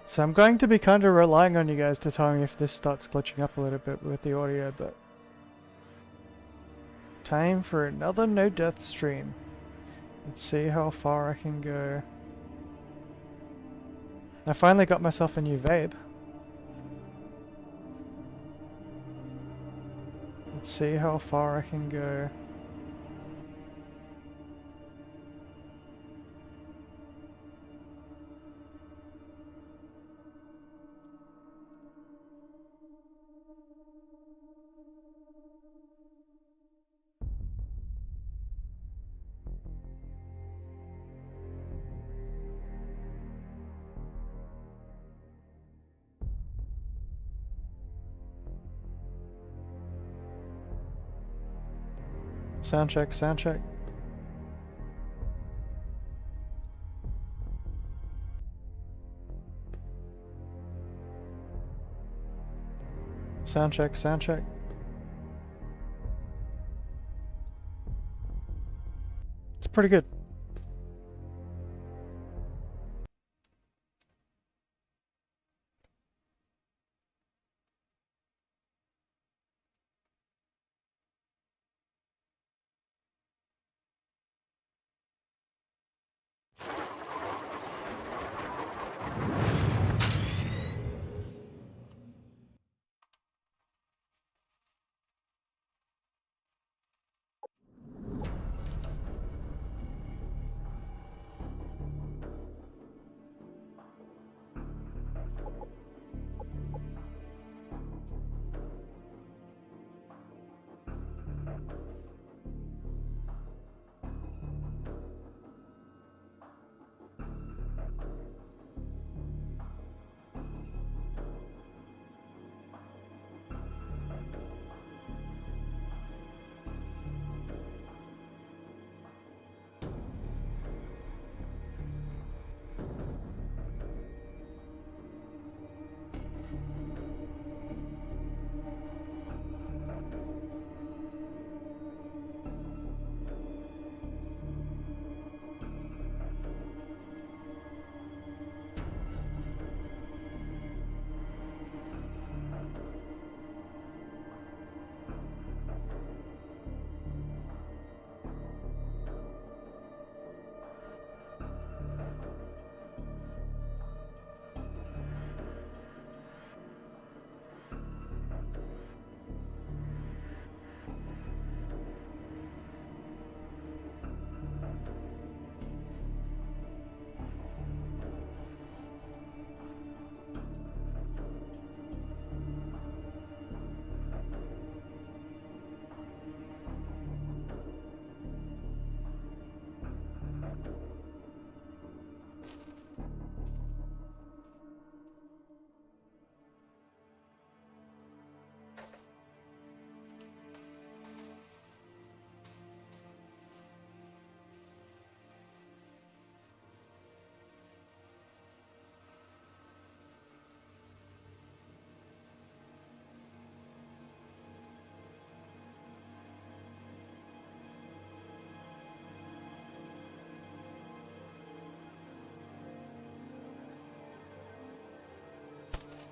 So I'm going to be kind of relying on you guys to tell me if this starts glitching up a little bit with the audio, but... Time for another No Death stream. Let's see how far I can go. I finally got myself a new vape. Let's see how far I can go. Sound check, sound check. Sound check, sound check. It's pretty good.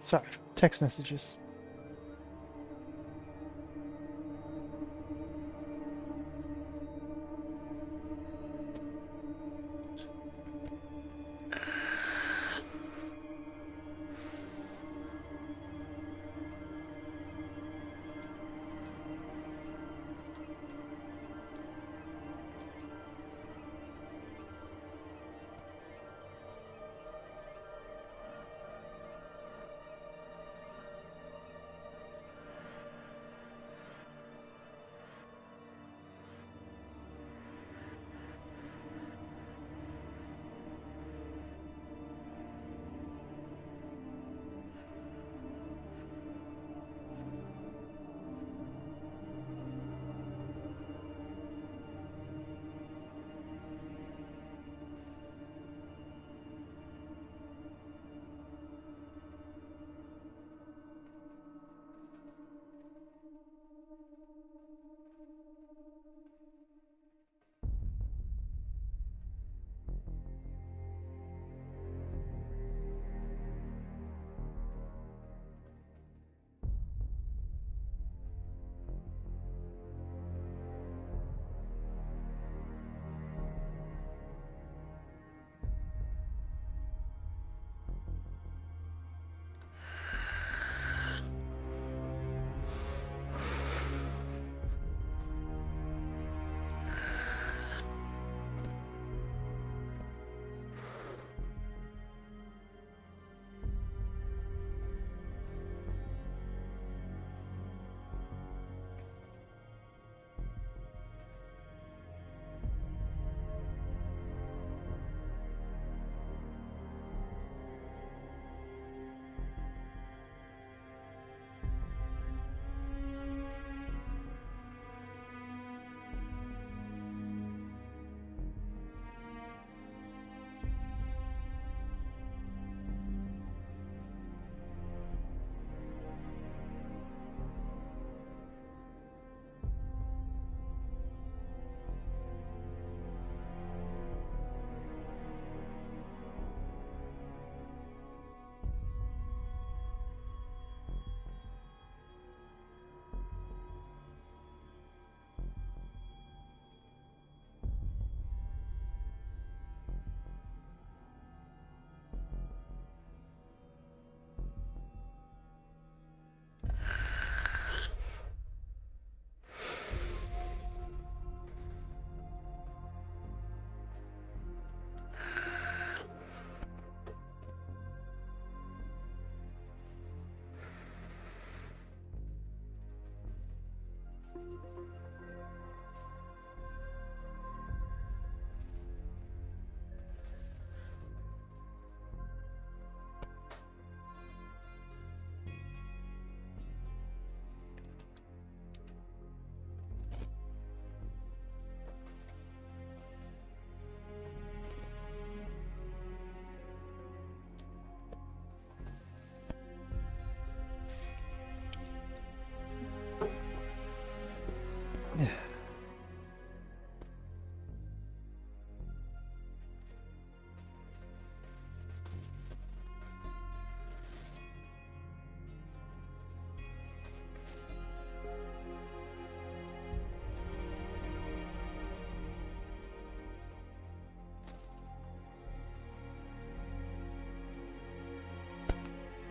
Sorry, text messages.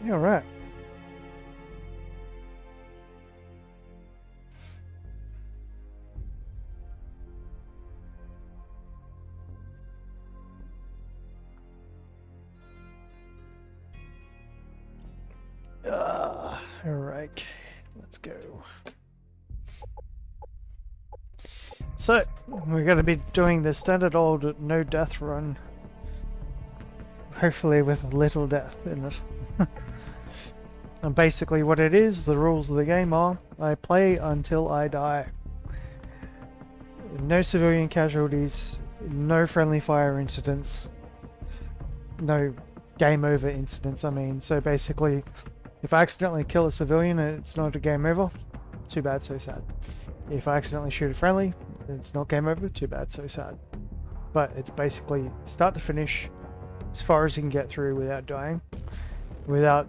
All right. Alright, let's go. So, we're going to be doing the standard old no death run. Hopefully with little death in it. And basically what it is, the rules of the game are, I play until I die. No civilian casualties, no friendly fire incidents, no game over incidents, I mean. So basically, if I accidentally kill a civilian and it's not a game over, too bad, so sad. If I accidentally shoot a friendly, it's not game over, too bad, so sad. But it's basically start to finish, as far as you can get through without dying, without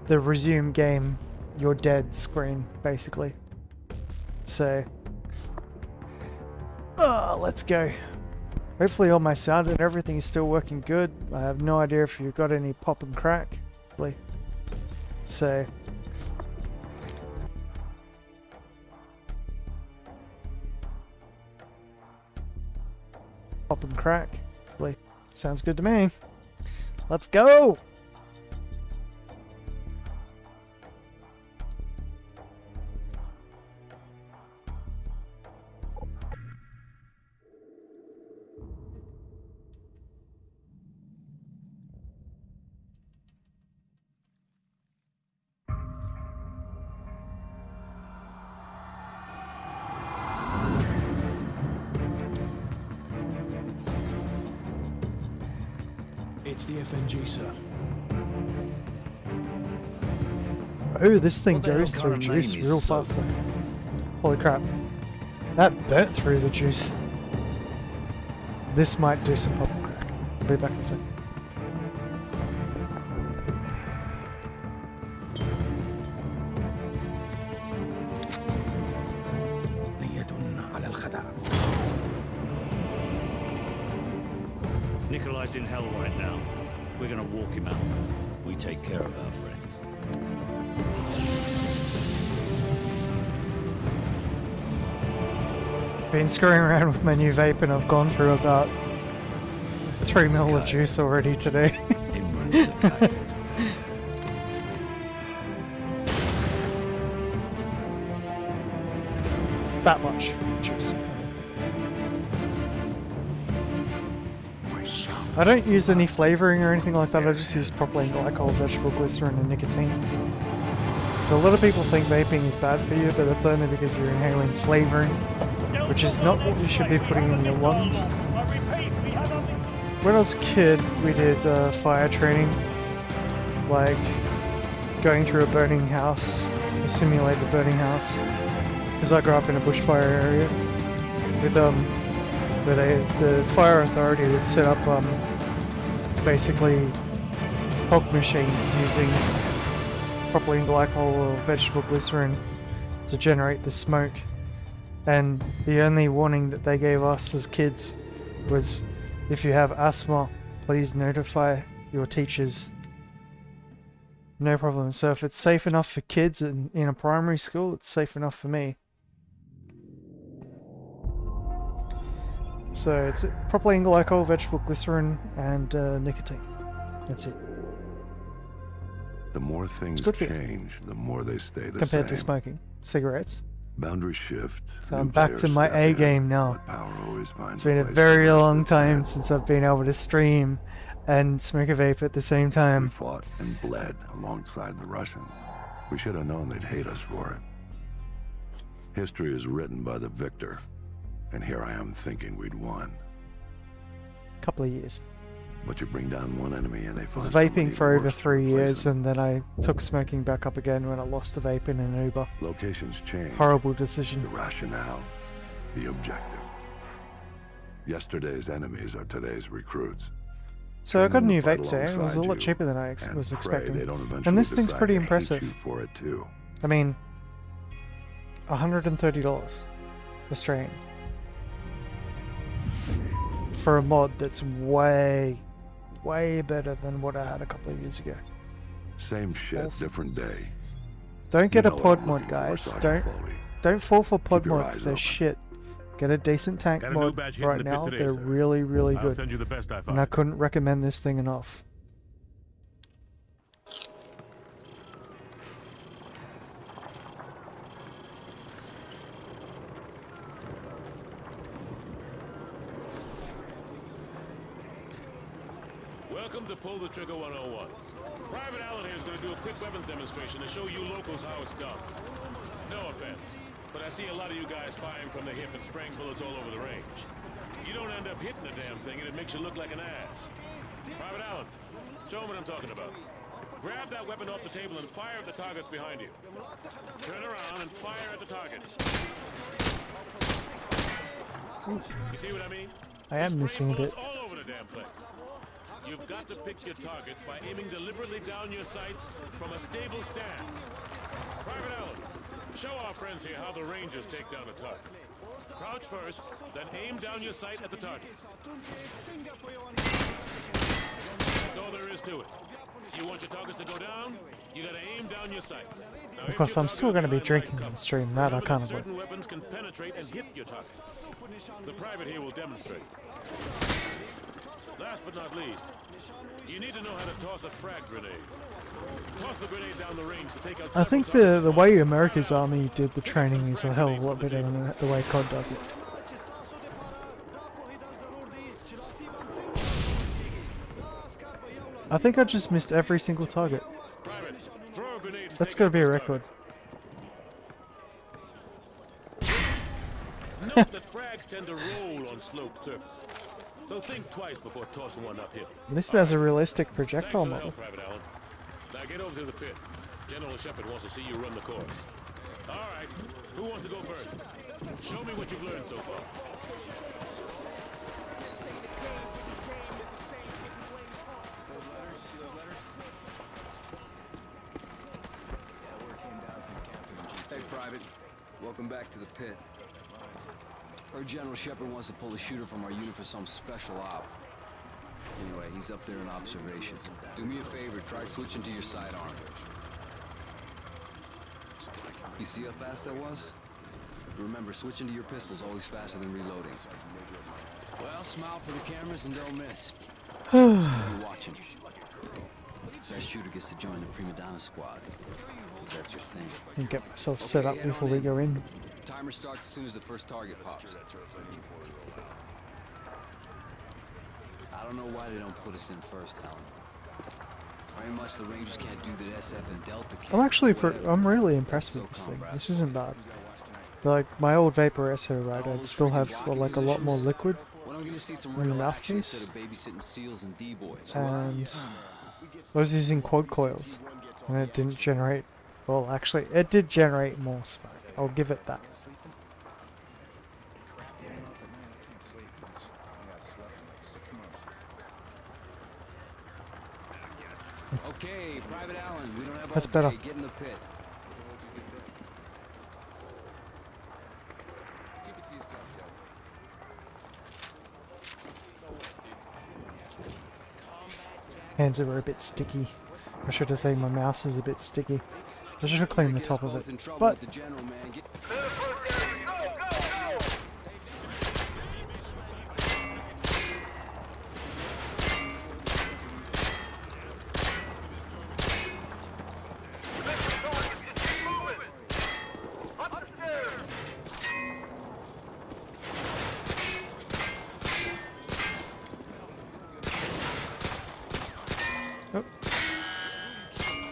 the resume game, you're dead screen, basically. So, let's go. Hopefully all my sound and everything is still working good. I have no idea if you've got any pop and crack. So, pop and crack. Sounds good to me. Let's go! It's the FNG, sir. Oh, this thing goes through juice real fast though. Holy crap. That burnt through the juice. This might do some pop and crack. I'll be back in a sec. Nikolai's in hell right now. We're gonna walk him out. We take care of our friends. Been screwing around with my new vape and I've gone through about 3 ml of juice already today. That much juice. I don't use any flavoring or anything like that, I just use propylene glycol, vegetable glycerin and nicotine. So a lot of people think vaping is bad for you, but that's only because you're inhaling flavoring, which is not what you should be putting in your lungs. When I was a kid, we did fire training, like going through a burning house, a simulated burning house, because I grew up in a bushfire area with where the fire authority would set up basically hog machines using propylene glycol or vegetable glycerin to generate the smoke. And the only warning that they gave us as kids was, if you have asthma, please notify your teachers. No problem. So if it's safe enough for kids in a primary school, it's safe enough for me. So it's propylene glycol, vegetable glycerin, and nicotine. That's it. The more things change, the more they stay the same. Compared to smoking cigarettes. Boundary shift. So I'm back to my A game now. It's been a very long time since I've been able to stream and smoke a vape at the same time. We fought and bled alongside the Russians. We should have known they'd hate us for it. History is written by the victor. And here I am thinking we'd won. Couple of years. But you bring down one enemy and they find I was vaping for over 3 years and then I took smoking back up again when I lost a vape in an Uber. Locations change. Horrible decision. The rationale, the objective. Yesterday's enemies are today's recruits. So I got a new vape today. It was a lot cheaper than I was expecting. And this thing's pretty impressive. For it too. I mean, $130 Australian. For a mod that's way better than what I had a couple of years ago. Same shit, different day. Don't get You a know what pod I'm mod, looking for, guys. Sergeant Foley. Don't fall for pod Keep your mods. eyes They're open. shit. Get a decent tank Got a new mod batch hitting right the pit now. today, They're sir. really, really I'll good. send you the best I And I find. couldn't recommend this thing enough. Welcome to Pull the Trigger 101. Private Allen here is going to do a quick weapons demonstration to show you locals how it's done. No offense, but I see a lot of you guys firing from the hip and spraying bullets all over the range. You don't end up hitting the damn thing and it makes you look like an ass. Private Allen, show them what I'm talking about. Grab that weapon off the table and fire at the targets behind you. Turn around and fire at the targets. You see what I mean? I am missing a bit. All over the damn place. You've got to pick your targets by aiming deliberately down your sights from a stable stance. Private Allen, show our friends here how the Rangers take down a target. Crouch first, then aim down your sight at the target. That's all there is to it. You want your targets to go down? You gotta aim down your sights. Now, Of course, I'm still going to be drinking on stream. That I remember can't that avoid. certain weapons can penetrate and hit your target. The private here will demonstrate. Last but not least, you need to know how to toss a frag grenade. Toss the grenade down the range to take out. I think the way America's army did the training is a hell of a lot better than the way COD does it. I think I just missed every single target. Private, throw a grenade and That's take got to out be a those record. targets. Note that frags tend to roll on sloped surfaces, so think twice before tossing one uphill. At least it has a realistic Thanks projectile for the model. help, Private Allen. Now get over to the pit. General Shepard wants to see you run the course. All right, who wants to go first? Show me what you've learned so far. Hey, Private. Welcome back to the pit. Heard General Shepard wants to pull a shooter from our unit for some special op. Anyway, he's up there in observation. Do me a favor, try switching to your sidearm. You see how fast that was? Remember, switching to your pistol's always faster than reloading. Well, smile for the cameras and they'll miss. You're watching. That shooter gets to join the Prima Donna squad. Is that your thing? And get myself set up before we go in. Timer starts as soon as the first target pops. I don't know why they don't put us in first, Alan. Very much the Rangers can't do the SF and Delta can. I'm really impressed with this thing. This isn't bad. Like my old Vapor SO, right? I'd still have like a lot more liquid in the mouthpiece, and I was using quad coils, and it didn't generate. Well, actually, it did generate more smoke. I'll give it that. Okay, Private Allen, we don't have That's all better. day. Get in the pit. Keep it to yourself, Hands are a bit sticky. I should have said my mouse is a bit sticky. I should have cleaned the top of it. But the general, man. Get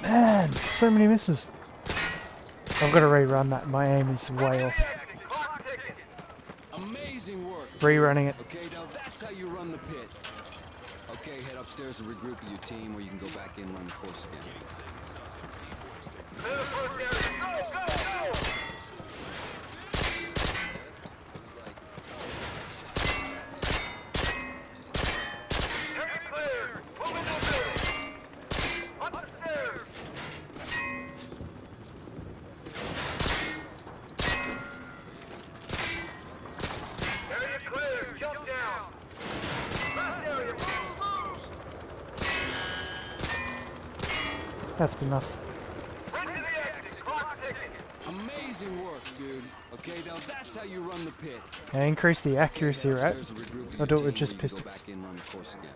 man, so many misses. I've got to rerun that. My aim is way off. amazing work. Rerunning it. Okay, now that's how you run the pit. Okay, head upstairs and regroup with your team, or you can go back in and run the course again. That's good enough. Amazing work, dude. Okay, now that's how you run the pit. I increase the accuracy, right? Upstairs and regroup with I'll do it your with team just where you can go pistols. back in, run the course again.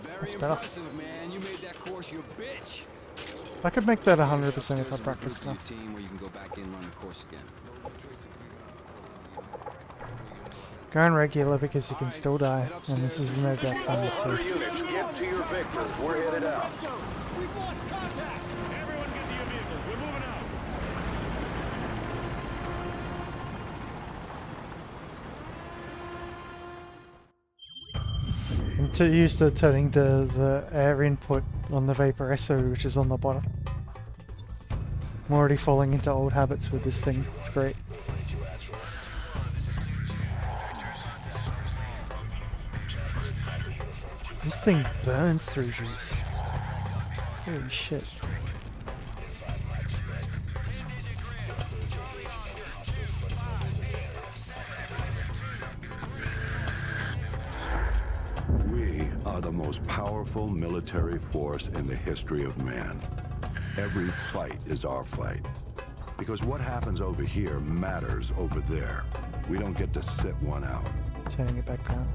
Very better. impressive, man. You made that course your bitch. I could make that 100% if I practice Regroup with your enough. team where you can go back in, run the course again. Go on regular because you can still die, and this is no death run, so Units, get to your victors. We're headed out. We've lost contact. Everyone get to your vehicles. We're moving out. I'm too used to turning the air input on the Vaporesso, which is on the bottom. I'm already falling into old habits with this thing. It's great. This thing burns through juice. Holy shit. We are the most powerful military force in the history of man. Every fight is our fight. Because what happens over here matters over there. We don't get to sit one out. Turning it back down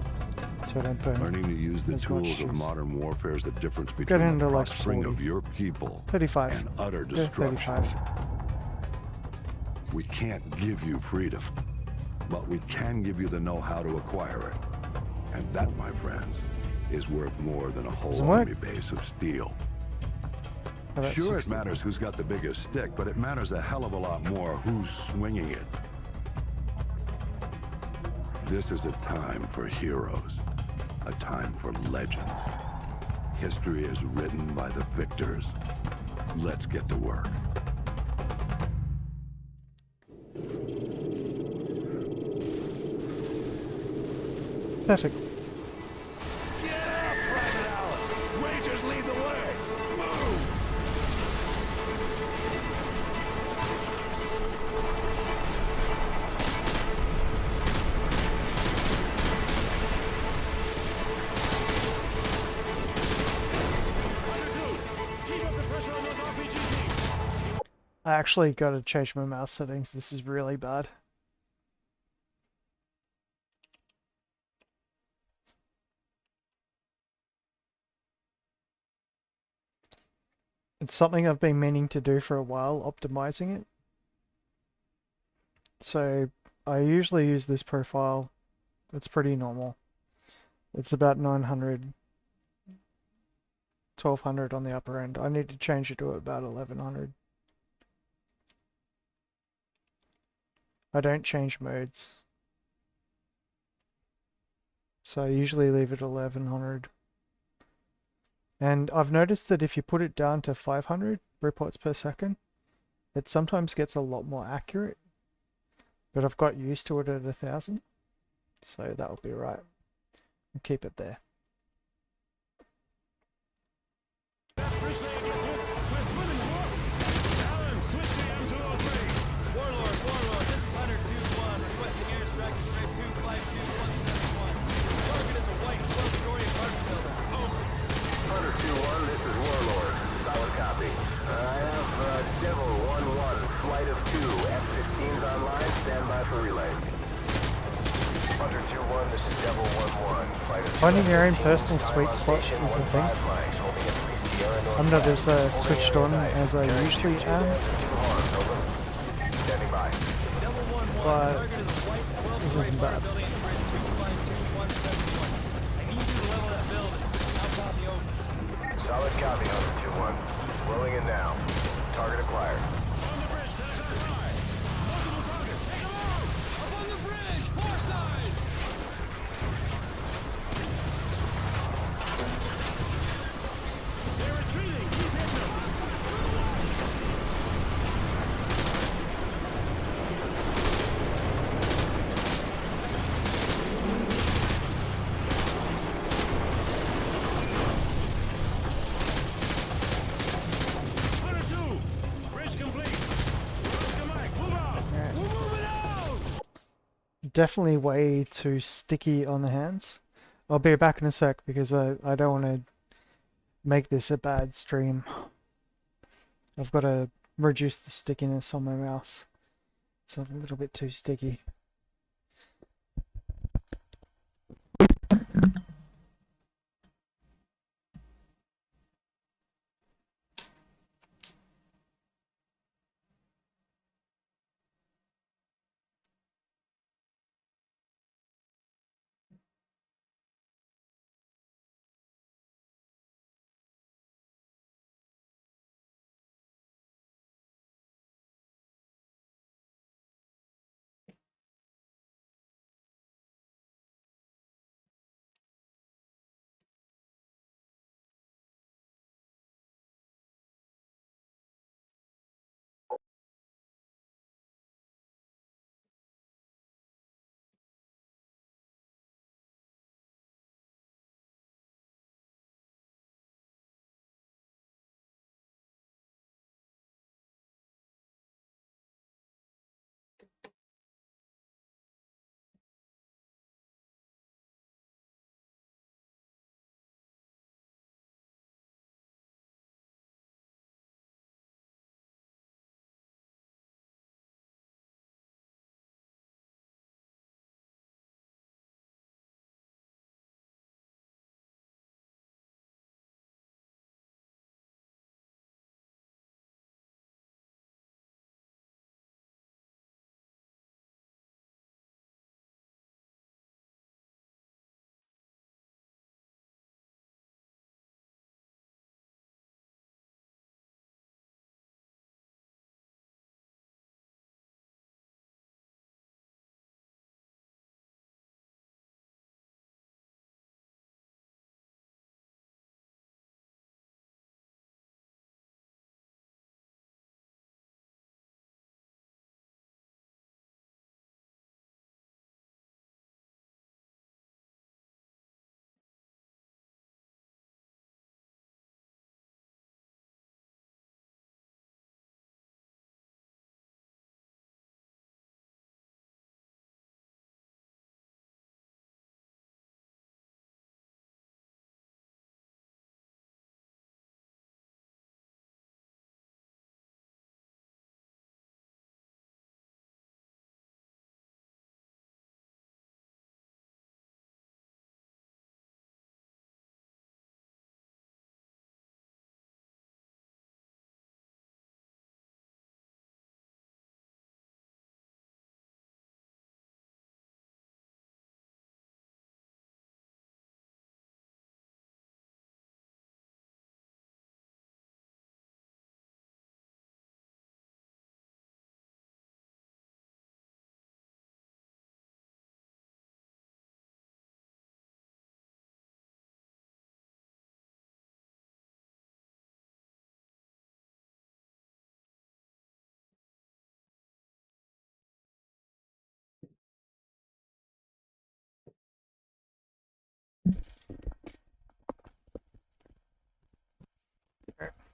so I don't burn. Learning to use the as much tools of as- modern warfare is the difference Get between into the like prospering 40. of your people 35. and utter Go destruction. 35. We can't give you freedom, but we can give you the know-how to acquire it. And that, my friends, is worth more than a whole Doesn't work. army base of steel. Oh, that's Sure, 60. it matters who's got the biggest stick, but it matters a hell of a lot more who's swinging it. This is a time for heroes, a time for legends. History is written by the victors. Let's get to work. Perfect. Rangers lead the way. Move. Keep up the pressure on those RPG teams. I actually got to change my mouse settings. This is really bad. It's something I've been meaning to do for a while, optimizing it. So I usually use this profile. It's pretty normal. It's about 900, 1200 on the upper end. I need to change it to about 1100. I don't change modes. So I usually leave it 1100. And I've noticed that if you put it down to 500 reports per second, it sometimes gets a lot more accurate. But I've got used to it at 1000, so that will be right. And keep it there. We're swimming the water. Alan, switch to M203. Warlord, this is Hunter 2-1, requesting airstrike at straight 252-171. Target is a white 12-story apartment building. Over. Hunter 2-1, this is Warlord. Solid copy. I have Devil 1-1, flight of 2, F-15s online, stand by for relay. Hunter 2-1, this is Devil 1-1, flight of 2. Finding your own personal sweet spot is the thing. I'm not as switched on as I usually am, Standing by. Devil 1-1, but target is a white this 12-story isn't bad. apartment building at straight 252-171. I need you to level that building. I'll copy over. Solid copy, Hunter 2-1. Rolling in now. Target acquired. On the bridge, there's our fire. definitely way too sticky on the hands. I'll be back in a sec because I don't want to make this a bad stream. I've got to reduce the stickiness on my mouse. It's a little bit too sticky.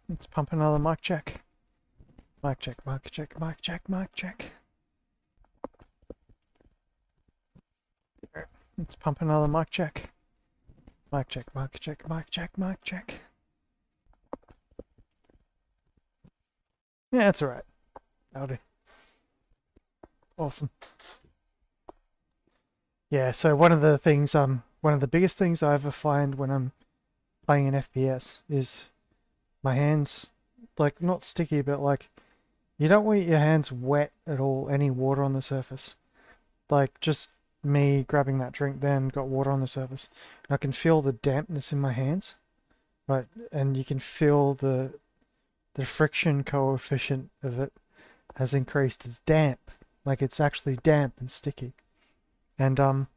Let's pump another mic check. Mic check, mic check, mic check, mic check. Let's pump another mic check. Mic check, mic check, mic check, mic check. Yeah, that's alright. That'll do. Awesome. Yeah, so one of the things, one of the biggest things I ever find when I'm playing an FPS is my hands, like, not sticky, but like, you don't want your hands wet at all, any water on the surface. Like, just me grabbing that drink then got water on the surface. And I can feel the dampness in my hands, right? And you can feel the friction coefficient of it has increased. It's damp, like it's actually damp and sticky. And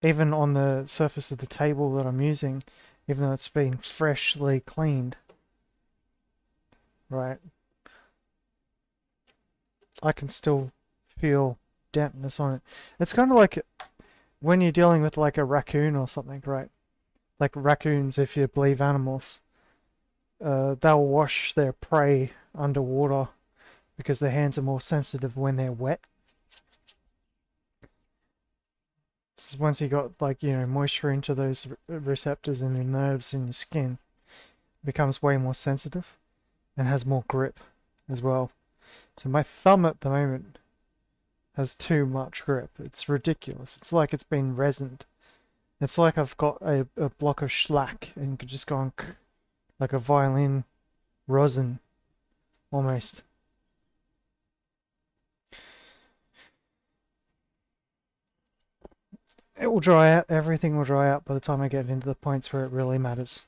even on the surface of the table that I'm using, even though it's been freshly cleaned, right, I can still feel dampness on it. It's kind of like when you're dealing with like a raccoon or something, right? Like raccoons, if you believe animals, they'll wash their prey underwater because their hands are more sensitive when they're wet. This is once you got, like, you know, moisture into those receptors and the nerves in your skin, it becomes way more sensitive and has more grip as well. So my thumb at the moment has too much grip. It's ridiculous. It's like it's been resined. It's like I've got a block of shellac and could just go on like a violin rosin almost. It will dry out. Everything will dry out by the time I get into the points where it really matters.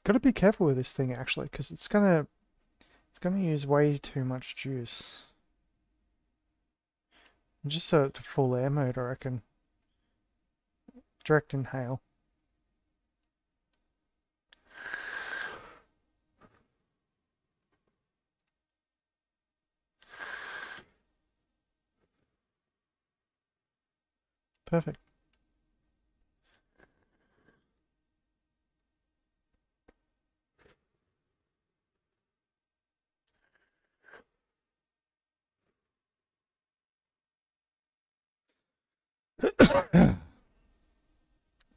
Gotta be careful with this thing actually, because it's gonna use way too much juice. And just so to full air mode, I reckon. Direct inhale. Perfect.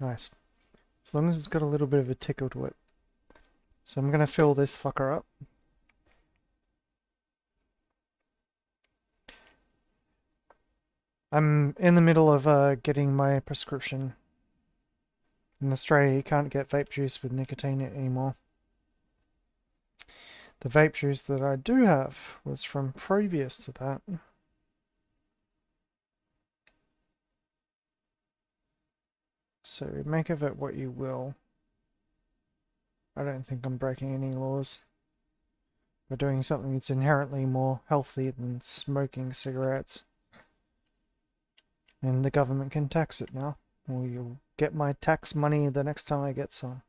Nice. As long as it's got a little bit of a tickle to it. So I'm gonna fill this fucker up. I'm in the middle of getting my prescription. In Australia, you can't get vape juice with nicotine anymore. The vape juice that I do have was from previous to that. So make of it what you will. I don't think I'm breaking any laws. We're doing something that's inherently more healthy than smoking cigarettes. And the government can tax it now. Or you'll get my tax money the next time I get some.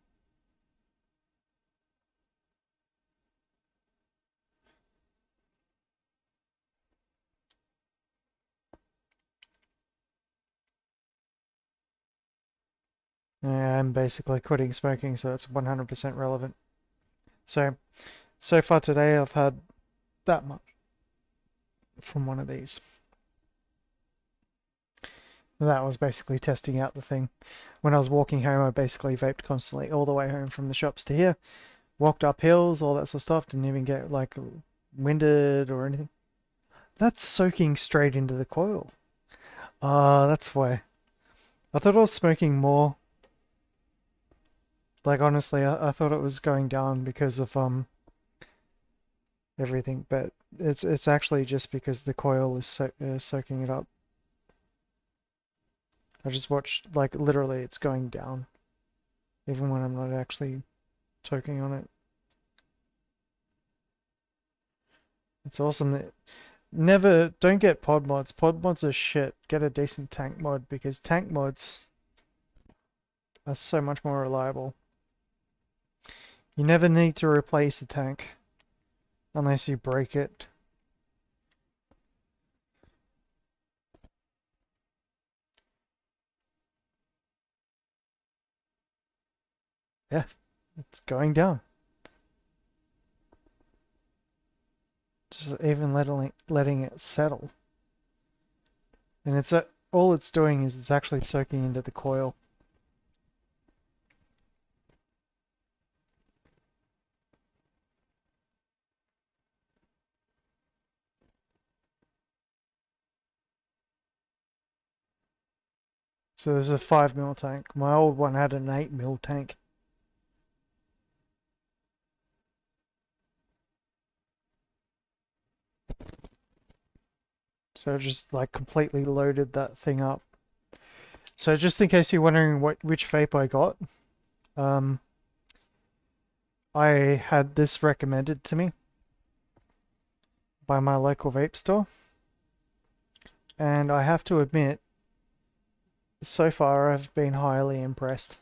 Yeah, I'm basically quitting smoking, so it's 100% relevant. So far today I've had that much from one of these. That was basically testing out the thing. When I was walking home, I basically vaped constantly all the way home from the shops to here. Walked up hills, all that sort of stuff. Didn't even get, like, winded or anything. That's soaking straight into the coil. That's why. I thought I was smoking more. Like, honestly, I thought it was going down because of, everything. But it's actually just because the coil is soaking it up. I just watched, like, literally it's going down. Even when I'm not actually toking on it. It's awesome that... don't get pod mods. Pod mods are shit. Get a decent tank mod, because tank mods are so much more reliable. You never need to replace a tank unless you break it. Yeah, it's going down. Just even letting it settle. And it's all it's doing is it's actually soaking into the coil. So this is a 5mm tank. My old one had an 8mm tank. So I just like completely loaded that thing up. So just in case you're wondering which vape I got, I had this recommended to me by my local vape store. And I have to admit, so far I've been highly impressed.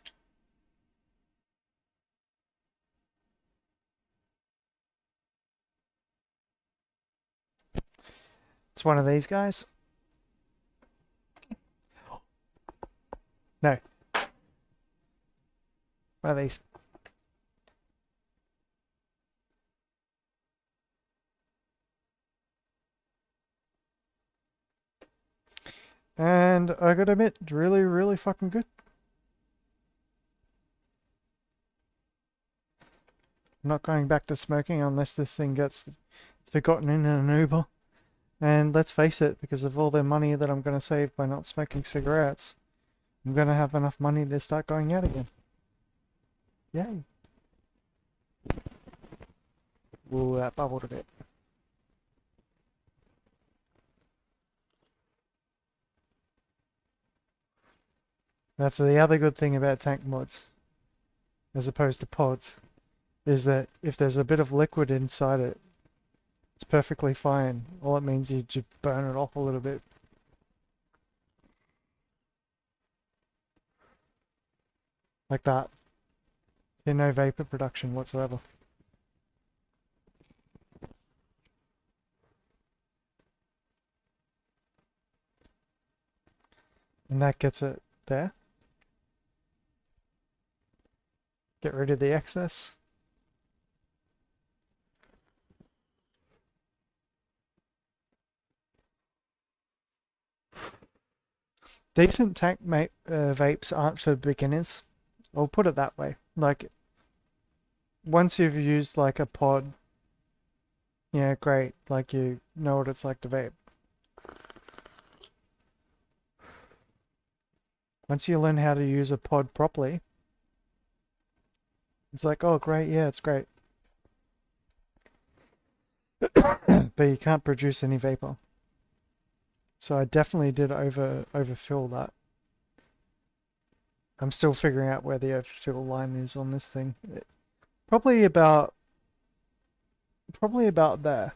It's one of these guys. No. One of these. And I gotta admit, really, really fucking good. I'm not going back to smoking unless this thing gets forgotten in an Uber. And let's face it, because of all the money that I'm gonna save by not smoking cigarettes, I'm gonna have enough money to start going out again. Yay. Ooh, that bubbled a bit. That's the other good thing about tank mods, as opposed to pods, is that if there's a bit of liquid inside it, it's perfectly fine. All it means is you burn it off a little bit. Like that. There's no vapor production whatsoever. And that gets it there. Get rid of the excess. Decent tank vapes aren't for beginners. I'll put it that way. Like, once you've used like a pod, yeah, great. Like, you know what it's like to vape. Once you learn how to use a pod properly, it's like, oh great, yeah, it's great. But you can't produce any vapor. So I definitely did overfill that. I'm still figuring out where the overfill line is on this thing. Probably about there.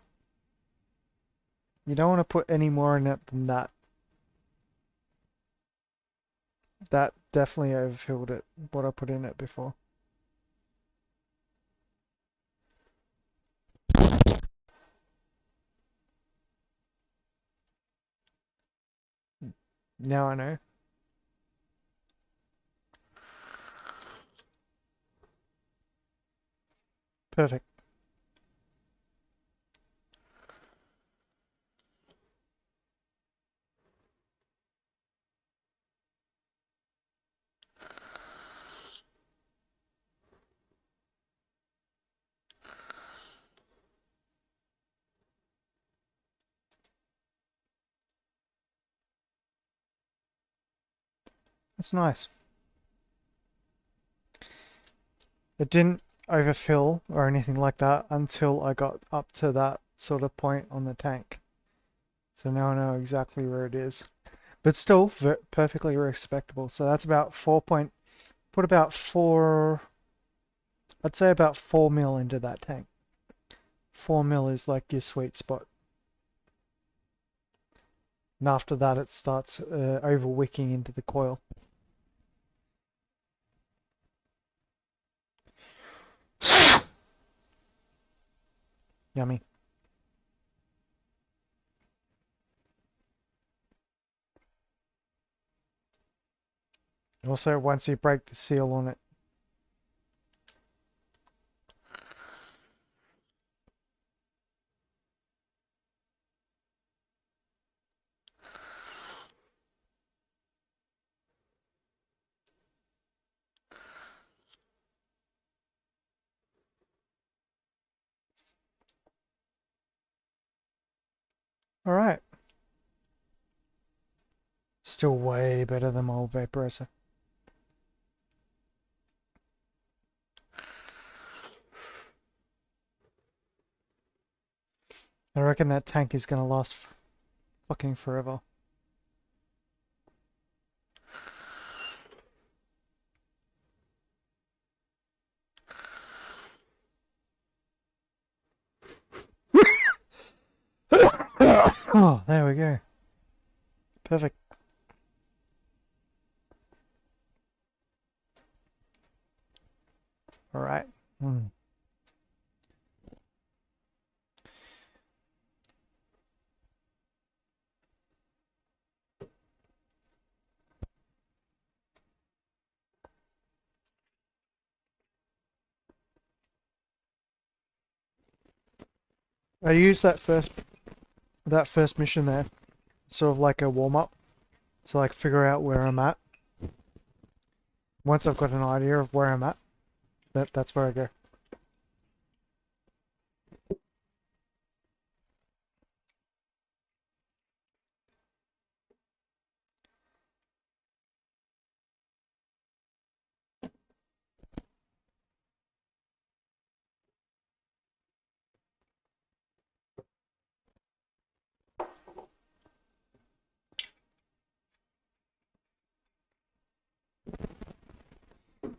You don't want to put any more in it than that. That definitely overfilled it, what I put in it before. Now I know. Perfect. That's nice. It didn't overfill or anything like that until I got up to that sort of point on the tank. So now I know exactly where it is. But still perfectly respectable. So that's about 4 point... Put about 4... I'd say about 4 mil into that tank. 4 mil is like your sweet spot. And after that it starts over wicking into the coil. Yummy. Also, once you break the seal on it, alright. Still way better than my old vaporizer. I reckon that tank is gonna last fucking forever. Oh, there we go. Perfect. Alright. I used that first mission there, sort of like a warm-up, to like figure out where I'm at. Once I've got an idea of where I'm at, that's where I go.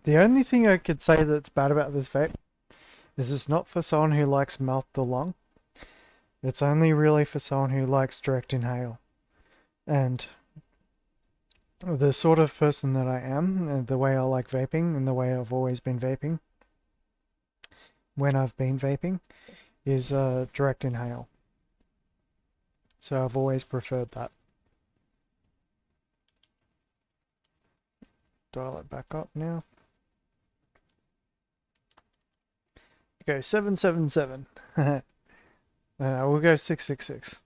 The only thing I could say that's bad about this vape is it's not for someone who likes mouth to lung. It's only really for someone who likes direct inhale. And the sort of person that I am, and the way I like vaping, and the way I've always been vaping, when I've been vaping, is direct inhale. So I've always preferred that. Dial it back up now. Go 777. We'll go 666.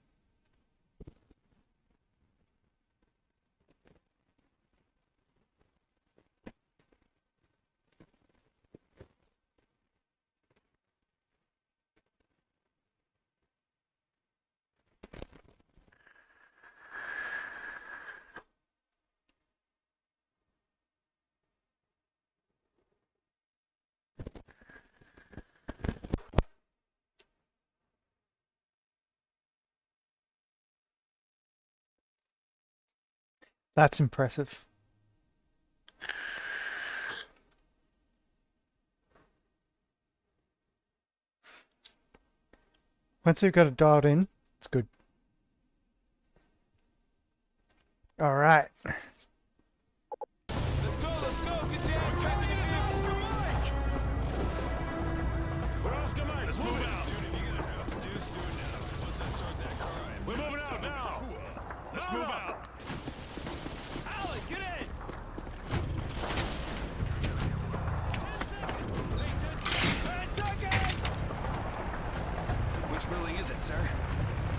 That's impressive. Once you've got it dialed in, it's good. All right. Let's go, get your ass back to the Oscar Mike! We're Oscar Mike. Let's move out. We're moving out now. Let's move out. Alan, get in! 10 seconds! Which building is it, sir?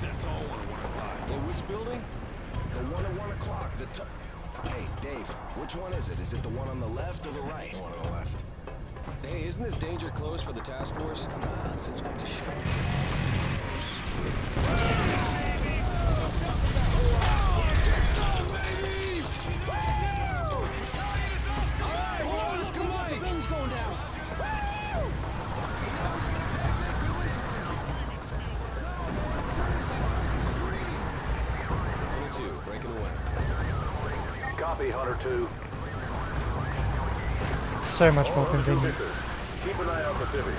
That's all 1 o'clock. Yeah, which building? The one at 1 o'clock. Hey, Dave, which one is it? Is it the one on the left or the right? The one on the left. Hey, isn't this danger close for the task force? Nah, since when does shit? Breaking away. Copy, Hunter 2. So much more convenient. Keep an eye out for civvies.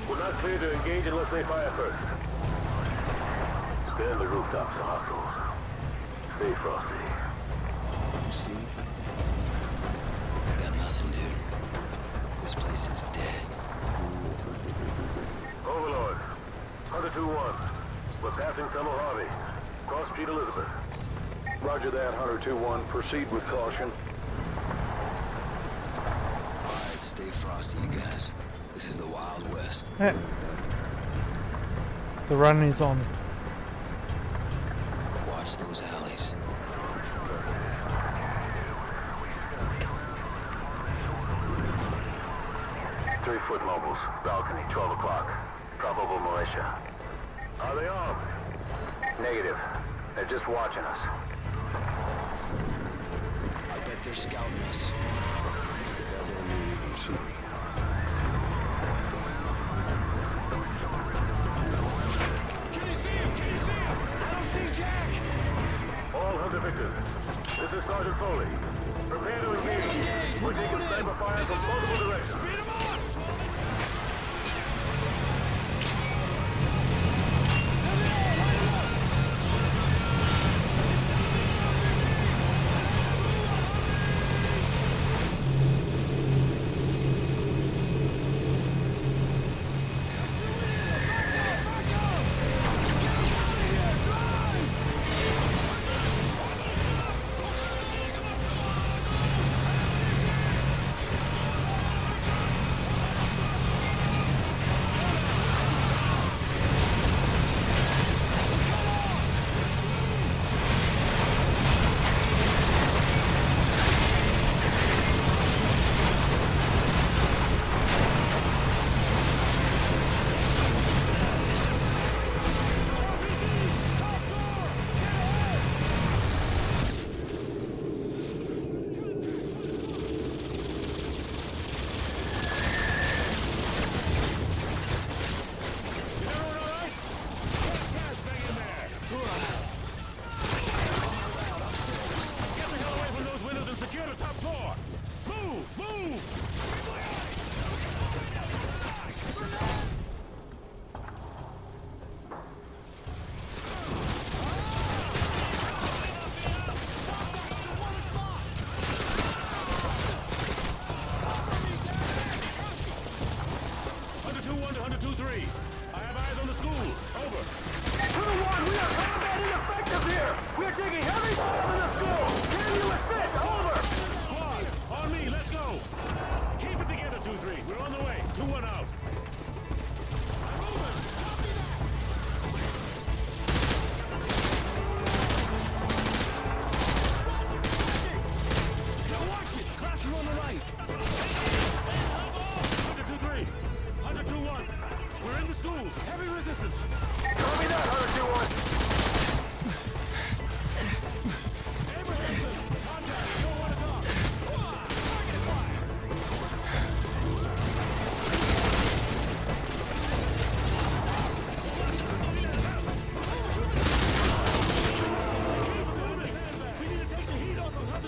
We're not clear to engage unless they fire first. Scan the rooftops of hostiles. Stay frosty. You see anything? I got nothing, dude. This place is dead. Overlord. Hunter 2-1. We're passing Tunnel Harvey. Cross Street Elizabeth. Roger that, Hunter 2-1. Proceed with caution. Alright, stay frosty, you guys. This is the Wild West. Eh. The run is on. Watch those alleys. 3-foot mobiles. Balcony, 12 o'clock. Probable militia. Are they armed? Negative. They're just watching us. I bet they're scouting us. That don't mean we can shoot. Can you see him? Can you see him? I don't see Jack! All Hunter victors. This is Sergeant Foley. Prepare to engage. We're taking sniper fire from multiple directions. Speed him up!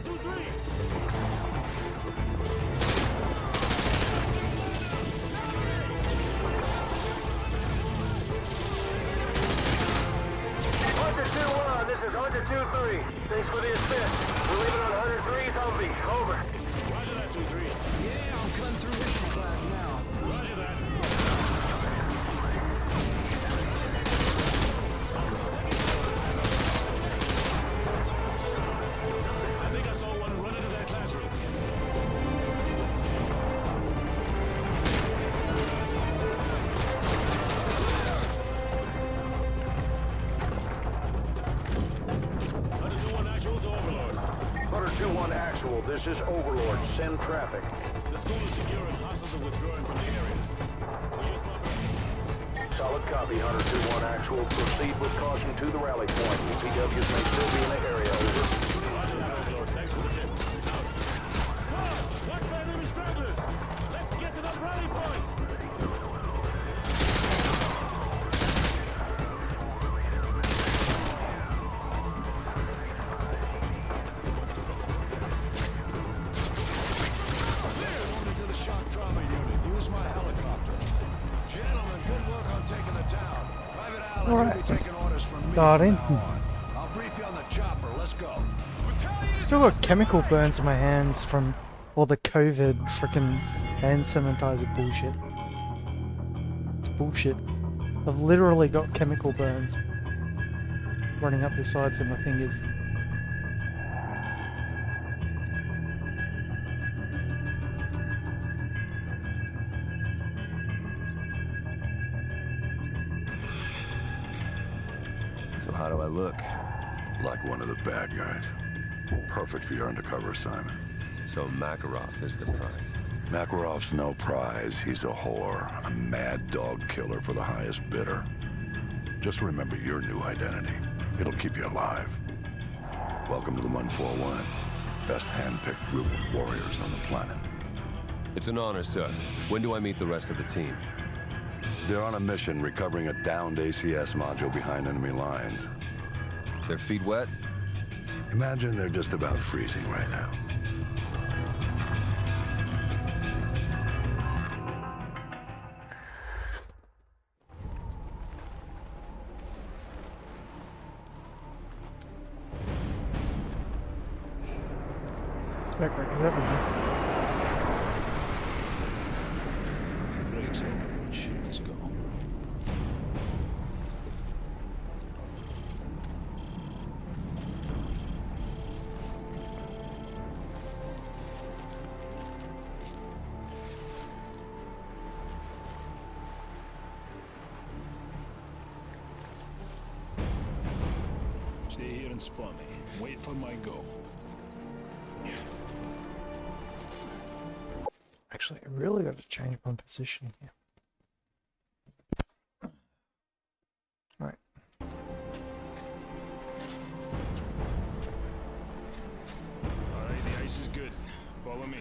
Hunter 2-3. Hunter 2-1, this is Hunter 2-3. Thanks for the assist. We're leaving on Hunter 3's Humvee. Over. Roger that, 2-3. Yeah, I'm cutting through history class now. Roger that. I think I saw one run into that classroom. Hunter 2-1 actual to Overlord. Hunter 2-1 actual, this is Overlord. Send traffic. The school is secure and hostiles are withdrawing from the area. We just not... Solid copy, Hunter 2-1 actual. Proceed with caution to the rally point. PWs may still be in the area. Over. Roger that, Overlord. Thanks for the tip. Squad, watch for enemy stragglers. Let's get to that rally point. Only to the shock trauma unit. Use my helicopter. Gentlemen, good work on taking the town. Private Allen, Alright. you'll be taking orders from me Got from in. now on. I'll brief you on the chopper. Let's go. Still got chemical burns on my hands from all the COVID freaking hand sanitizer bullshit. It's bullshit. I've literally got chemical burns running up the sides of my fingers. So how do I look? Like one of the bad guys. Perfect for your undercover assignment. So Makarov is the prize. Makarov's no prize. He's a whore. A mad dog killer for the highest bidder. Just remember your new identity. It'll keep you alive. Welcome to the 141. Best hand-picked group of warriors on the planet. It's an honor, sir. When do I meet the rest of the team? They're on a mission recovering a downed ACS module behind enemy lines. Their feet wet? Imagine they're just about freezing right now. Spec records everything. Brakes Overwatch. Let's go. Stay here and spawn me. Wait for my go. Actually, I really got to change my position here. Alright. Alright, the ice is good. Follow me.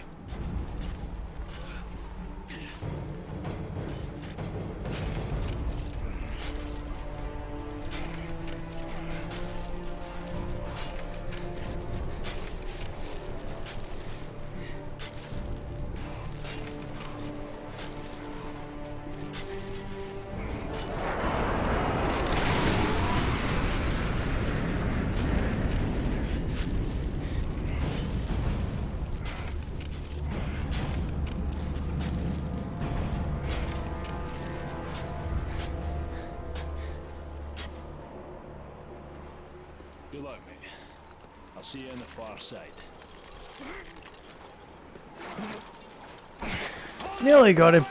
Good luck, mate. I'll see you on the far side. Nearly got him.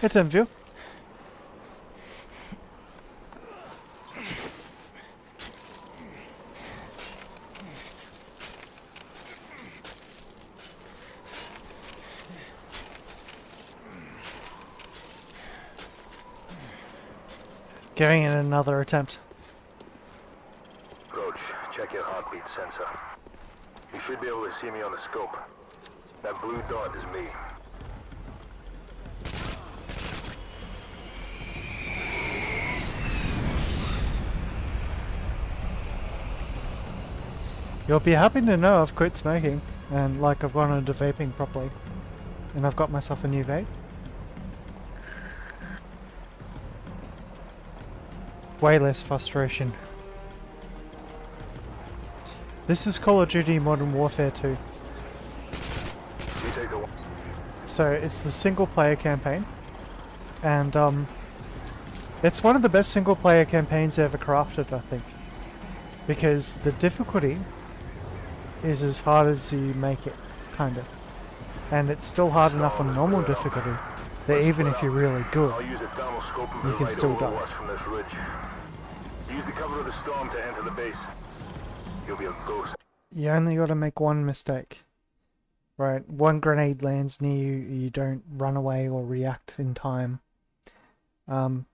It's in view. Giving it another attempt. Coach, check your heartbeat sensor. You should be able to see me on the scope. That blue dot is me. You'll be happy to know I've quit smoking and like I've gone into vaping properly. And I've got myself a new vape. Way less frustration. This is Call of Duty Modern Warfare 2. So it's the single player campaign. And it's one of the best single player campaigns ever crafted, I think. Because the difficulty is as hard as you make it, kind of. And it's still hard enough on normal difficulty that even if you're really good, you can still die. From this ridge. Use the cover of the storm to enter the base. You'll be a ghost. You only got to make one mistake. Right, one grenade lands near you, you don't run away or react in time. I'm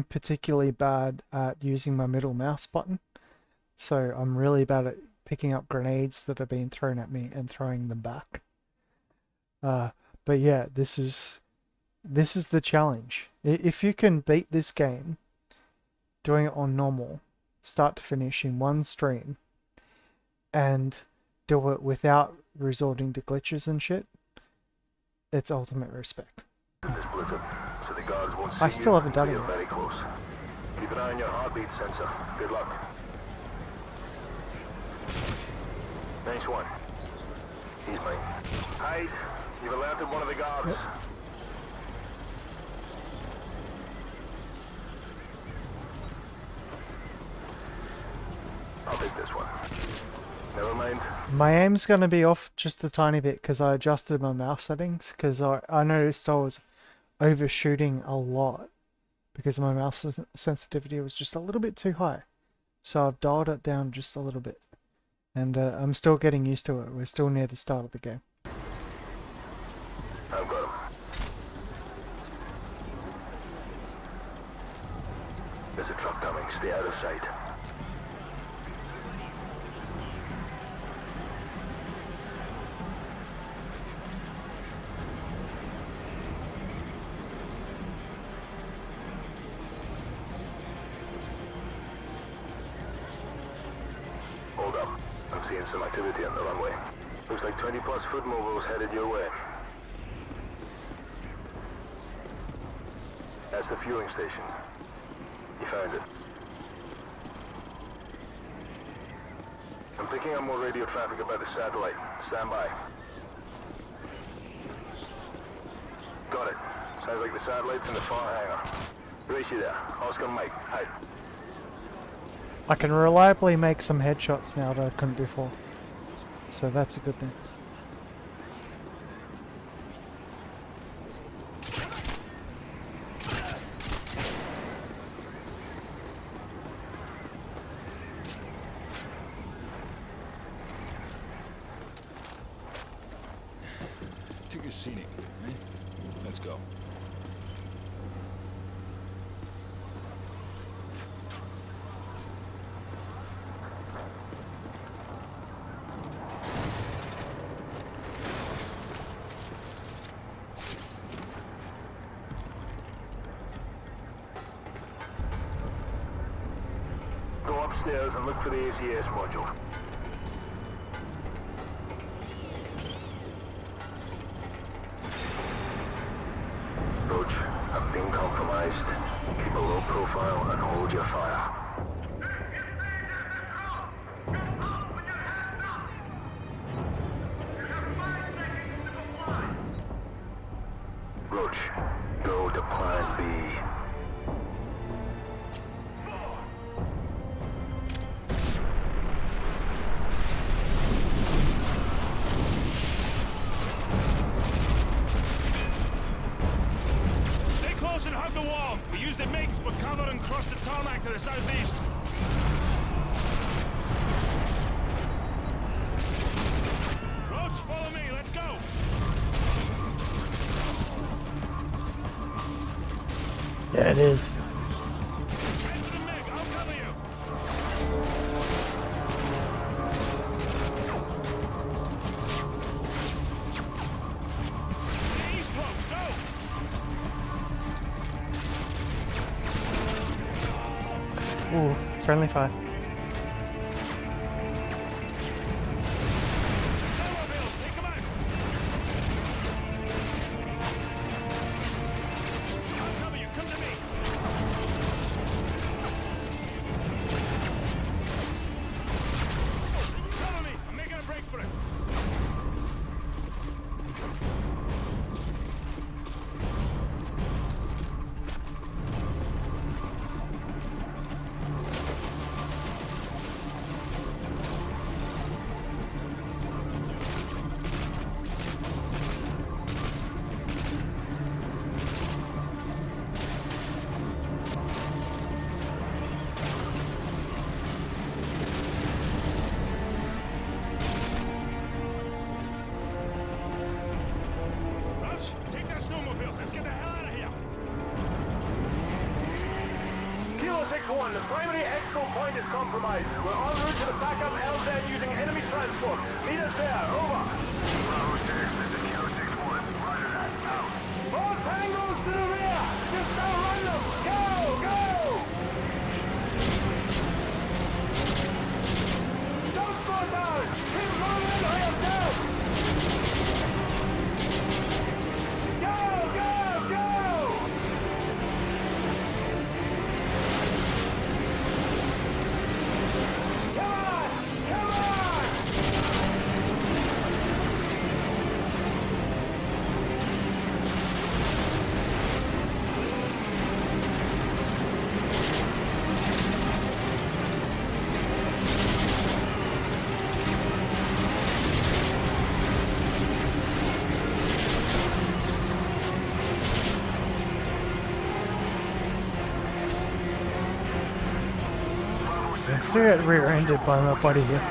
particularly bad at using my middle mouse button, so I'm really bad at picking up grenades that are being thrown at me and throwing them back. But yeah, this is the challenge. If you can beat this game, doing it on normal, start to finish in one stream, and do it without resorting to glitches and shit, it's ultimate respect. I still haven't done it yet. Very close. Keep an eye on your heartbeat sensor. Good luck. Nice one. He's mine. Hide. You've alerted one of the guards. Yep. I'll take this one. Never mind. My aim's going to be off just a tiny bit because I adjusted my mouse settings because I noticed I was overshooting a lot because my mouse sensitivity was just a little bit too high. So I've dialed it down just a little bit. And I'm still getting used to it. We're still near the start of the game. I've got him. There's a truck coming. Stay out of sight. Hold up. I'm seeing some activity on the runway. Looks like 20 plus foot mobiles headed your way. That's the fueling station. You found it. I'm picking up more radio traffic about the satellite. Stand by. Got it. Sounds like the satellite's in the far hangar. Race you there. Oscar Mike. Hide. I can reliably make some headshots now that I couldn't before. So that's a good thing. Took a scenic, right? Let's go. Go upstairs and look for the ACS module. Roach, I've been compromised. Keep a low profile and hold your fire. Roach, go to plan B. Stay close and hug the wall. We use the MiGs for cover and cross the tarmac to the southeast. Roach, follow me. Let's go. There it is. Head to the MiG. I'll cover you. East, Roach, go. Ooh, friendly fire. Kilo 6-1, the primary expo point is compromised. We're en route to the backup LZ using enemy transport. Meet us there, over. Bravo 6, this is Kilo 6-1. Roger that, out. More tangos to the rear! Just outrun them! Go, go! Don't slow down! Keep moving or you're down! Go, go, go! Come on! Come on! I still get rear-ended by my buddy here.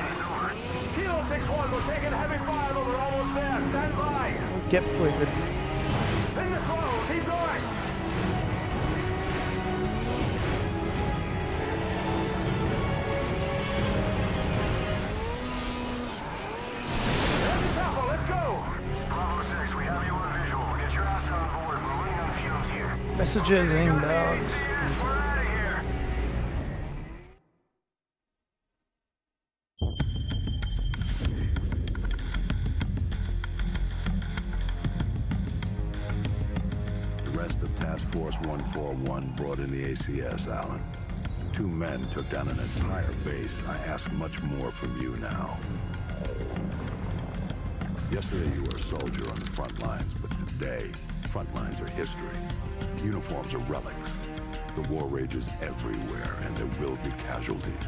Kilo 6-1, we're taking heavy fire, but we're almost there. Stand by. Get flipped. Pin the throttle, keep going. There's the chopper, let's go. Bravo 6, we have you on visual. Get your ass on board. We're running on fumes here. Messages inbound. We're out of here. The rest of Task Force 141 brought in the ACS, Alan. 2 men took down an entire base. I ask much more from you now. Yesterday you were a soldier on the front lines, but today, front lines are history. Uniforms are relics. The war rages everywhere, and there will be casualties.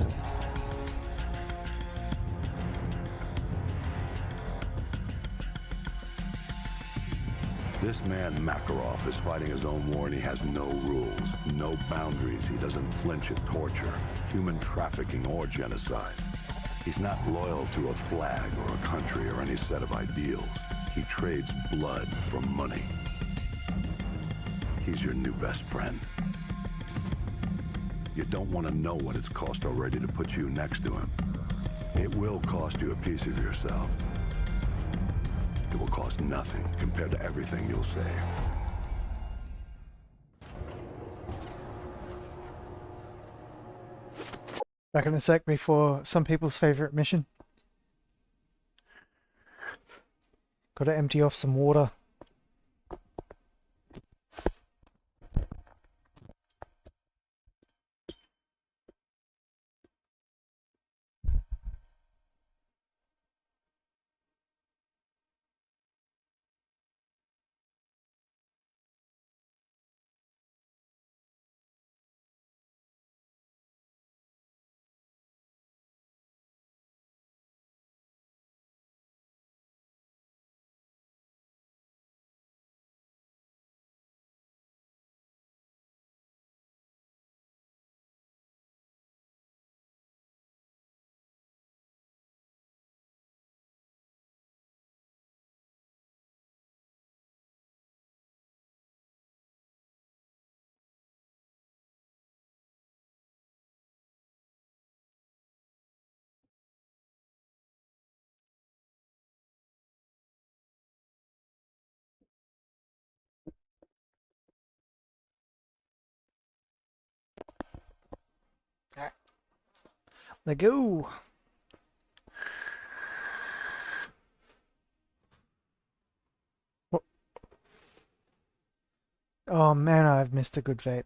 This man, Makarov, is fighting his own war and he has no rules, no boundaries. He doesn't flinch at torture, human trafficking, or genocide. He's not loyal to a flag or a country or any set of ideals. He trades blood for money. He's your new best friend. You don't want to know what it's cost already to put you next to him. It will cost you a piece of yourself. It will cost nothing compared to everything you'll save. Back in a sec before some people's favorite mission. Gotta empty off some water. Let go. Oh man, I've missed a good vape.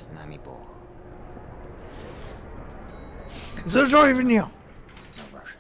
С нами Бог. Заживнее! No Russian.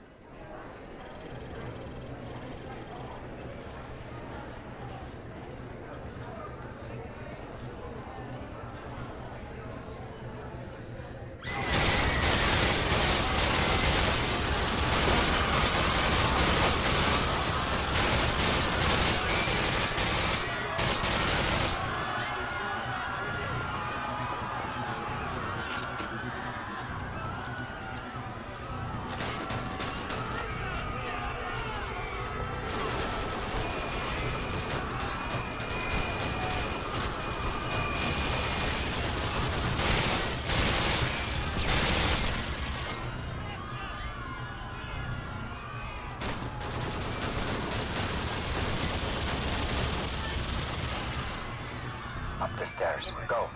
Up the stairs. Go.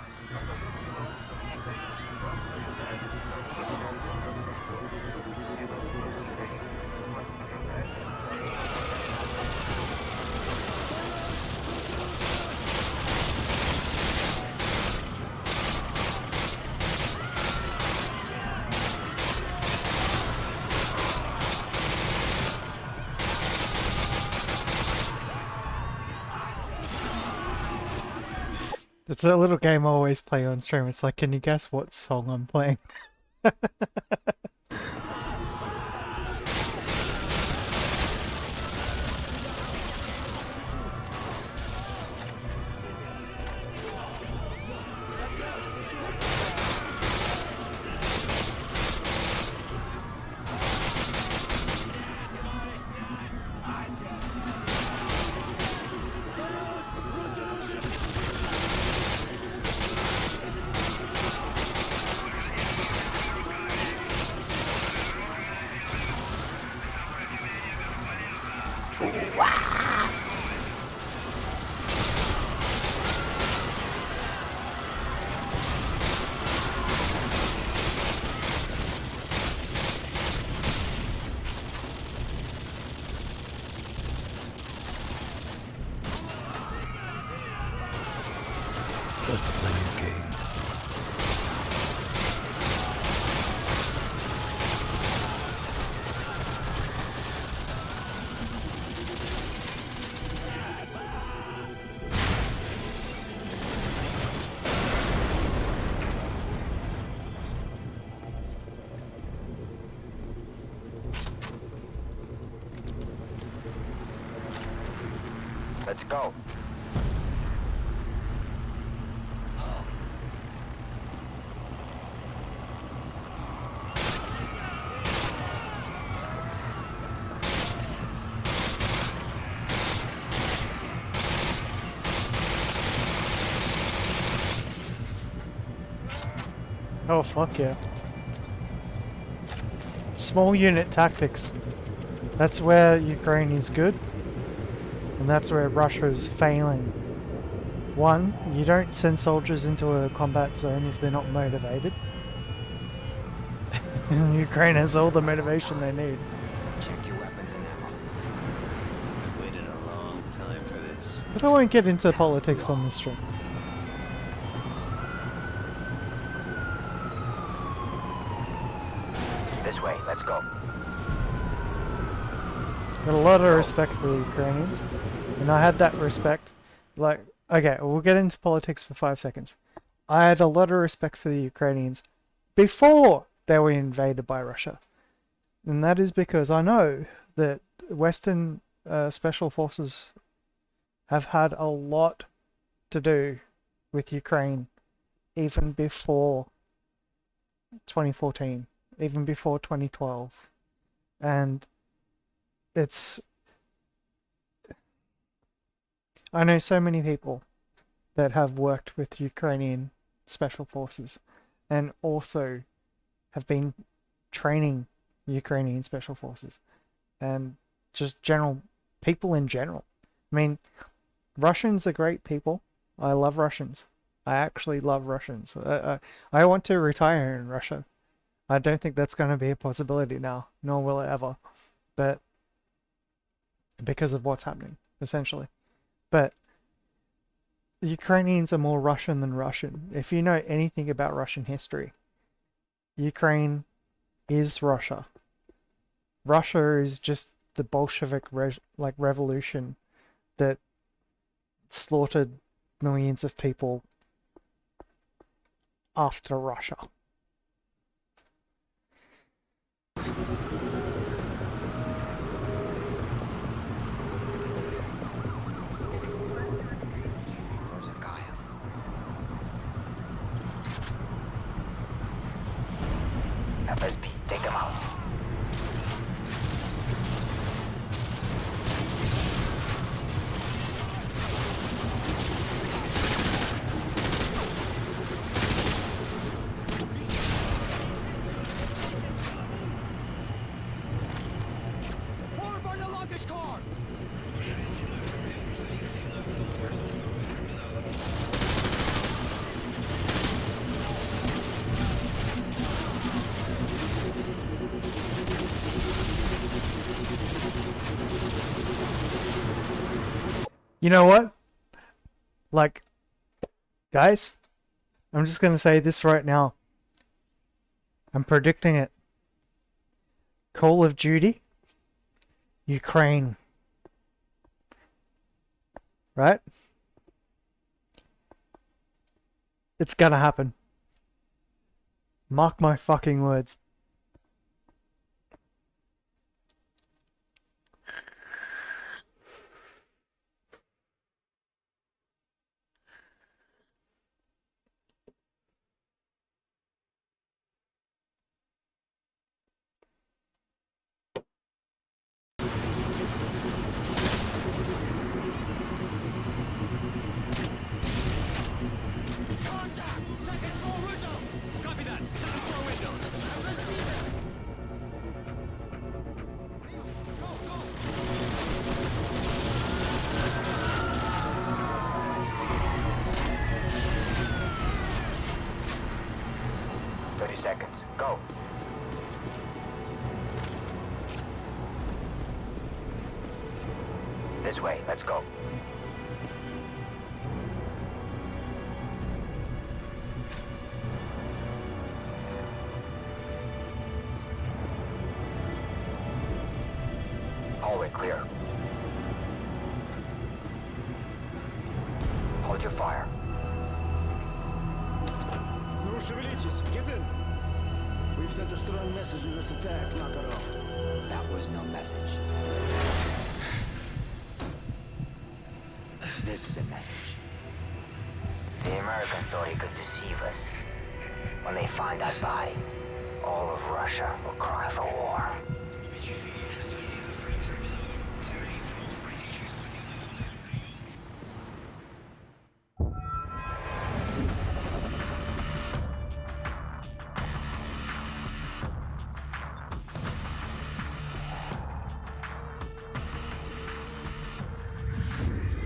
It's a little game I always play on stream. It's like, can you guess what song I'm playing? Let's play a game. Let's go. Oh, fuck yeah. Small unit tactics. That's where Ukraine is good. And that's where Russia is failing. One, you don't send soldiers into a combat zone if they're not motivated. And Ukraine has all the motivation they need. Check your weapons and ammo. I've waited a long time for this. But I won't get into politics on this stream. This way. Let's go. Got a lot of respect for the Ukrainians. And I had that respect. Like, okay, we'll get into politics for 5 seconds. I had a lot of respect for the Ukrainians before they were invaded by Russia. And that is because I know that Western special forces have had a lot to do with Ukraine even before 2014, even before 2012. And it's... I know so many people that have worked with Ukrainian special forces and also have been training Ukrainian special forces and just general people in general. I mean, Russians are great people. I love Russians. I actually love Russians. I want to retire in Russia. I don't think that's going to be a possibility now, nor will it ever. But because of what's happening, essentially. But Ukrainians are more Russian than Russian. If you know anything about Russian history, Ukraine is Russia. Russia is just the Bolshevik revolution that slaughtered millions of people after Russia. There's a guy. FSP, take him out. You know what? Like, guys, I'm just gonna say this right now. I'm predicting it. Call of Duty, Ukraine. Right? It's gonna happen. Mark my fucking words. Copy that. Second floor windows. 30 seconds. Go. This way. Let's go. Hallway clear. Hold your fire. No шевелитесь, get in. We've sent a strong message with this attack, knock it off. That was no message. This is a message. The Americans thought he could deceive us. When they find that body, all of Russia will cry for war.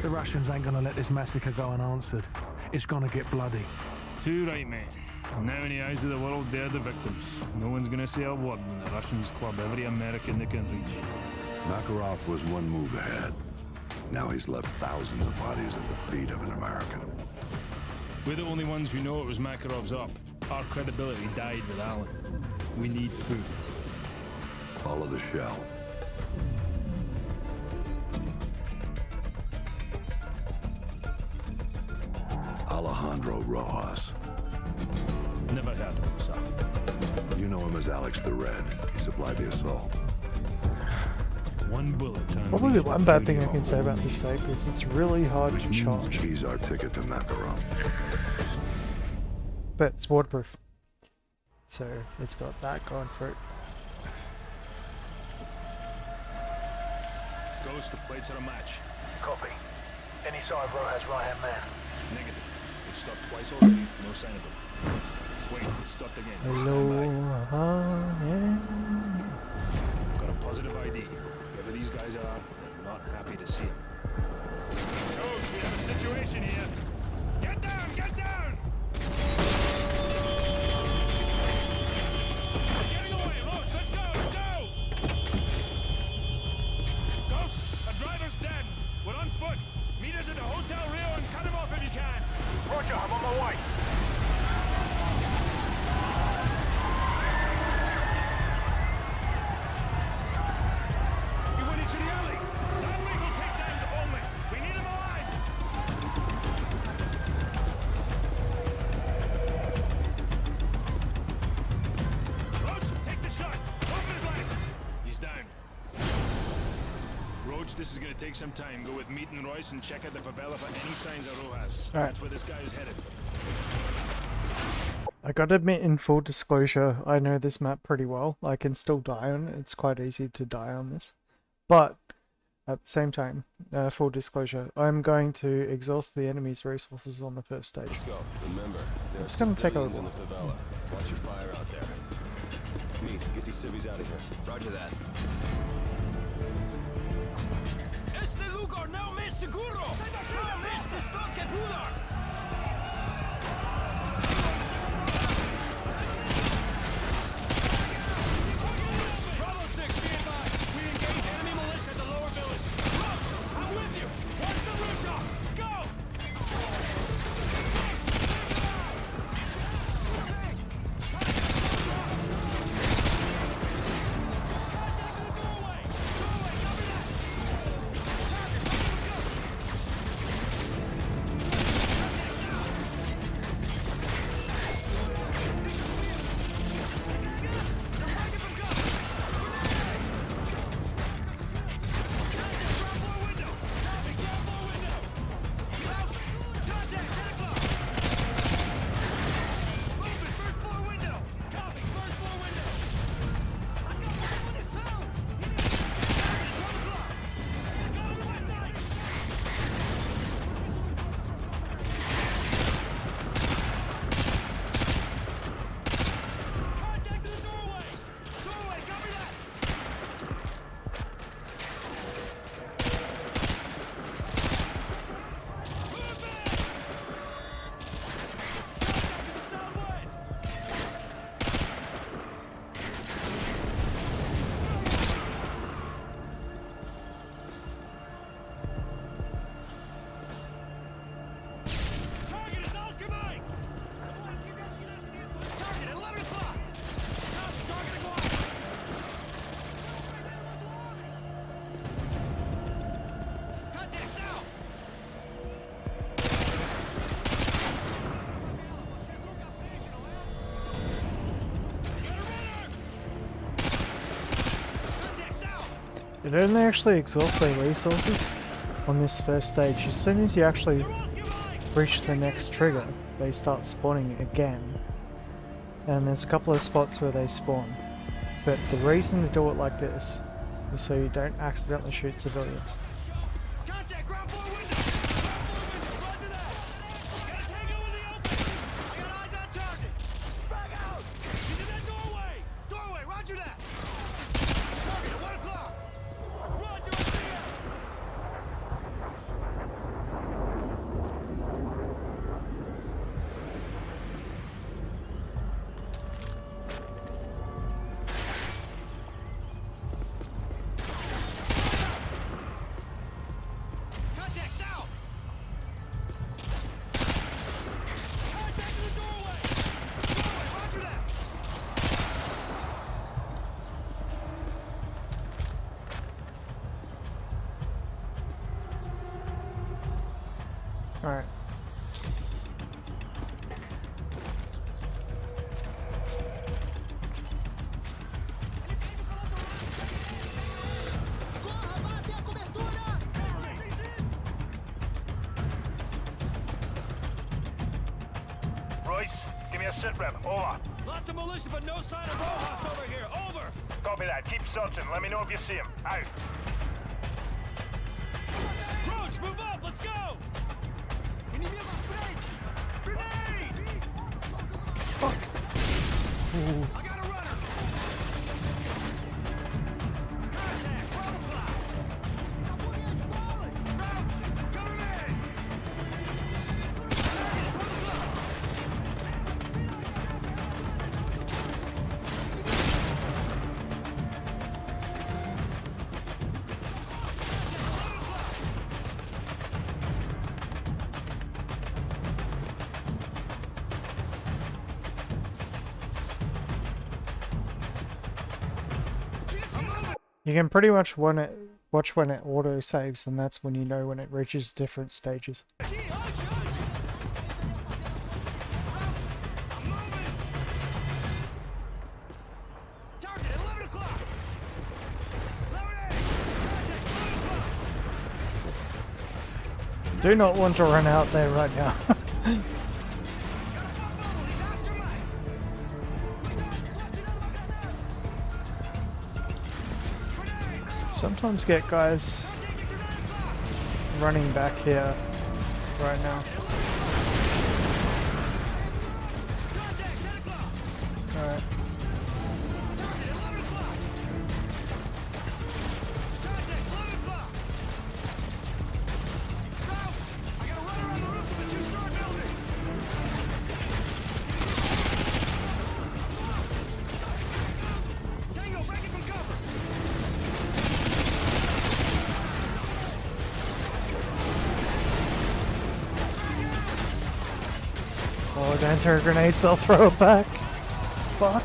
The Russians ain't gonna let this massacre go unanswered. It's gonna get bloody. Too right, mate. Now in the eyes of the world, they're the victims. No one's gonna say a word when the Russians club every American they can reach. Makarov was one move ahead. Now he's left thousands of bodies at the feet of an American. We're the only ones who know it was Makarov's up. Our credibility died with Allen. We need proof. Follow the shell. Alejandro Rojas. Never heard of him, sir. You know him as Alex the Red. He supplied the assault. One bullet turned. Probably the one bad thing I can say about this vape is it's really hard Which to means charge. he's our ticket to Makarov. But it's waterproof. So it's got that going for it. Ghost, the plates are a match. Copy. Any side row has right-hand man. Negative. It stopped twice already. No sign of them. Wait, it stopped again. Hello, yeah. Got a positive ID. Whoever these guys are, they're not happy to see him. Ghost, we have a situation here. Get down! Get down! It's getting away! Roach, let's go! Let's go! Ghost, a driver's dead. We're on foot. Meet us at the Hotel Rio and cut him off if you can. this is gonna take some time. Go with Meat and Royce and check out the favela for any signs of Rojas. Alright. That's where this guy is headed. I gotta admit, in full disclosure, I know this map pretty well. I can still die on it. It's quite easy to die on this. But, at the same time, full disclosure, I'm going to exhaust the enemy's resources on the first stage. Let's go. Remember, there It's are gonna take a civilians in while. the favela. Watch your fire out there. Meat, get these civvies out of here. Roger that. Este lugar não me seguro! Não me estoque pular! Bravo 6, be advised. We engage enemy militia at the lower village. Roach, I'm with you! Watch the rooftops! Go! It only actually exhausts their resources on this first stage. As soon as you actually reach the next trigger, they start spawning again. And there's a couple of spots where they spawn. But the reason to do it like this is so you don't accidentally shoot civilians. Contact ground floor window! Ground floor window! Roger that! Got a tango in the open! I got eyes on target! Back out! He's in that doorway! Doorway, roger that! Target at 1 o'clock! Roger, I see ya! Contact south! Contact in the doorway! Doorway, roger that! Alright. Royce, give me a sit rep. Over. Lots of militia, but no sign of Rojas over here. Over! Copy that. Keep searching. Let me know if you see him. Out. Roach, move up! Let's go! Grenade! I got a runner! Contact! Bravo clock! Crouch! Cover me! You can pretty much watch when it auto saves, and that's when you know when it reaches different stages. Target at 11 o'clock! 11 a.m. Contact 11 o'clock! Do not want to run out there right now. Sometimes get guys running back here right now. Alright. Oh, don't throw grenades, they'll throw it back. Fuck.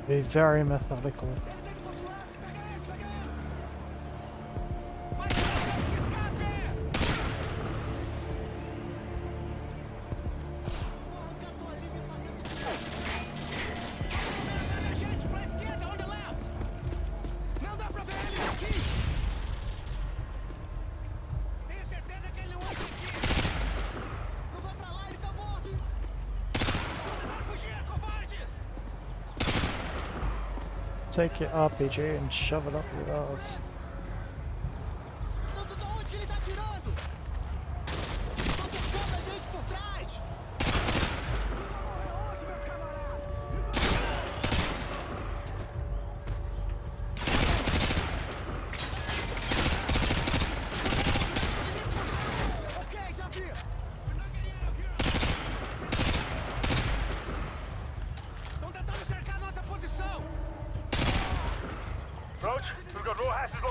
Be very methodical. Take your RPG and shove it up your ass.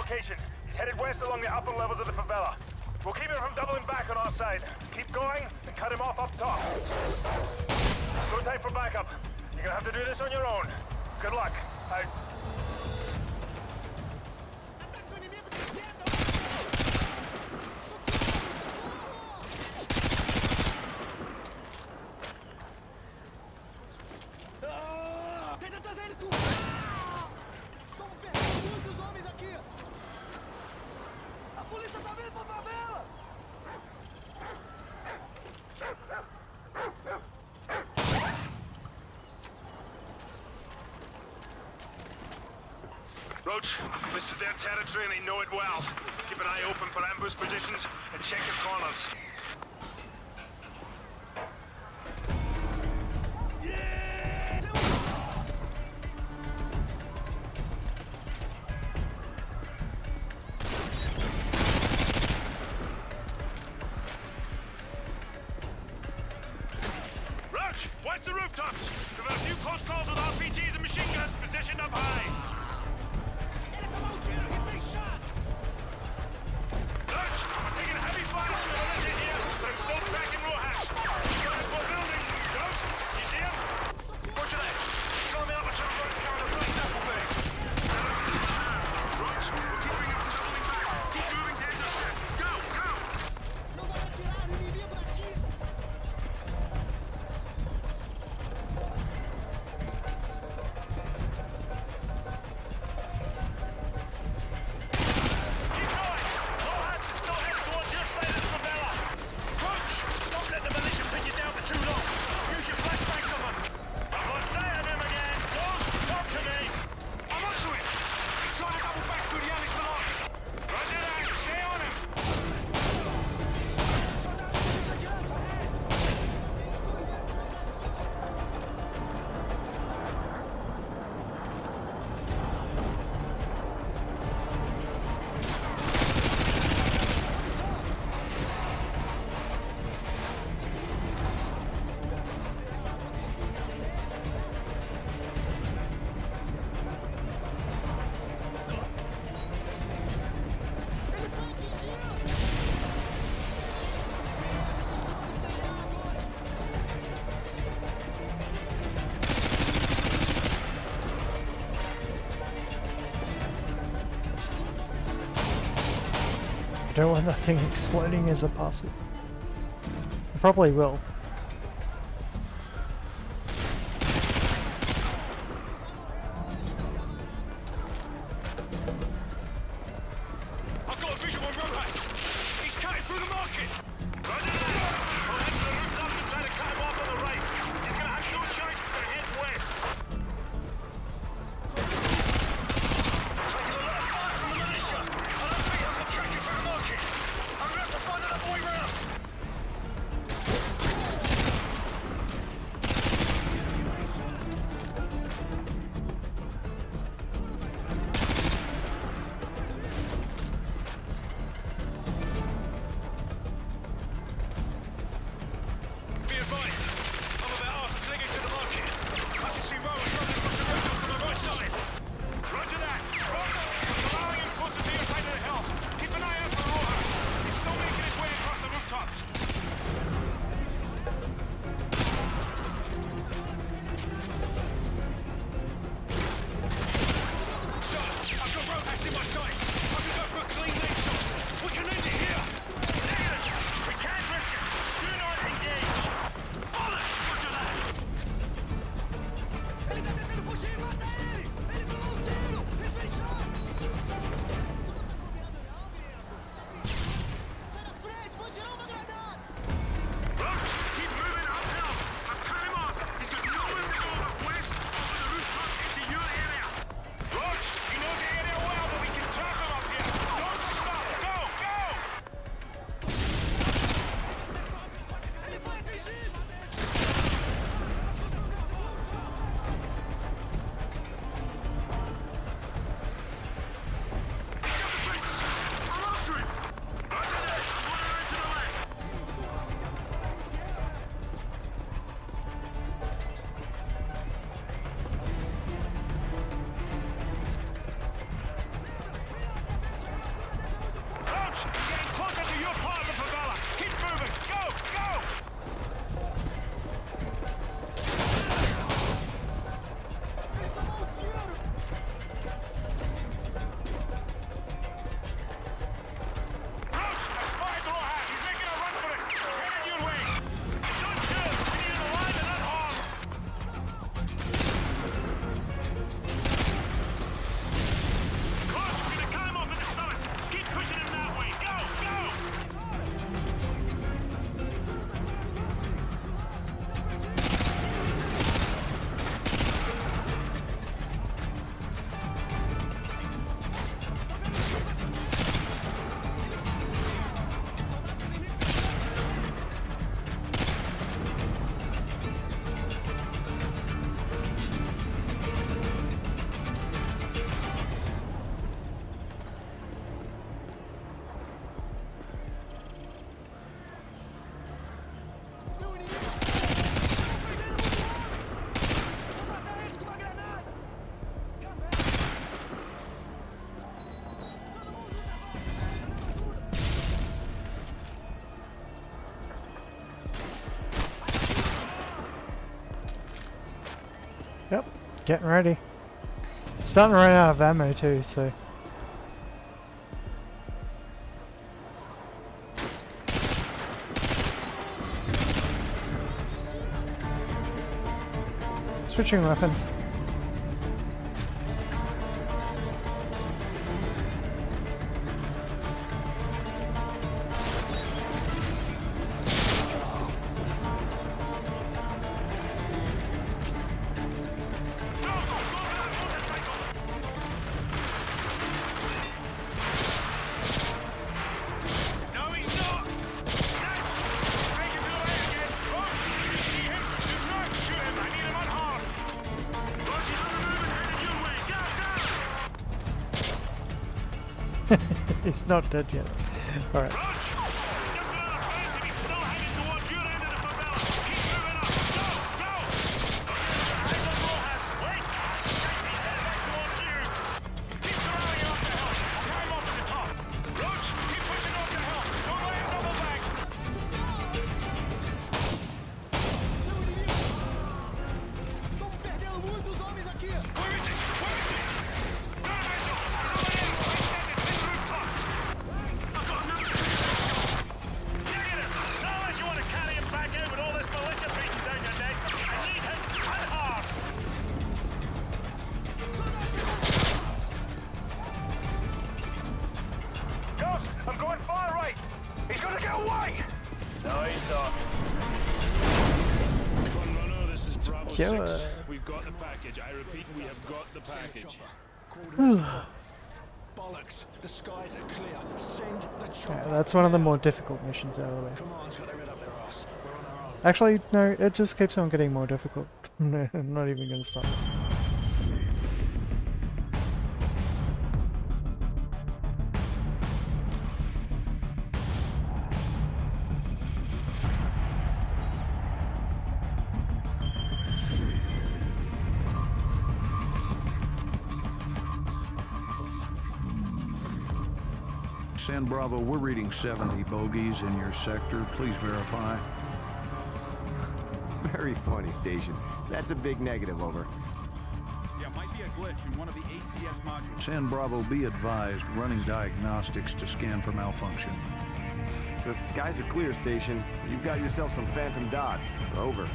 He's headed west along the upper levels of the favela. We'll keep him from doubling back on our side. Keep going and cut him off up top. No time for backup. You're gonna have to do this on your own. Good luck. Roach, this is their territory and they know it well. Keep an eye open for ambush positions and check your corners. Roach, watch the rooftops. We've had a few close calls with RPGs and machine guns positioned up high. Dutch, we're taking heavy fire from the don't want that thing exploding as I pass it. I probably will. I've got a visual on Rojas. He's cutting through the market. Roger that. I'll head to the rooftops and try to cut him off on the right. He's gonna have no choice but to head west. Taking a lot of fire from the militia. I don't think I can track him through the market. I'm gonna have to find another way round. Be advised, I'm about half a clinging to the market. I can see Rowan running across the road to the right side. Roger that. Roach, allowing him closer to your side of the hill. Keep an eye out for Rojas. He's still making his way across the rooftops. So, I've got Rojas in my sight. I can go for a clean leg shot. We can end it here. Negative. We can't risk it. Do not engage. Bollocks! Roger that. Ele tá tentando fugir, mata ele! Ele tomou um tiro! Espichou! Sai da frente, vou tirar uma granada! Roach, keep moving uphill. I've cut him off. He's got nowhere to go but west over the rooftop into your area. Roach, you know the area well, but we can trap him up here. Don't stop. Go, go! Ele foi atingido! He's got the fence. I'm after him. Roger that. I'm on around to the left. Roach, he's getting closer to your part of the favela. Keep moving. Go, go! Roach, I spotted Rojas. He's making a run for it. He's headed your way. Don't shoot. We need him alive and unharmed. Roach, we're gonna cut him off at the summit. Keep pushing him that way. Go, go! Meu inimigo! Estão perdendo muito homem! Vou matar eles com uma granada! Calma aí! Todo mundo usa Yep, getting ready. Starting to run out of ammo too, so. Switching weapons. No, he's not! Yes! Take him to the way again! Roach, you see him? Do not shoot him! I need him unharmed! Roach, he's on the move and headed your way! Go, go! He's not dead yet. Alright. Roach! Jumping on the fence and he's still heading towards your end of the favela! Keep moving up! Go, go! Eyes on Rojas! Wait! Shit, he's headed back towards you! Keep surrounding him up the hill! I'll cut him off at the top! Roach, keep pushing up the hill! Don't let him double back! Meu inimigo! Estamos perdendo muitos homens aqui! Where is he? Where is he? Got a visual! He's over there! Right standing, 10 rooftops! I've got another secure. We've got the package. I repeat, we have got the package. Bollocks. The skies are clear. Send the chopper. Yeah, that's one of the more difficult missions out of the way. Command's got their head up their arse. We're on our own. Actually, no, it just keeps on getting more difficult. No, I'm not even going to stop. San Bravo, we're reading 70 bogeys in your sector. Please verify. Very funny, Station. That's a big negative, over. Yeah, might be a glitch in one of the ACS modules. San Bravo, be advised, running diagnostics to scan for malfunction. The skies are clear, Station. You've got yourself some phantom dots. Over.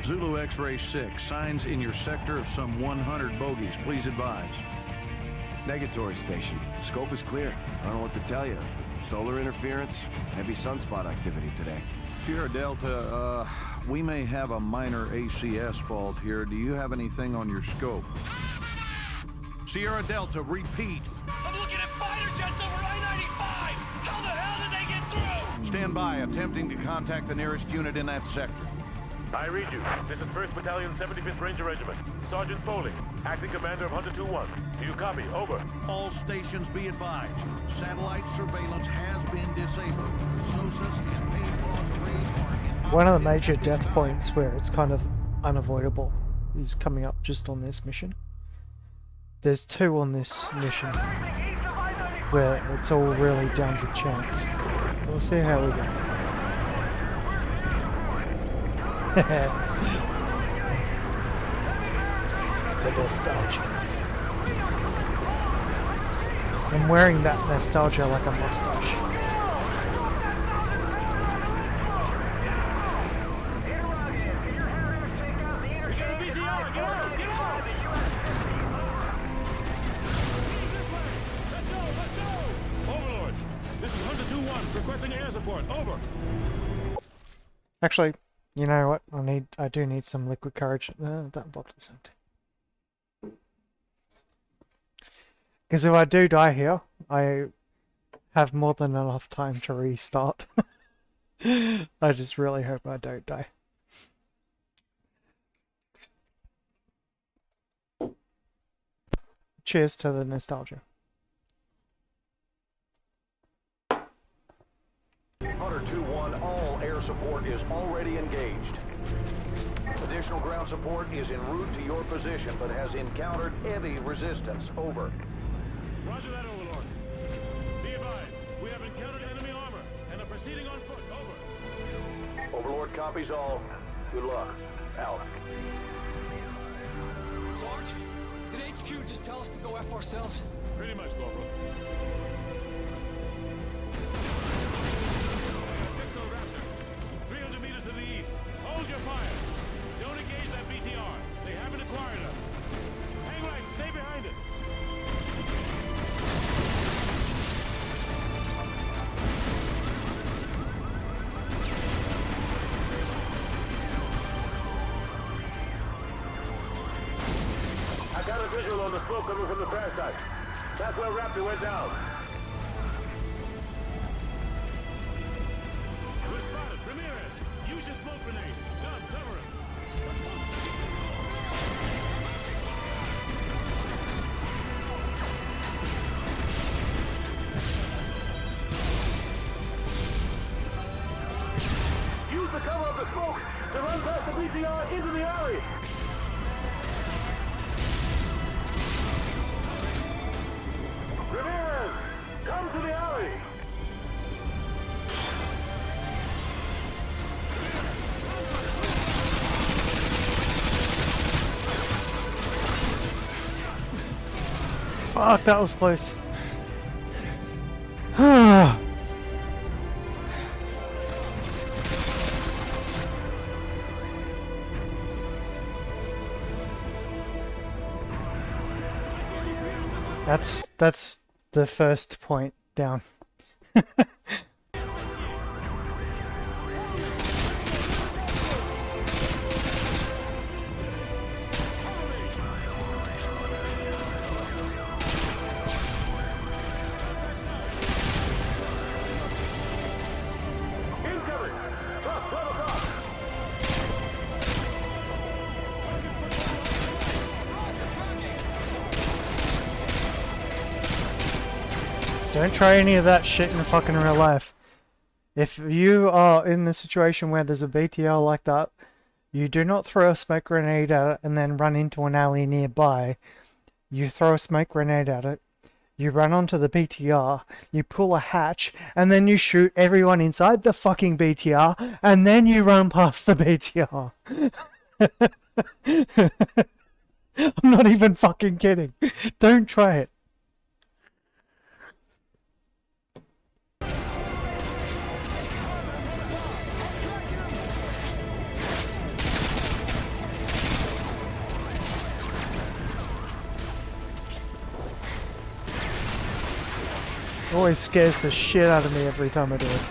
Zulu X-Ray 6, signs in your sector of some 100 bogeys. Please advise. Negatory, Station. Scope is clear. I don't know what to tell you. Solar interference, heavy sunspot activity today. Sierra Delta, we may have a minor ACS fault here. Do you have anything on your scope? Sierra Delta, repeat. I'm looking at fighter jets over I-95! How the hell did they get through? Stand by, attempting to contact the nearest unit in that sector. I read you. This is 1st Battalion, 75th Ranger Regiment. Sergeant Foley, acting commander of Hunter 2-1. Do you copy? Over. All stations be advised. Satellite surveillance has been disabled. SOSUS and paintballs raised are in... One of the major death points where it's kind of unavoidable is coming up just on this mission. There's two on this mission where it's all really down to chance. We'll see how we go. The nostalgia. I'm wearing that nostalgia like a mustache. We got a BTR! Get out! Get out! This way! Let's go! Let's go! Overlord, this is Hunter 2-1 requesting air support. Over. Actually, you know what? I do need some liquid courage. That bottle is empty. Because if I do die here, I have more than enough time to restart. I just really hope I don't die. Cheers to the nostalgia. Hunter 2-1, all air support is already engaged. Additional ground support is en route to your position, but has encountered heavy resistance. Over. Roger that, Overlord. Be advised, we have encountered enemy armor and are proceeding on foot. Over. Overlord copies all. Good luck. Out. Sarge, did HQ just tell us to go F ourselves? Pretty much, Corporal. Pixel Raptor, 300 meters to the east. Hold your fire. Don't engage that BTR. They haven't acquired us. Hang right, stay behind it. I got a visual on the smoke coming from the crash site. That's where Raptor went down. We're spotted. Ramirez, use your smoke grenade. Done. Cover it. Use the cover of the smoke to run past the BTR into the alley. Ramirez, come to the alley. Fuck, that was close. That's the first point down. Don't try any of that shit in fucking real life. If you are in the situation where there's a BTR like that, you do not throw a smoke grenade at it and then run into an alley nearby. You throw a smoke grenade at it, you run onto the BTR, you pull a hatch, and then you shoot everyone inside the fucking BTR, and then you run past the BTR. I'm not even fucking kidding. Don't try it. Always scares the shit out of me every time I do it.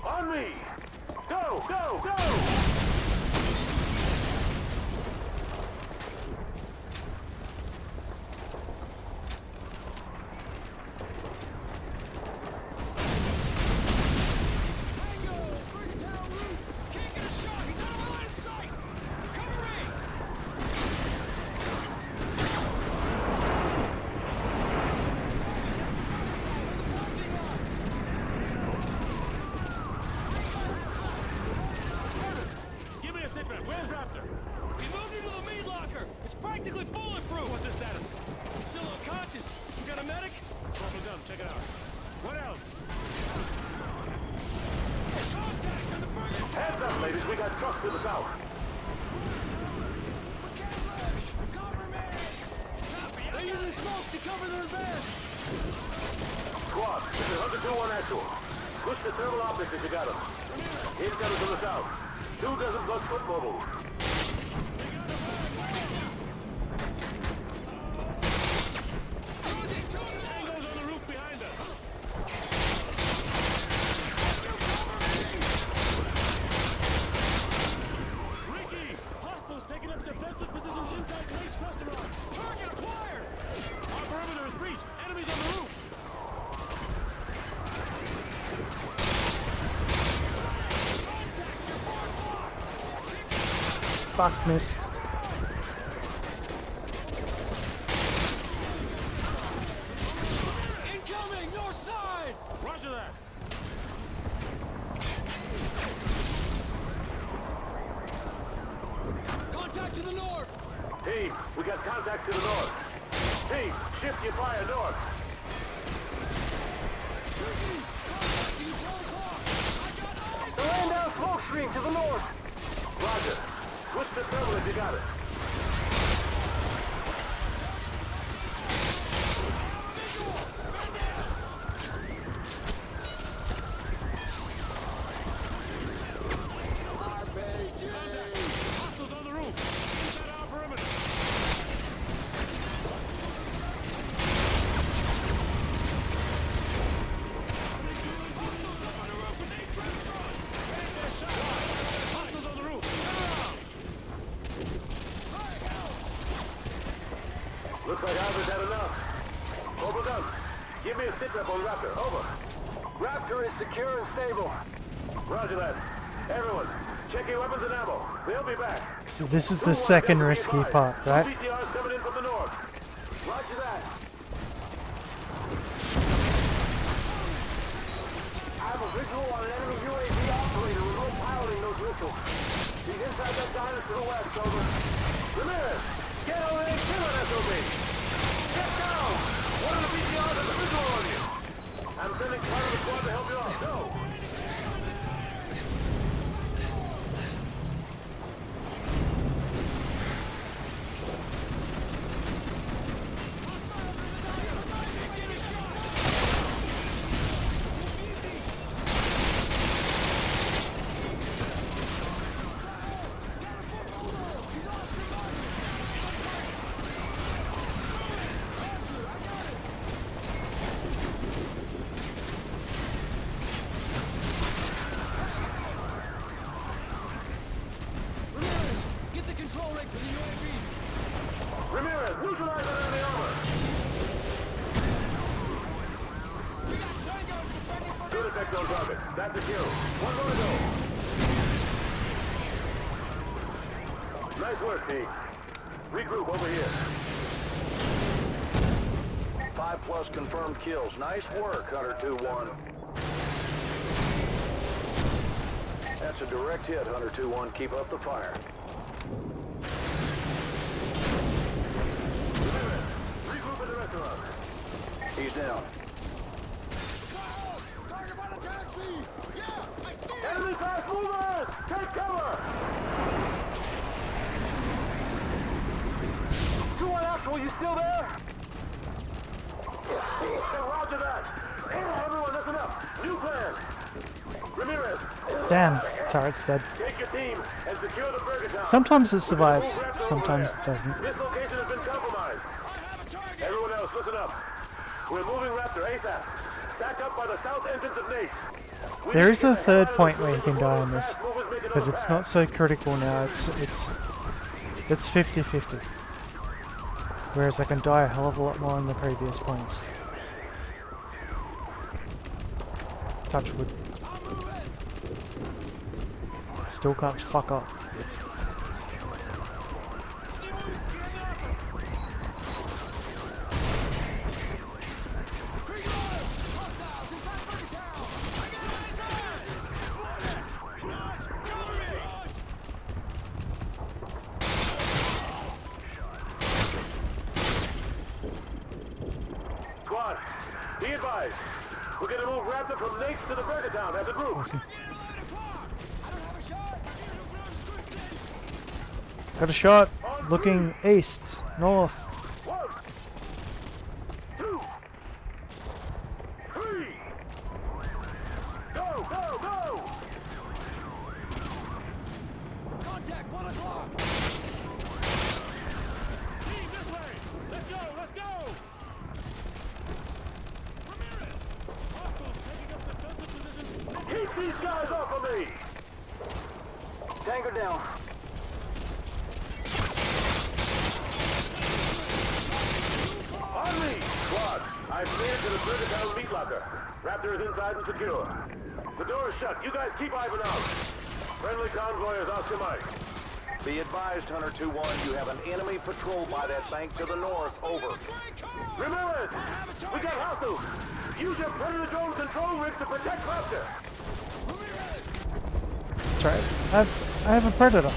On me! Go, go, go! Where's Raptor? We moved him to the meat locker. It's practically bulletproof. What's his status? He's still unconscious. You got a medic? Purple gun, check it out. What else? Contact on the burger. Hands up, ladies. We got trucks to the south. They're using smoke to cover their advance. Squad, this is 102-1 actual. Push the thermal optics if you got them. Incoming to the south. 2 dozen plus foot mobiles. Tango's on the roof behind us. Ricky! Hostiles taking up defensive positions inside Blake's restaurant. Target acquired! Our perimeter is breached. Enemies on the roof. Fuck, miss. Incoming, north side! Roger that. Contact to the north! Team, we got contacts to the north. Team, shift your fire north. They're laying down smoke screen to the north. Roger. Switch to thermal if you got it. Hostiles on the roof. Inside our perimeter. Hostiles on the roof. Looks like Albert's had enough. Overdone. Give me a sit rep on Raptor. Over. Raptor is secure and stable. Roger that. Everyone, check your weapons and ammo. They'll be back. This is the second risky part, right? BTR's coming in from the north. Roger that. I have a visual on an enemy UAV operator remote piloting those missiles. He's inside that diner to the west, over. Ramirez, get over there and kill an SOB. Get down! One of the BTRs has a visual on you. I'm sending part of the squad to help you out. Go! Ramirez, get the control rig for the UAV. Ramirez, neutralize that enemy armor. Good effect on target. That's a kill. One more to go. Nice work, team. Regroup over here. 5+ confirmed kills. Nice work, Hunter 2-1. That's a direct hit, Hunter 2-1. Keep up the fire. Regroup in the restaurant. He's down. Target by the taxi! Yeah, I see it! Enemy fast movers! Take cover! 2-1 Axel, you still there? Roger that! Everyone, listen up! New plan! Ramirez! Damn, turret's dead. Take your team and secure the Burger Town. Sometimes it survives, sometimes it doesn't. This location has been compromised. Everyone else, listen up. We're moving Raptor ASAP. Stack up by the south entrance of Nate's. There is a third point where you can die on this, but it's not so critical now. It's 50-50. Whereas I can die a hell of a lot more on the previous points. Touch wood. Still can't fuck up. Squad, be advised. We're gonna move Raptor from Nate's to the Burger Town as a group. Awesome. Got a shot. Looking east, north. 1, 2, 3. Go, go, go! Contact, 1 o'clock! Team, this way! Let's go, let's go! Ramirez! Hostiles taking up defensive positions. Keep these guys off of me! Tango down. On me! Squad, I've cleared to the Burger Town meat locker. Raptor is inside and secure. The door is shut. You guys keep Ivan out. Friendly convoy is Oscar Mike. Be advised, Hunter 2-1. You have an enemy patrol by that bank to the north. Over. Ramirez! We got hostiles! Use your Predator drone control rigs to protect Raptor! That's right. I have a predator.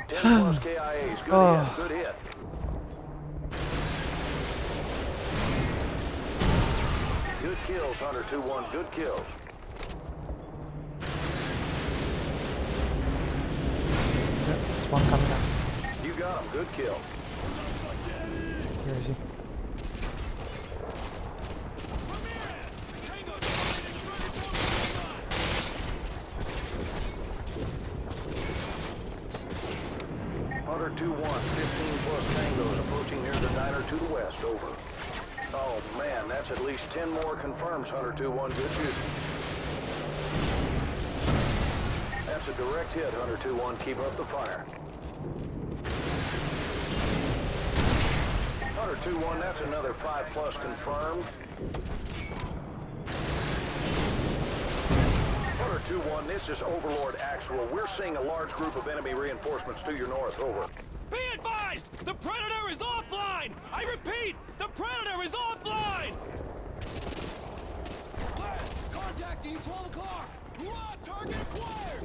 10+ KIAs. Good Oh. hit. Good hit. Good kills, Hunter 2-1. Good kills. Yep, there's one coming up. You got him. Good kill. Where is he? Hunter 2-1. 15+ tangos approaching near the diner to the west. Over. Oh man, that's at least 10 more confirms, Hunter 2-1. Good shooting. That's a direct hit, Hunter 2-1. Keep up the fire. Hunter 2-1, that's another 5+ confirmed. Hunter 2-1, this is Overlord Actual. We're seeing a large group of enemy reinforcements to your north. Over. Be advised! The Predator is offline! I repeat, the Predator is offline! Contacting 12 o'clock! Hurrah! Target acquired!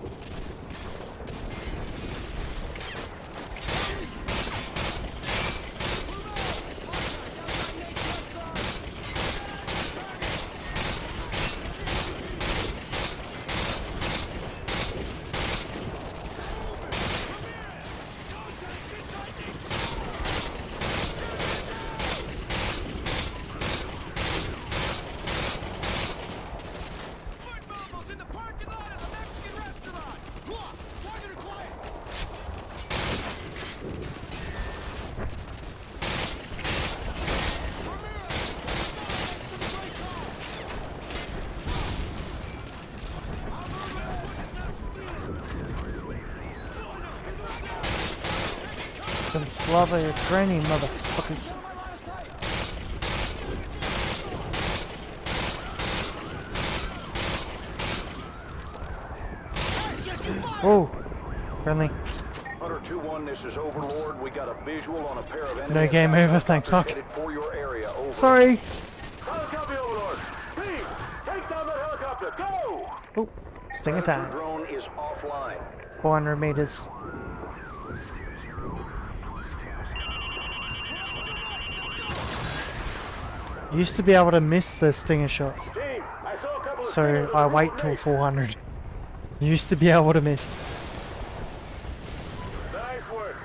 fucking Slava Ukrainian motherfuckers. Oh, friendly. Hunter 2-1, this is Overlord. We got a visual on a pair of enemy No game over, thank fuck. headed for your area. Over. Sorry. Copy, Overlord. Team, take down that helicopter. Go! Oh, stinger time. Drone is offline. 400 meters. Used to be able to miss the stinger shots, Team, I saw a couple of so I wait till 400. Used to be able to miss. Nice work.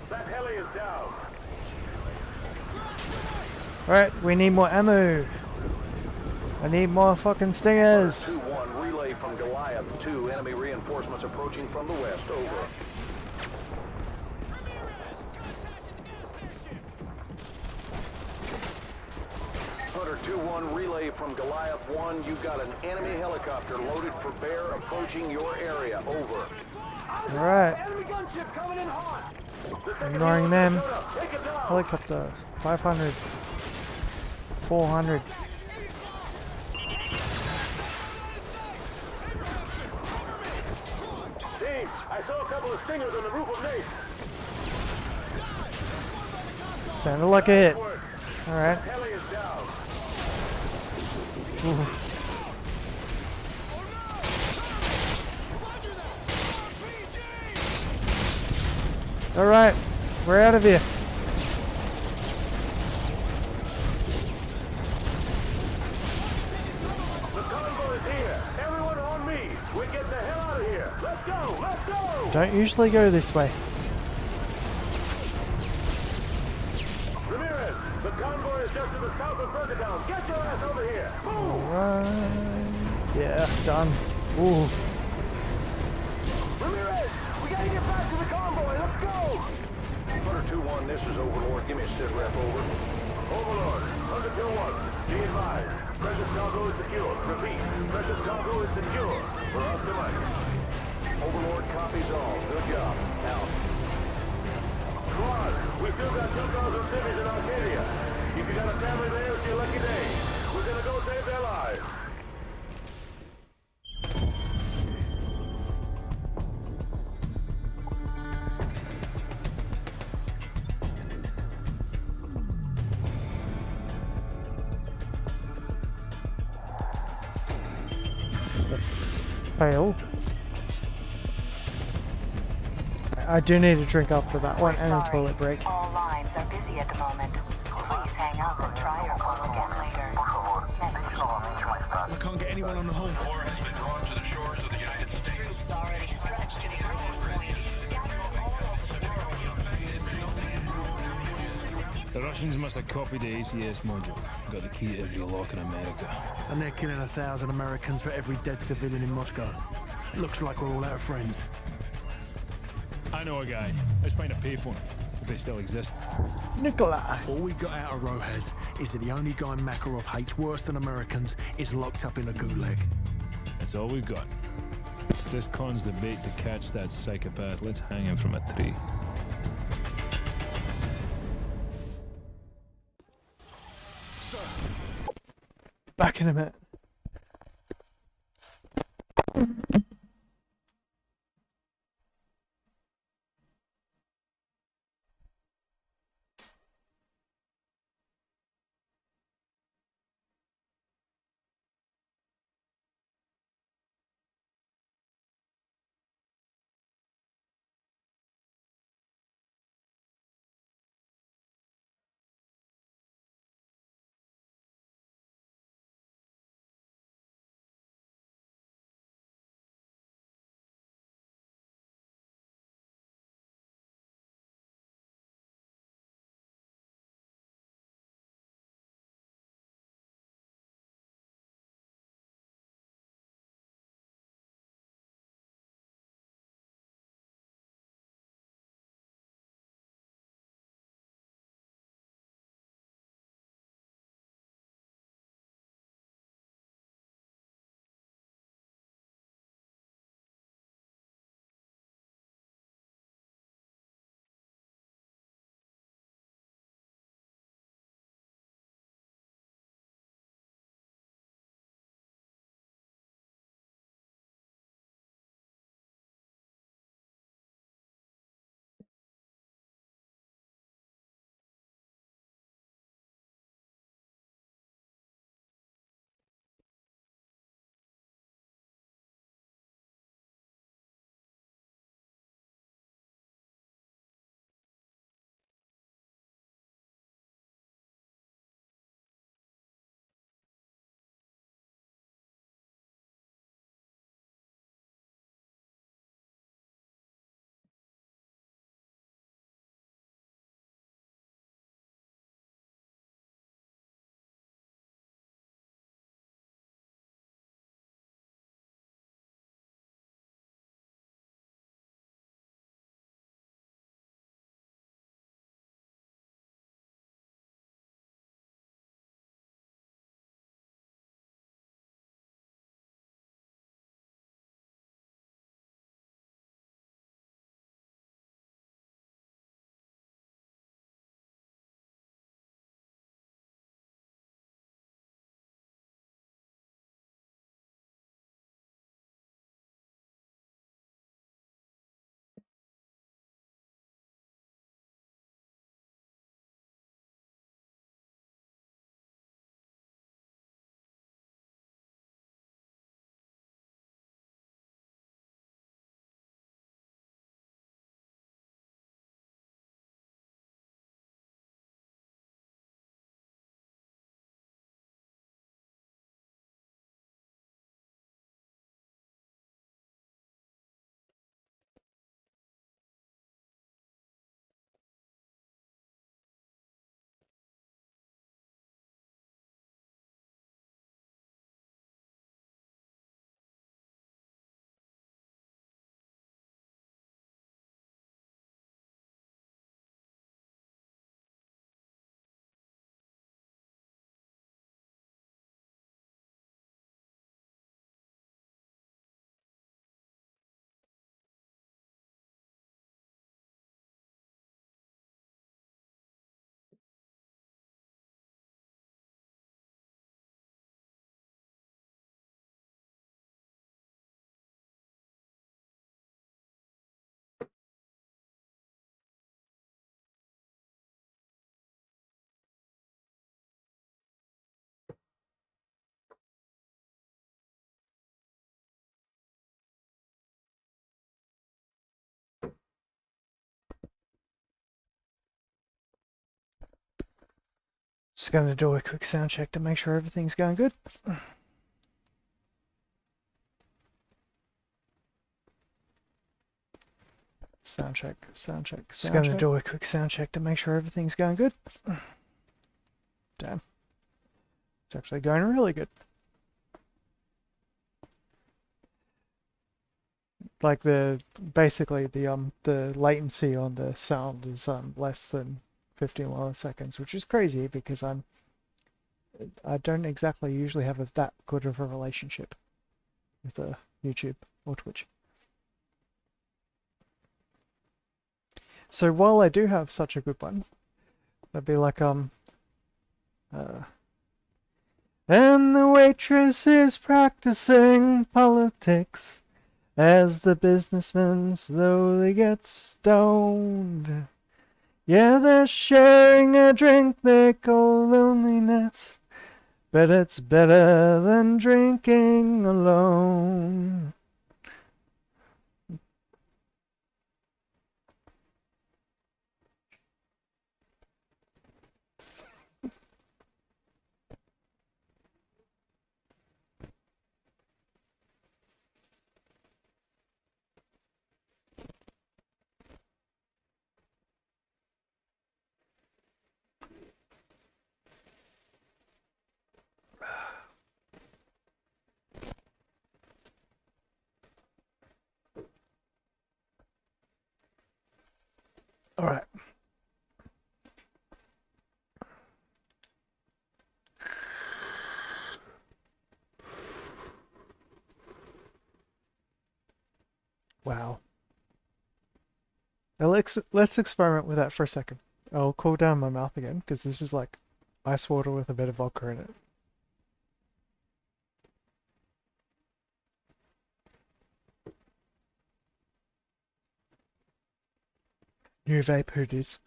That heli is down. Alright, we need more ammo. I need more fucking stingers. 2-1, relay from Goliath 2. Enemy reinforcements approaching from the west. Over. Hunter 2-1, relay from Goliath 1. You got an enemy helicopter loaded for bear approaching your area. Over. Alright. Enemy gunship coming in hot. Ignoring them. Helicopter. 500. 400. Team, I saw a couple of stingers on the roof of Nate. Sounded like a hit. Alright. Heli is down. Alright, we're out of here. The convoy is here. Everyone on me. We're getting the hell out of here. Let's go. Let's go. Don't usually go this way. Ramirez, the convoy is just to the south of Burgertown. Get your ass over here. Move. Alright. Yeah, done. Ooh. Ramirez, we gotta get back to the convoy. Let's go. Hunter 2-1, this is Overlord. Give me a sit rep. Over. Overlord, Hunter 2-1. Be advised. Precious cargo is secure. Repeat, precious cargo is secure. We're off the mic. Overlord copies all. Good job. Out. Squad, we still got 2,000 civvies in Arcadia. If you got a family there, it's your lucky day. We're gonna go save their lives. Fail. I do need a drink after that one and a toilet break. All lines are busy at the moment. Please hang up and try your call again later. We can't get anyone on the home. War has been drawn to the shores of the United States. Troops already stretched to the point. Scattered all over the world. The Russians must have copied the ACS module. Got the key to every lock in America. And they're killing 1,000 Americans for every dead civilian in Moscow. Looks like we're all out of friends. I know a guy. Let's find a payphone, if they still exist. Nikolai. All we got out of Rojas is that the only guy Makarov hates worse than Americans is locked up in a gulag. That's all we've got. If this con's the bait to catch that psychopath, let's hang him from a tree. Back in a minute. Just going to do a quick sound check to make sure everything's going good. Sound check, sound check, sound check. Just going to do a quick sound check to make sure everything's going good. Damn. It's actually going really good. Like basically the latency on the sound is less than 50 milliseconds, which is crazy because I don't exactly usually have that good of a relationship with YouTube or Twitch. So while I do have such a good one, I'd be like and the waitress is practicing politics as the businessmen slowly get stoned. Yeah, they're sharing a drink they call loneliness, but it's better than drinking alone. All right. Wow. Now let's experiment with that for a second. I'll cool down my mouth again because this is like ice water with a bit of vodka in it. New vape hoodies.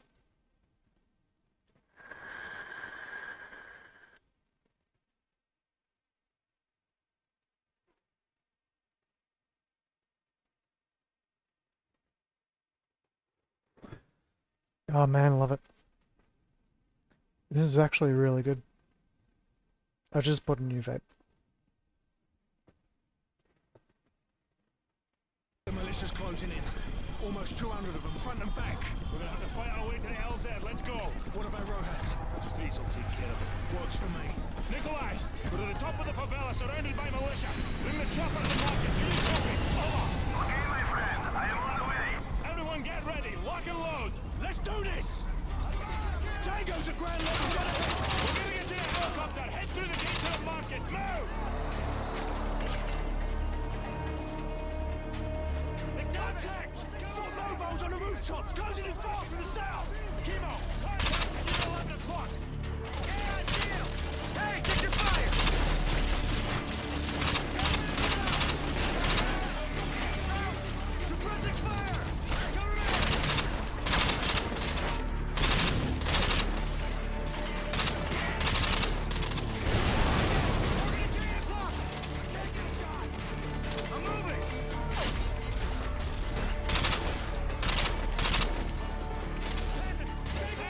Oh man, I love it. This is actually really good. I just bought a new vape. The militia's closing in. Almost 200 of them, front and back. We're gonna have to fight our way to the LZ. Let's go. What about Rojas? Streets will take care of it. Works for me. Nikolai, we're at the top of the favela, surrounded by militia. Bring the chopper to the market. Do you copy? Over. Okay, my friend. I am on the way. Everyone get ready. Lock and load. Let's do this! Tango's at ground level. We're gonna get to the helicopter. Head through the gate to the market. Move! Contact! Four mobiles on the rooftops, closing in fast from the south! Kimo, contact at 11 o'clock. Yeah, deal! Hey, get your fire! Suppressing fire! Cover me! Target at 3 o'clock! Can't get a shot! I'm moving! Hey,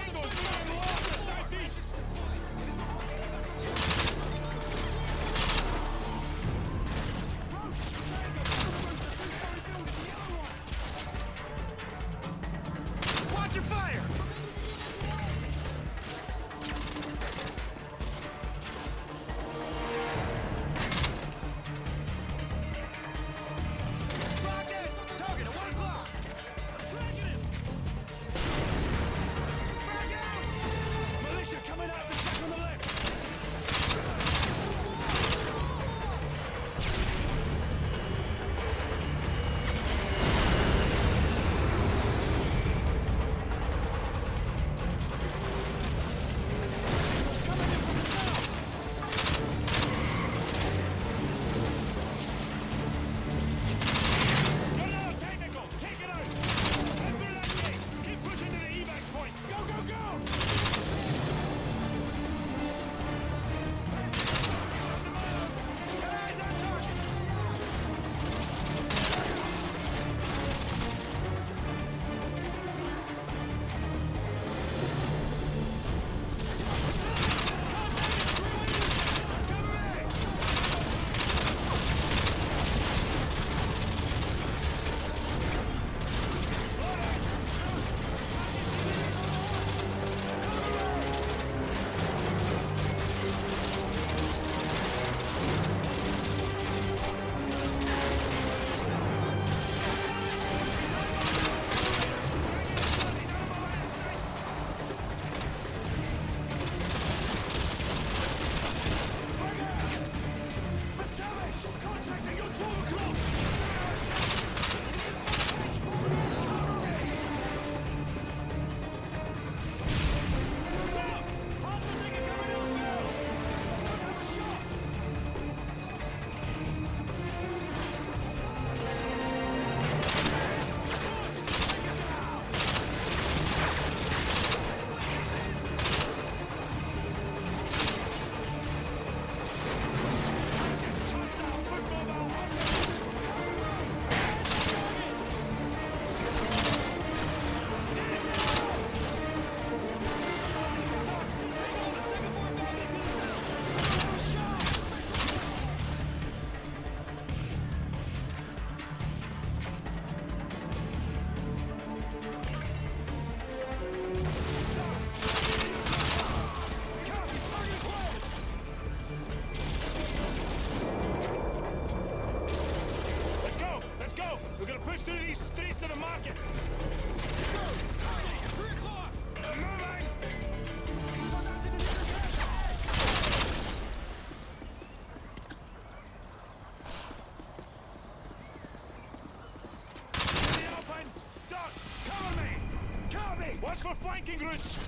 Watch for flanking routes!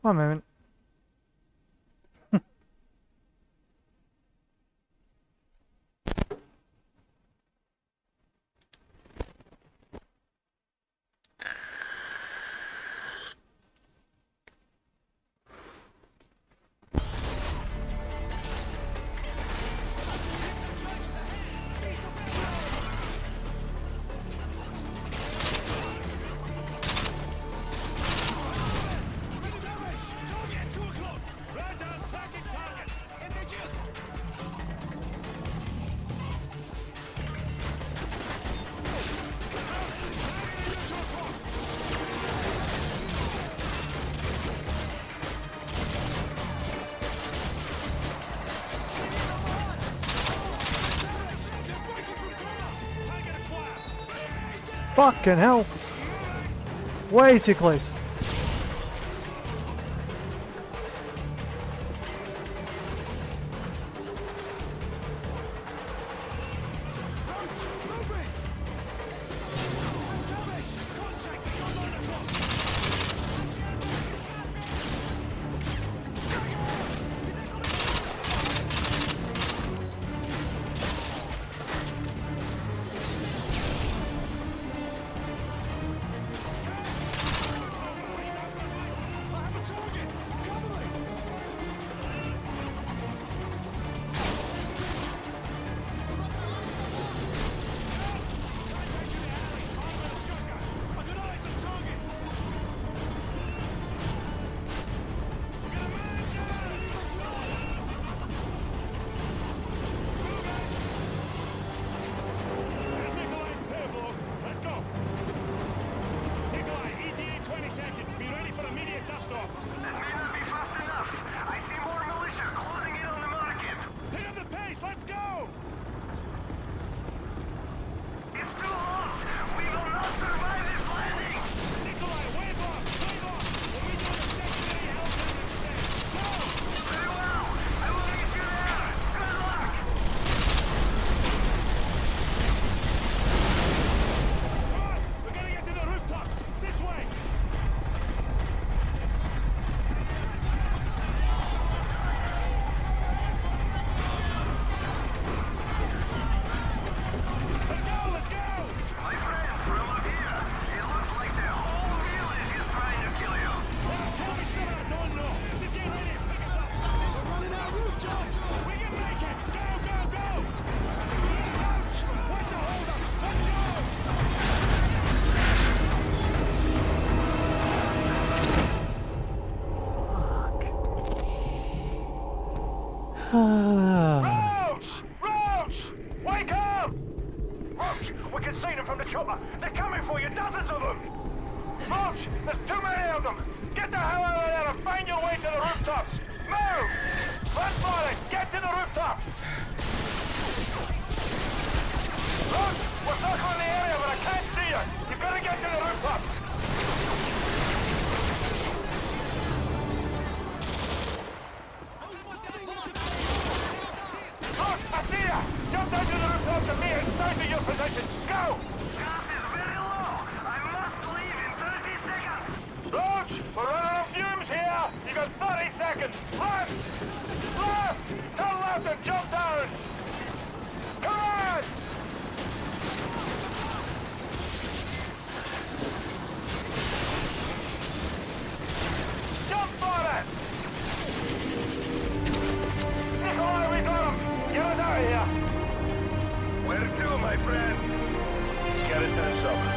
One moment. Fucking hell! Way too close. Roach! Roach! Wake up! Roach, we can see them from the chopper. They're coming for you, dozens of them! Roach, there's too many of them! Get the hell out of there and find your way to the rooftops! Move! Run for it! Get to the rooftops! Roach, we're circling the area, but I can't see you! You better get to the rooftops! I see ya! Jump down to the rooftops and meet inside to your position! Go! Gas is very low! I must leave in 30 seconds! Roach! We're running on fumes here! You got 30 seconds! Left! Left! Turn left and jump down! Come on! Jump for it! Nikolai, we got him! Get us out of here! Where to, my friend? Scatter that summer.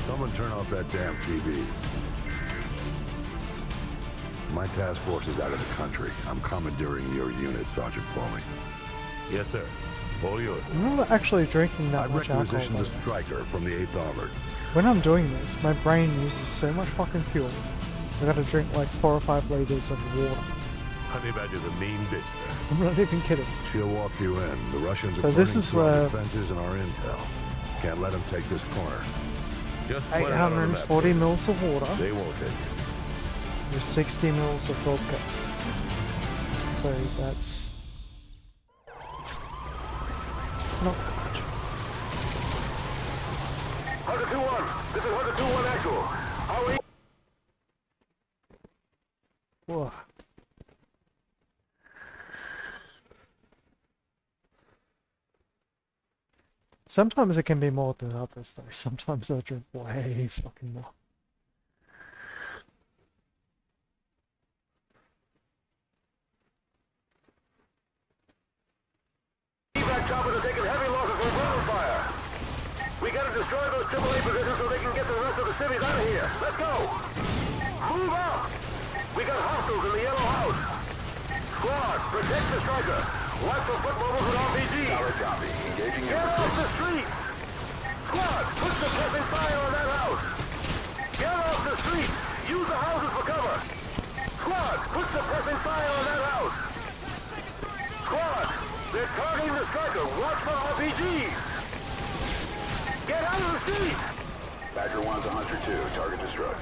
Someone turn off that damn TV. My task force is out of the country. I'm commandeering your unit, Sergeant Foley. Yes, sir. All yours. I'm not actually drinking that I've much alcohol. requisitioned by the the way. Striker from the 8th Armored. When I'm doing this, my brain uses so much fucking fuel. I gotta drink like 4 or 5 liters of water. Honey Badger's a mean bitch, sir. I'm not even kidding. She'll walk you in. The Russians So are this burning is, through our defenses and our intel. Can't let them take this corner. Just put it out on the map, 840 sir. mils of water. They won't hit you. With 60 mils of vodka. So that's not much. Hunter 2-1. This is Hunter 2-1 actual. How are Whoa. Sometimes it can be more than others though. Sometimes I drink way fucking more. evac choppers are taking heavy losses from ground fire. We gotta destroy those AAA positions so they can get the rest of the civvies out of here. Let's go! Move out! We got hostiles in the yellow house. Squad, protect the Striker. Watch for foot mobiles with RPGs. Solid copy. Engaging Get off the streets! Squad, put suppressing fire on that house. Get off the streets! Use the houses for cover. Squad, put suppressing fire on that house. Squad, they're targeting the Striker. Watch for RPGs. Get out of the street! Badger 1's a Hunter 2. Target destroyed.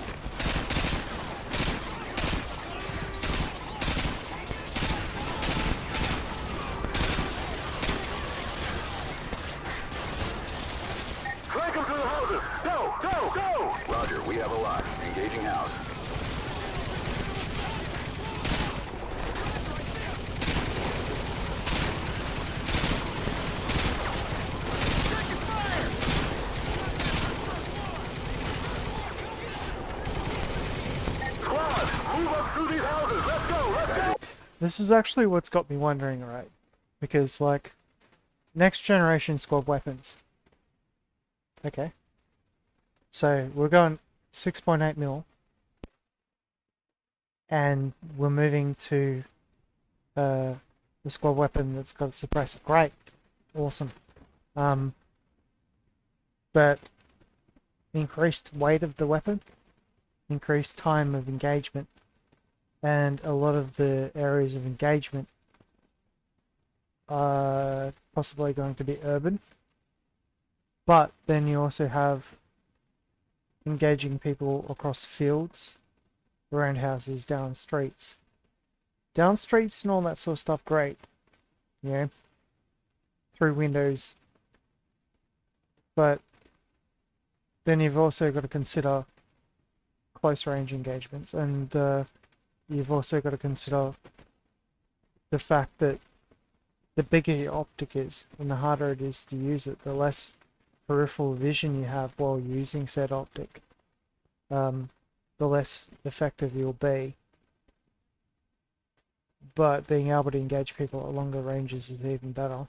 Flank them through the houses! Go! Go! Go! Roger, we have a lock. Engaging house. Squad, move up through these houses! Let's go! Let's go! This is actually what's got me wondering, right? Because, like, next generation squad weapons. Okay. So, we're going 6.8 mil. And we're moving to the squad weapon that's got a suppressor. Great. Awesome. But increased weight of the weapon, increased time of engagement, and a lot of the areas of engagement are possibly going to be urban. But then you also have engaging people across fields, around houses, down streets. Down streets and all that sort of stuff, great. You know, through windows. But then you've also got to consider close range engagements, and you've also got to consider the fact that the bigger your optic is and the harder it is to use it, the less peripheral vision you have while using said optic, the less effective you'll be. But being able to engage people at longer ranges is even better.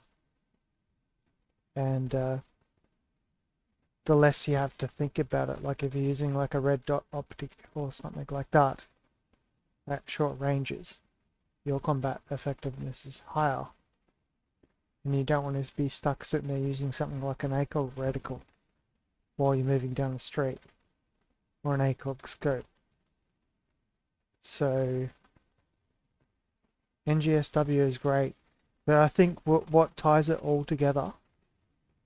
And the less you have to think about it. Like if you're using like a red dot optic or something like that at short ranges, your combat effectiveness is higher. And you don't want to be stuck sitting there using something like an ACOG reticle while you're moving down the street, or an ACOG scope. So NGSW is great, but I think what ties it all together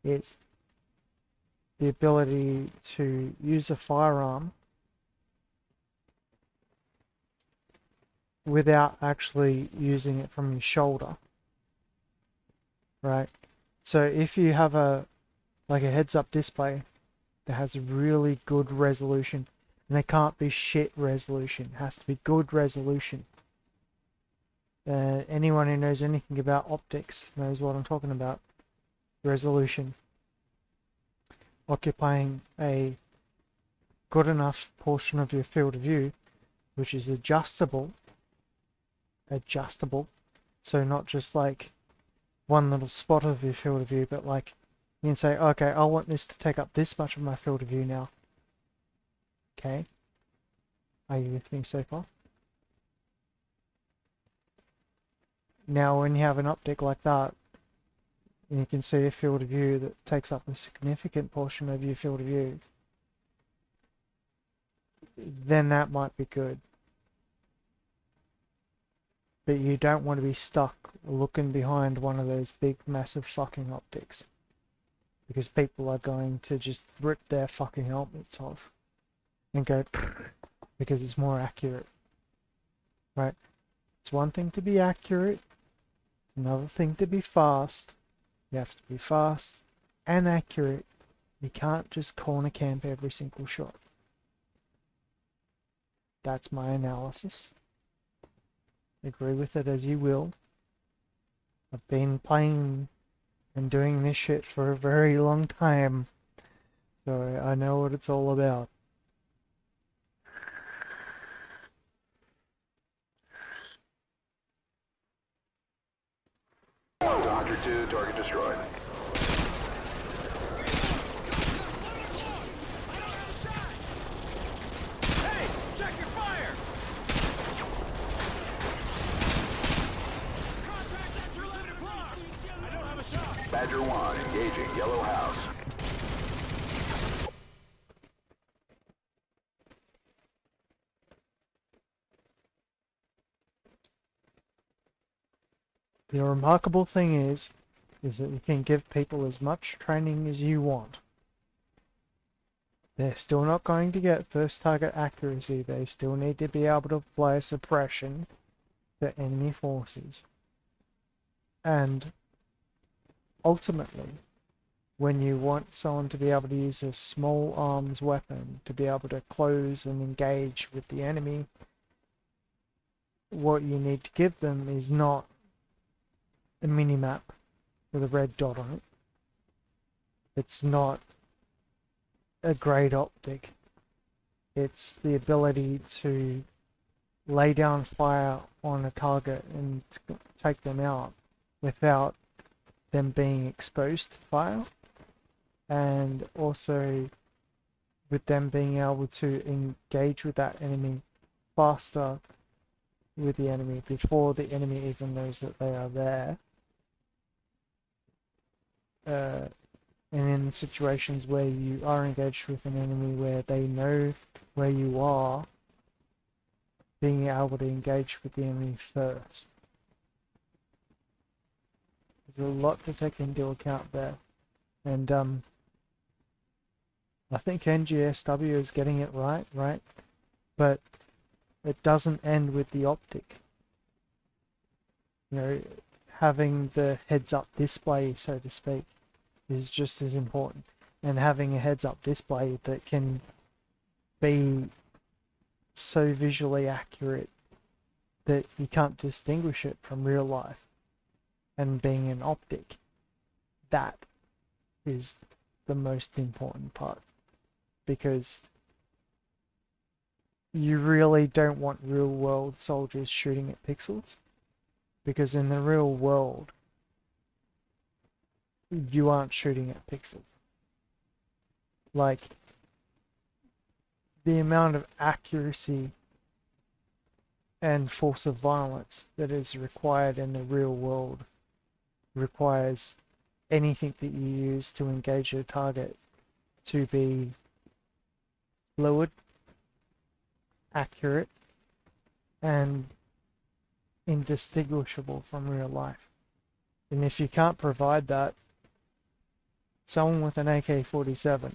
is the ability to use a firearm without actually using it from your shoulder, right? So if you have a heads-up display that has really good resolution, and there can't be shit resolution, it has to be good resolution. Anyone who knows anything about optics knows what I'm talking about. Resolution. Occupying a good enough portion of your field of view, which is adjustable, so not just like one little spot of your field of view, but like you can say, okay, I want this to take up this much of my field of view now. Okay, are you with me so far? Now when you have an optic like that, and you can see a field of view that takes up a significant portion of your field of view, then that might be good. But you don't want to be stuck looking behind one of those big massive fucking optics, because people are going to just rip their fucking helmets off and go because it's more accurate, right? It's one thing to be accurate, it's another thing to be fast. You have to be fast and accurate. You can't just corner camp every single shot. That's my analysis. Agree with it as you will. I've been playing and doing this shit for a very long time, so I know what it's all about. Doctor 2, target destroyed. Hey, check your fire! Contact at your 11 o'clock! I don't have a shot! Badger 1, engaging Yellow House. The remarkable thing is that you can give people as much training as you want. They're still not going to get first target accuracy. They still need to be able to apply suppression to enemy forces. And ultimately, when you want someone to be able to use a small arms weapon to be able to close and engage with the enemy, what you need to give them is not a mini-map with a red dot on it. It's not a great optic. It's the ability to lay down fire on a target and take them out without them being exposed to fire, and also with them being able to engage with that enemy faster with the enemy before the enemy even knows that they are there. And in situations where you are engaged with an enemy where they know where you are, being able to engage with the enemy first. There's a lot to take into account there. And I think NGSW is getting it right? But it doesn't end with the optic. You know, having the heads-up display, so to speak, is just as important. And having a heads-up display that can be so visually accurate that you can't distinguish it from real life, and being an optic, that is the most important part. Because you really don't want real-world soldiers shooting at pixels, because in the real world, you aren't shooting at pixels. Like, the amount of accuracy and force of violence that is required in the real world requires anything that you use to engage a target to be fluid, accurate, and indistinguishable from real life. And if you can't provide that, someone with an AK-47,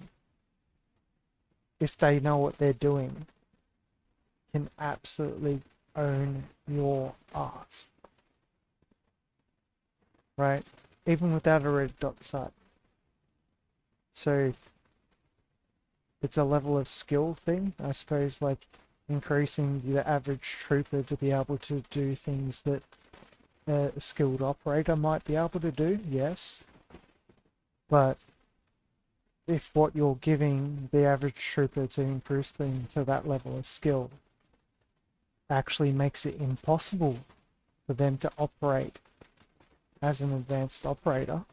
if they know what they're doing, can absolutely own your ass. Right? Even without a red dot sight. So it's a level of skill thing, I suppose, like increasing the average trooper to be able to do things that a skilled operator might be able to do, yes. But if what you're giving the average trooper to increase them to that level of skill actually makes it impossible for them to operate as an advanced operator,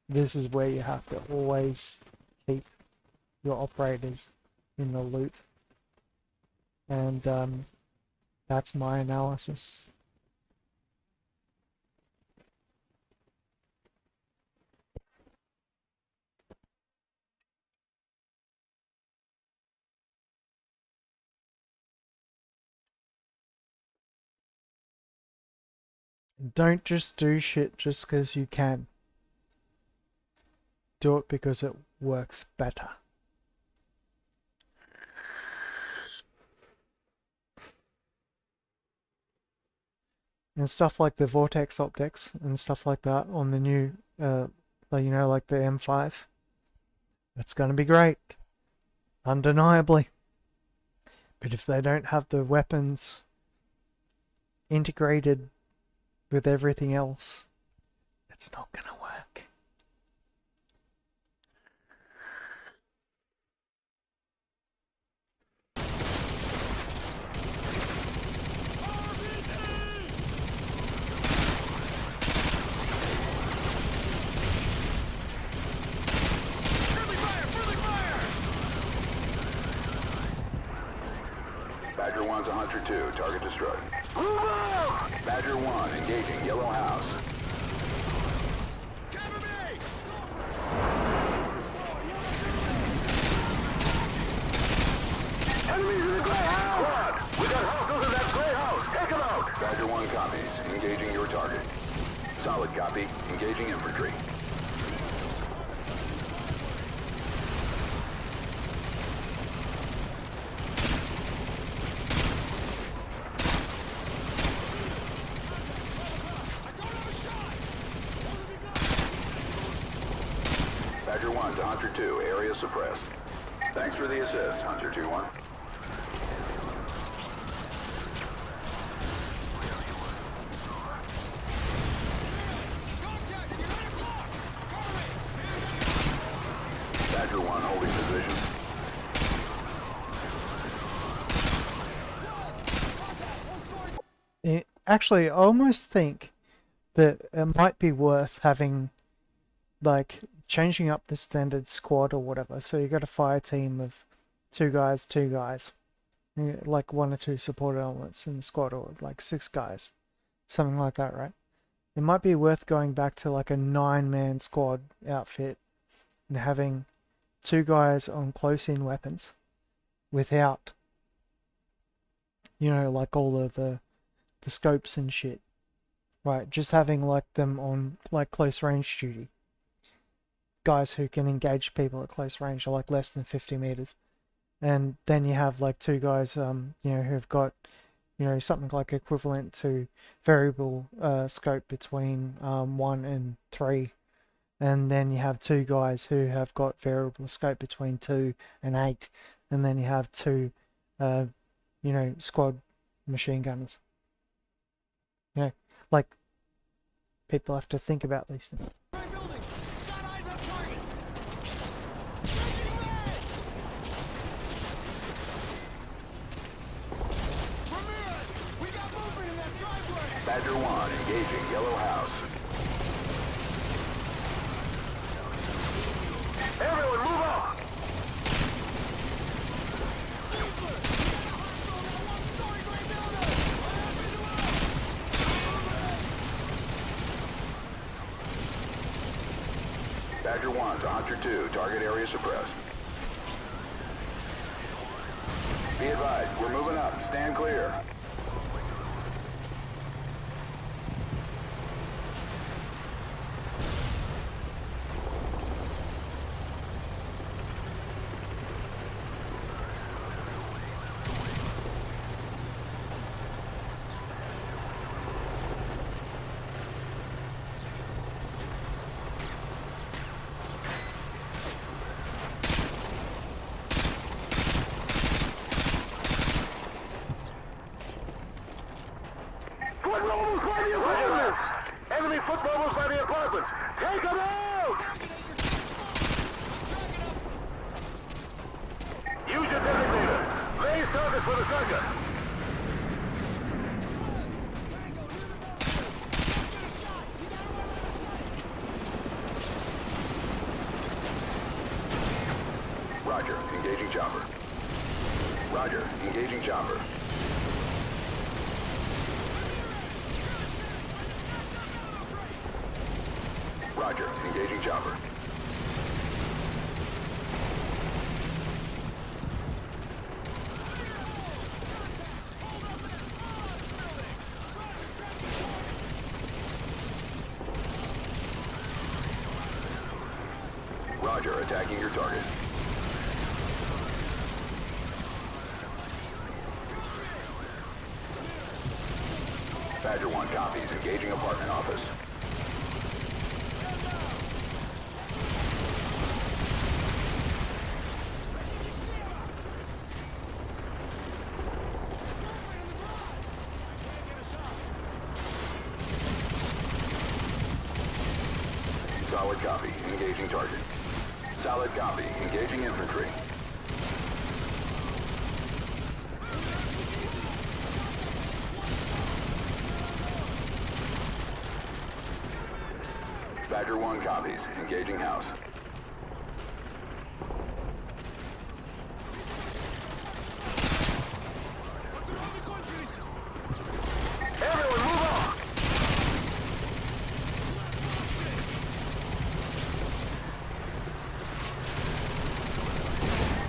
this is where you have to always keep your operators in the loop. And that's my analysis. Don't just do shit just because you can. Do it because it works better. And stuff like the vortex optics and stuff like that on the new, like, you know, like the M5. That's going to be great. Undeniably. But if they don't have the weapons integrated with everything else, it's not going to work. Badger 1's a Hunter 2, target destroyed. Badger 1 engaging Yellow House. Enemies in the gray house! Squad, we got hostiles in that gray house! Take them out! Badger 1 copies, engaging your target. Solid copy, engaging infantry. Badger 1 to Hunter 2, area suppressed. Thanks for the assist, Hunter 2-1. Badger 1 holding position. Actually, I almost think that it might be worth having, like, changing up the standard squad or whatever. So you got a fire team of 2 guys, like 1 or 2 support elements in the squad, or like 6 guys, something like that, right? It might be worth going back to like a 9-man squad outfit and having 2 guys on close-in weapons without, you know, like all of the scopes and shit, right? Just having like them on like close range duty. Guys who can engage people at close range, or like less than 50 meters. And then you have like 2 guys, you know, who've got, you know, something like equivalent to variable scope between 1 and 3. And then you have 2 guys who have got variable scope between 2 and 8. And then you have 2, you know, squad machine gunners. You know, like, people have to think about these things. Badger 1 engaging Yellow House. Everyone move up! Badger 1 to Hunter 2, target area suppressed. Be advised, we're moving up. Stand clear. Enemy foot mobiles by the apartments! Take them out! Use your designator. Raise targets for the second. Roger, engaging chopper. Roger, engaging chopper. Roger, engaging chopper. Roger, attacking your target. Badger 1 copies, engaging apartment office. Solid copy, engaging target. Solid copy, engaging infantry. Badger 1 copies, engaging house. Everyone move on!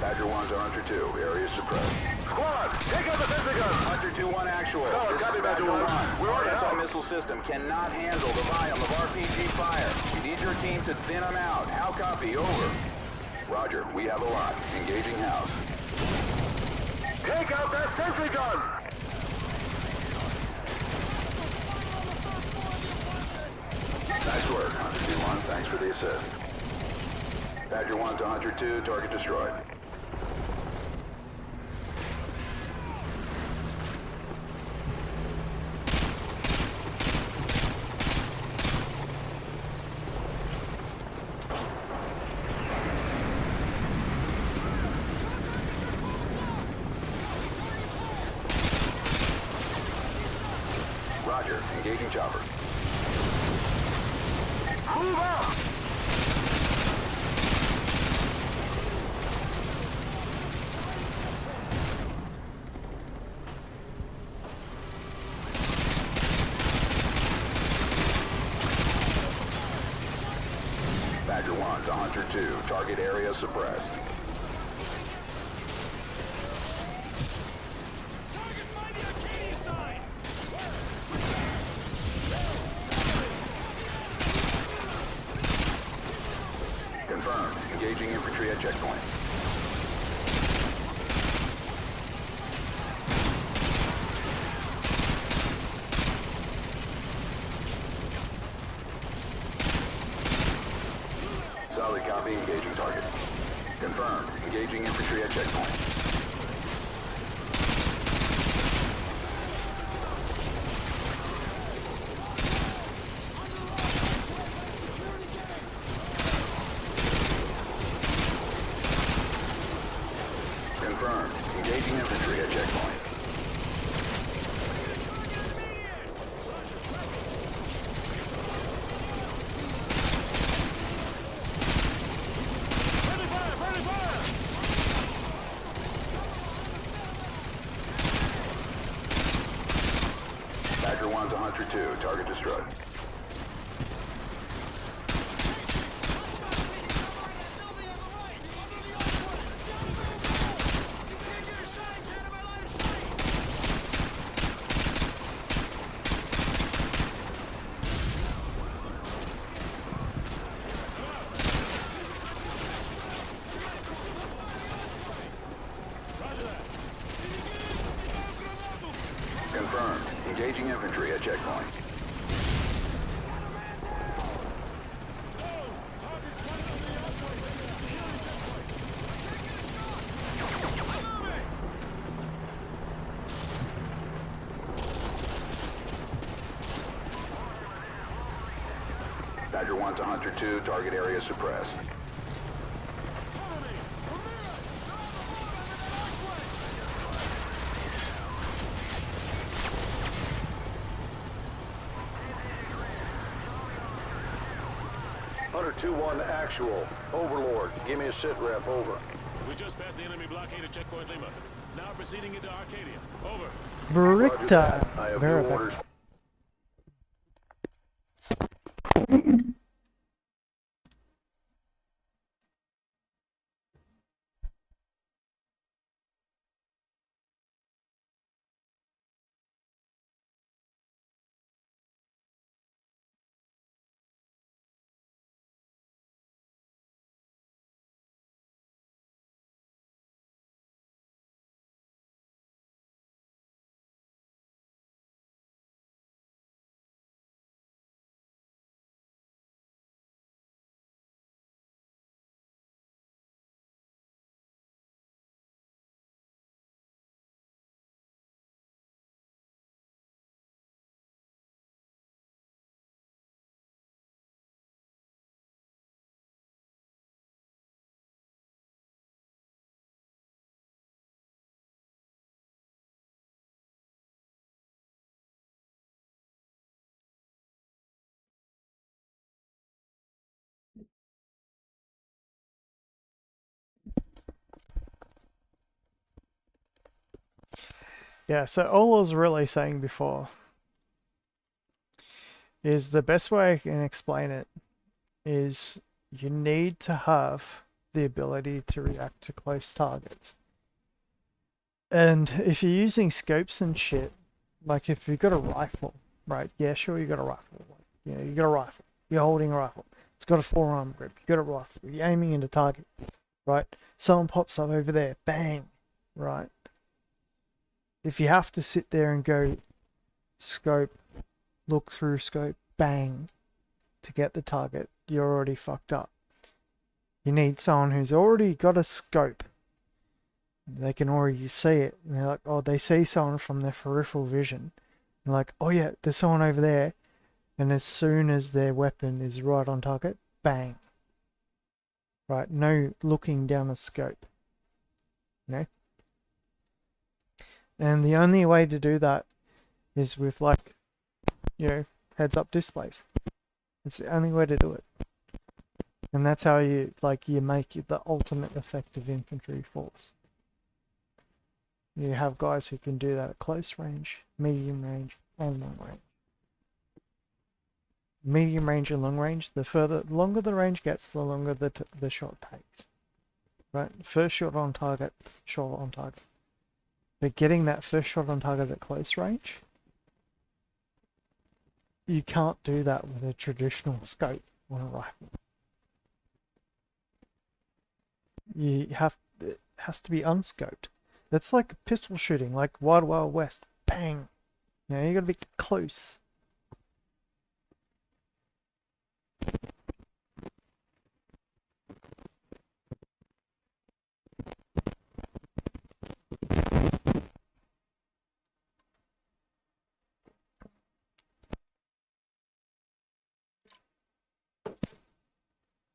Badger 1 to Hunter 2, area suppressed. Squad, take out the sensor gun! Hunter 2-1 actual. Solid, copy Badger 1. Our anti-missile system cannot handle the volume of RPG fire. We need your team to thin them out. How copy? Over. Roger, we have a lot. Engaging house. Take out that sentry gun! Nice work, Hunter 2-1. Thanks for the assist. Badger 1 to Hunter 2, target destroyed. Roger, engaging chopper. Move out! Badger 1 to Hunter 2, target area suppressed. Confirmed. Engaging infantry at checkpoint. Solid copy. Engaging target. Confirmed. Engaging infantry at checkpoint. Confirmed. Engaging infantry at checkpoint. Badger 1 to Hunter 2, target destroyed. Confirmed. Engaging infantry at checkpoint. Badger 1 to Hunter 2, target area suppressed. Hunter 2-1 actual. Overlord, give me a sit rep, over. We just passed the enemy blockade at checkpoint Lima. Now proceeding into Arcadia. Over. Britta. I have Very new bad. orders. Yeah, so all I was really saying before is the best way I can explain it is you need to have the ability to react to close targets. And if you're using scopes and shit, like if you've got a rifle, right? Yeah, sure, you got a rifle. You know, you got a rifle. You're holding a rifle. It's got a forearm grip. You got a rifle. You're aiming into target, right? Someone pops up over there. Bang, right? If you have to sit there and go scope, look through scope, bang, to get the target, you're already fucked up. You need someone who's already got a scope. They can already see it. And they're like, oh, they see someone from their peripheral vision. They're like, oh yeah, there's someone over there. And as soon as their weapon is right on target, bang. Right, no looking down a scope. You know? And the only way to do that is with, like, you know, heads-up displays. It's the only way to do it. And that's how you, like, you make the ultimate effective infantry force. You have guys who can do that at close range, medium range, and long range. Medium range and long range, the longer the range gets, the longer the shot takes. Right? First shot on target, shot on target. But getting that first shot on target at close range, you can't do that with a traditional scope on a rifle. It has to be unscoped. That's like pistol shooting, like Wild Wild West. Bang! You know, you gotta be close.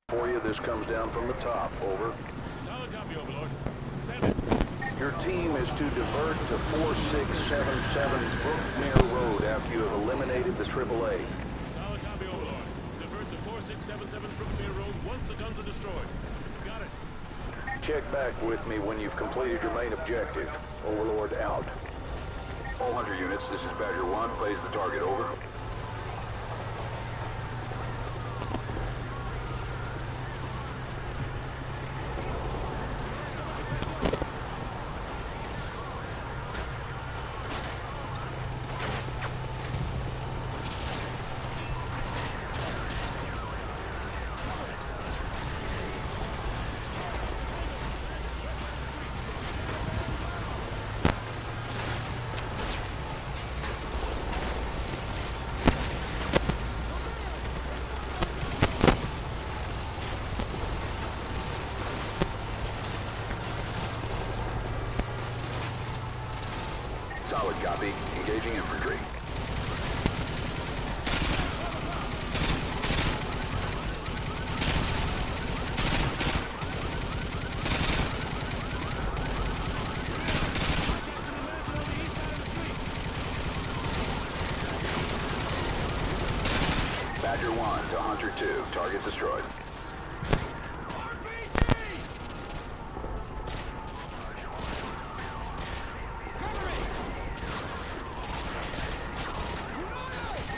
For you, this comes down from the top. Over. Solid copy, Overlord. Send it. Your team is to divert to 4677 Brookmere Road after you have eliminated the AAA. Solid copy, Overlord. Divert to 4677 Brookmere Road once the guns are destroyed. Got it. Check back with me when you've completed your main objective. Overlord out. All Hunter units, this is Badger 1. Plays the target, over. Solid copy. Engaging infantry. Badger 1 to Hunter 2. Target destroyed.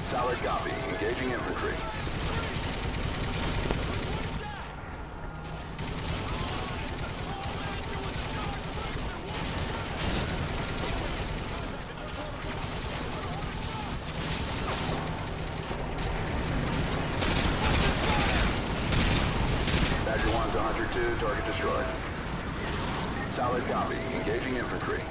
Solid copy. Engaging infantry. Badger 1 to Hunter 2. Target destroyed. Solid copy. Engaging infantry.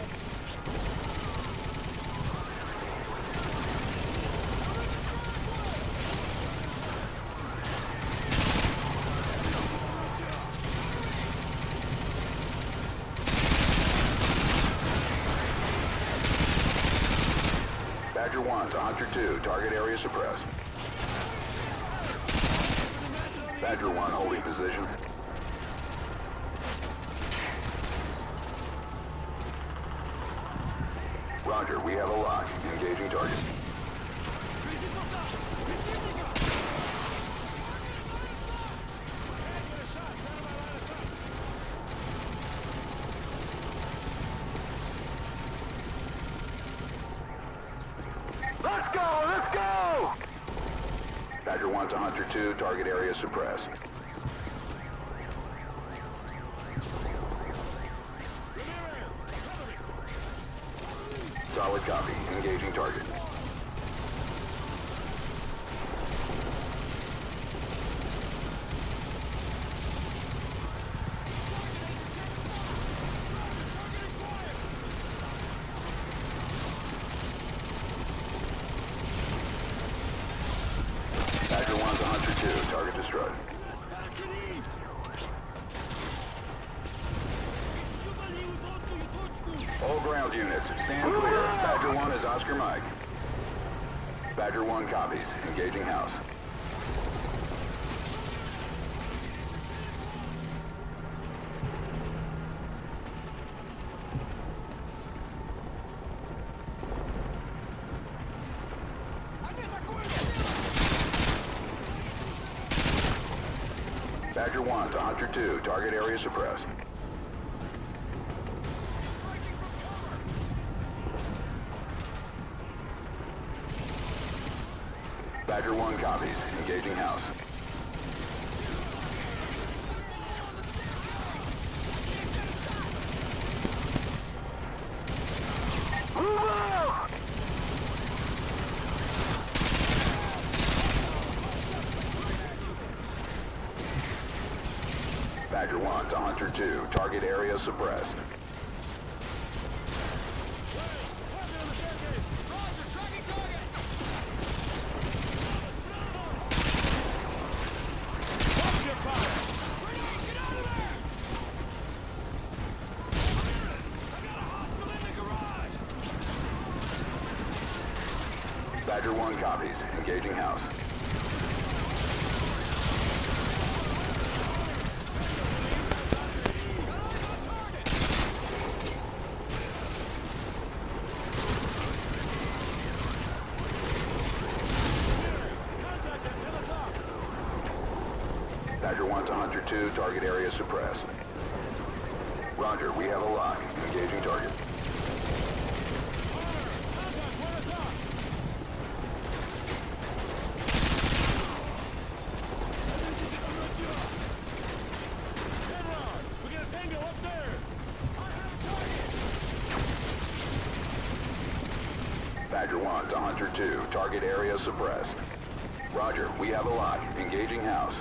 Badger 1 to Hunter 2. Target area suppressed. Badger 1 holding position. Roger, we have a lock. Engaging target. Badger 1 to Hunter 2, target area suppressed. Solid copy. Engaging target. Badger 1 to Hunter 2, target destroyed. All ground units, stand clear. Badger 1 is Oscar Mike. Badger 1 copies. Engaging house. Badger 1 to Hunter 2, target area suppressed. Badger 1 copies. Engaging house. Move out! Badger 1 to Hunter 2. Target area suppressed. Badger 1 copies. Engaging house. Badger 1 to Hunter 2. Target area suppressed. Roger, we have a lock. Engaging target. Badger 1 to Hunter 2. Target area suppressed. Roger, we have a lock. Engaging house.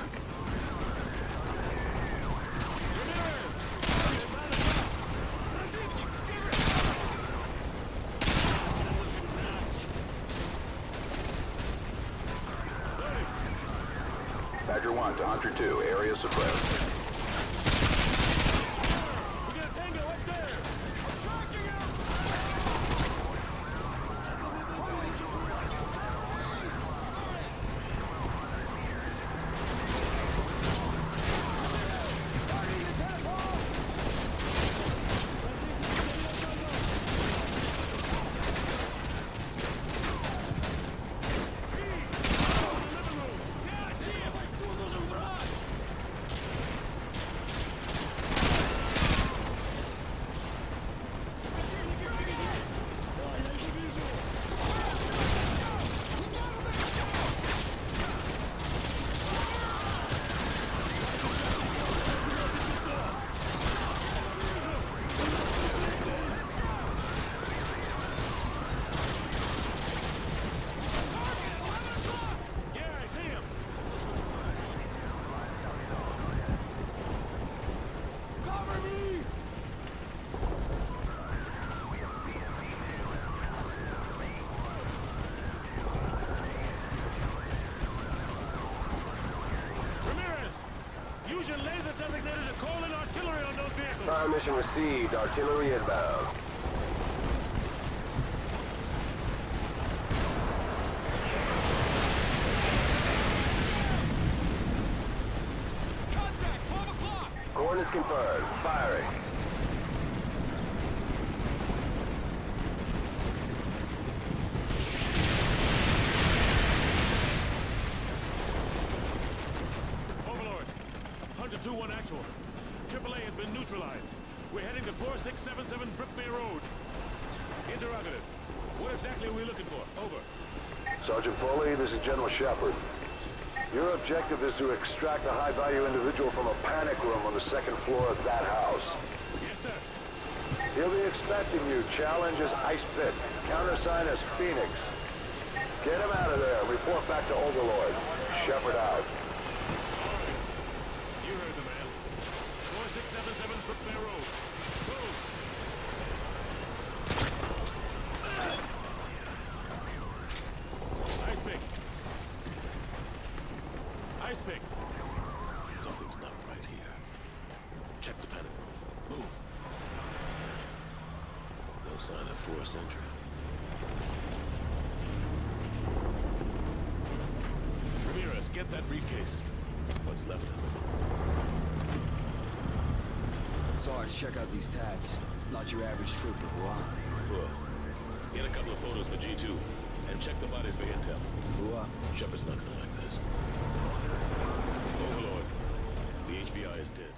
Badger 1 to Hunter 2. Area suppressed. Use your laser designated to call in artillery on those vehicles. Fire mission received. Artillery inbound. Contact, 12 o'clock! Coordinates confirmed. Firing. Overlord, Hunter 2-1 actual. AAA has been neutralized. We're heading to 4677 Brookmere Road. Interrogative. What exactly are we looking for? Over. Sergeant Foley, this is General Shepard. Your objective is to extract a high-value individual from a panic room on the second floor of that house. Yes, sir. He'll be expecting you. Challenge is Ice Pit. Countersign is Phoenix. Get him out of there. Report back to Overlord. Shepard out. You heard the man. 4677 Brookbear Road. Move. Ice pick. Ice pick. Something's not right here. Check the panic room. Move. No sign of forced entry. Ramirez, get that briefcase. What's left of it? Sarge, check out these tats. Not your average trooper, huh? Cool. Get a couple of photos for G2, and check the bodies for intel. Shepard's not gonna like this. Overlord, the HBI is dead.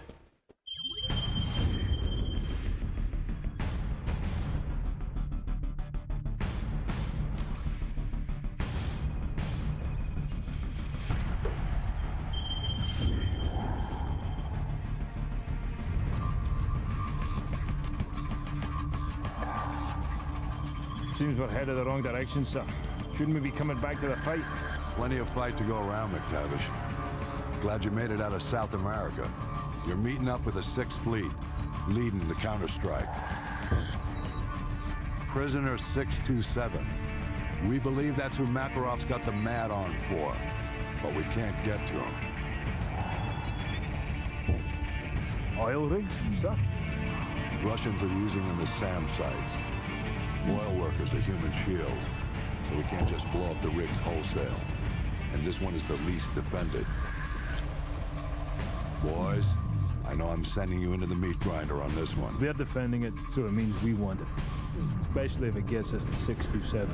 Seems we're headed the wrong direction, sir. Shouldn't we be coming back to the fight? Plenty of fight to go around, McTavish. Glad you made it out of South America. You're meeting up with the 6th Fleet, leading the counterstrike. Prisoner 627. We believe that's who Makarov's got the mad on for, but we can't get to him. Oil rigs, sir? Russians are using them as SAM sites. Oil workers are human shields, so we can't just blow up the rigs wholesale. And this one is the least defended. Boys, I know I'm sending you into the meat grinder on this one. They're defending it, so it means we want it. Especially if it gets us to 627.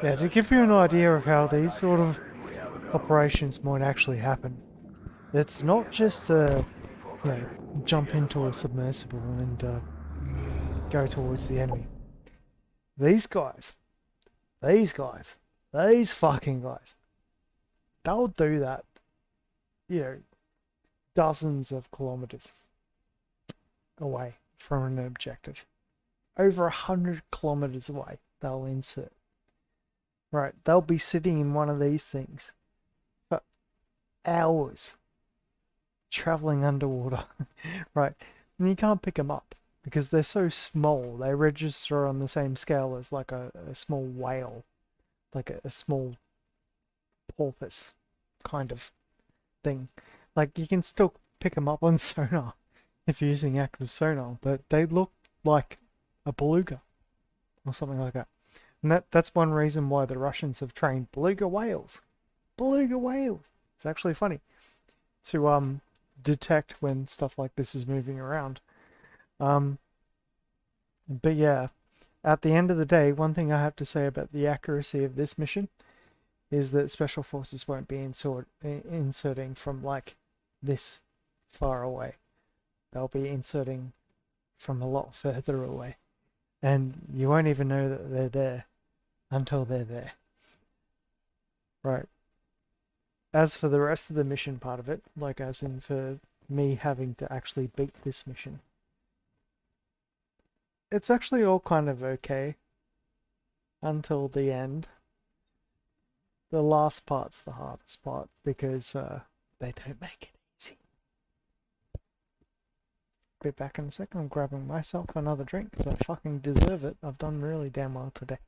Yeah, to give you an idea of how these sort of operations might actually happen, it's not just jump into a submersible and go towards the enemy. These fucking guys, they'll do that, dozens of kilometers away from an objective. Over 100 kilometers away, they'll insert. Right, they'll be sitting in one of these things for hours, traveling underwater, right? And you can't pick them up because they're so small. They register on the same scale as like a small whale, like a small porpoise kind of thing. Like you can still pick them up on sonar if you're using active sonar, but they look like a beluga or something like that. And that's one reason why the Russians have trained beluga whales. Beluga whales. It's actually funny to detect when stuff like this is moving around. But yeah, at the end of the day, one thing I have to say about the accuracy of this mission is that Special Forces won't be inserting from like this far away. They'll be inserting from a lot further away. And you won't even know that they're there until they're there. Right. As for the rest of the mission part of it, like as in for me having to actually beat this mission, it's actually all kind of okay until the end. The last part's the hardest part because they don't make it easy. Be back in a second. I'm grabbing myself another drink because I fucking deserve it. I've done really damn well today.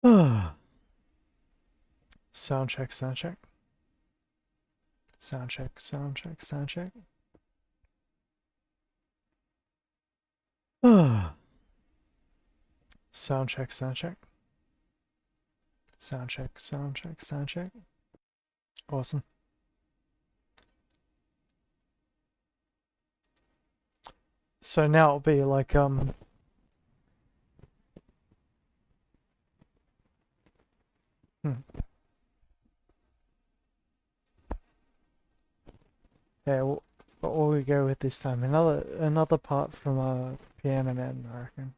Sound check, sound check. Sound check, sound check, sound check. Sound check, sound check. Sound check, sound check, sound check. Awesome. So now it'll be like, Yeah, what will we go with this time? Another part from PM&M, I reckon.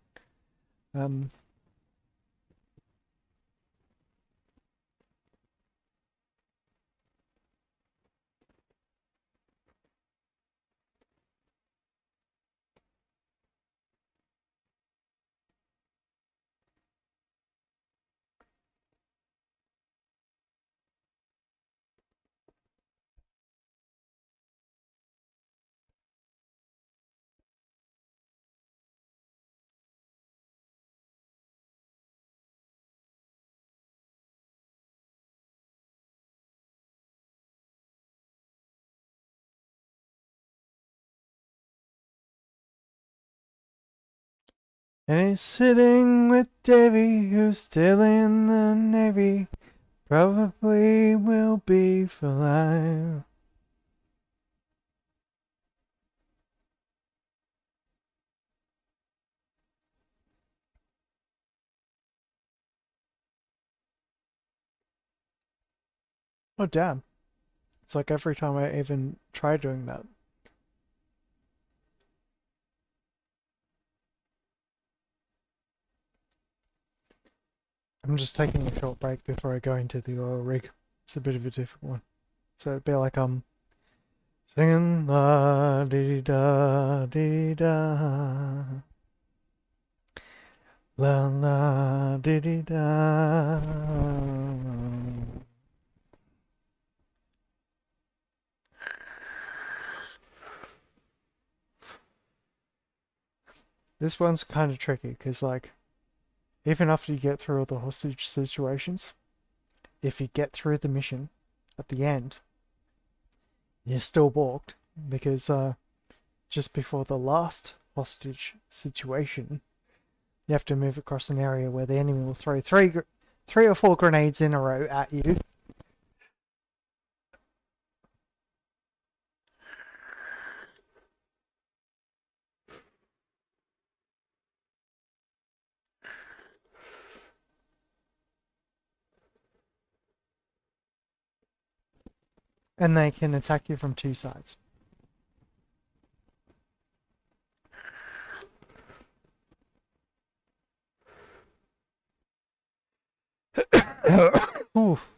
And he's sitting with Davy, who's still in the Navy. Probably will be for life. Oh damn. It's like every time I even try doing that. I'm just taking a short break before I go into the oil rig. It's a bit of a difficult one. So it'd be like singing la dee da dee da, la la dee dee da. This one's kind of tricky because, like, even after you get through all the hostage situations, if you get through the mission at the end, you're still balked because just before the last hostage situation, you have to move across an area where the enemy will throw three or four grenades in a row at you. And they can attack you from two sides. Oof.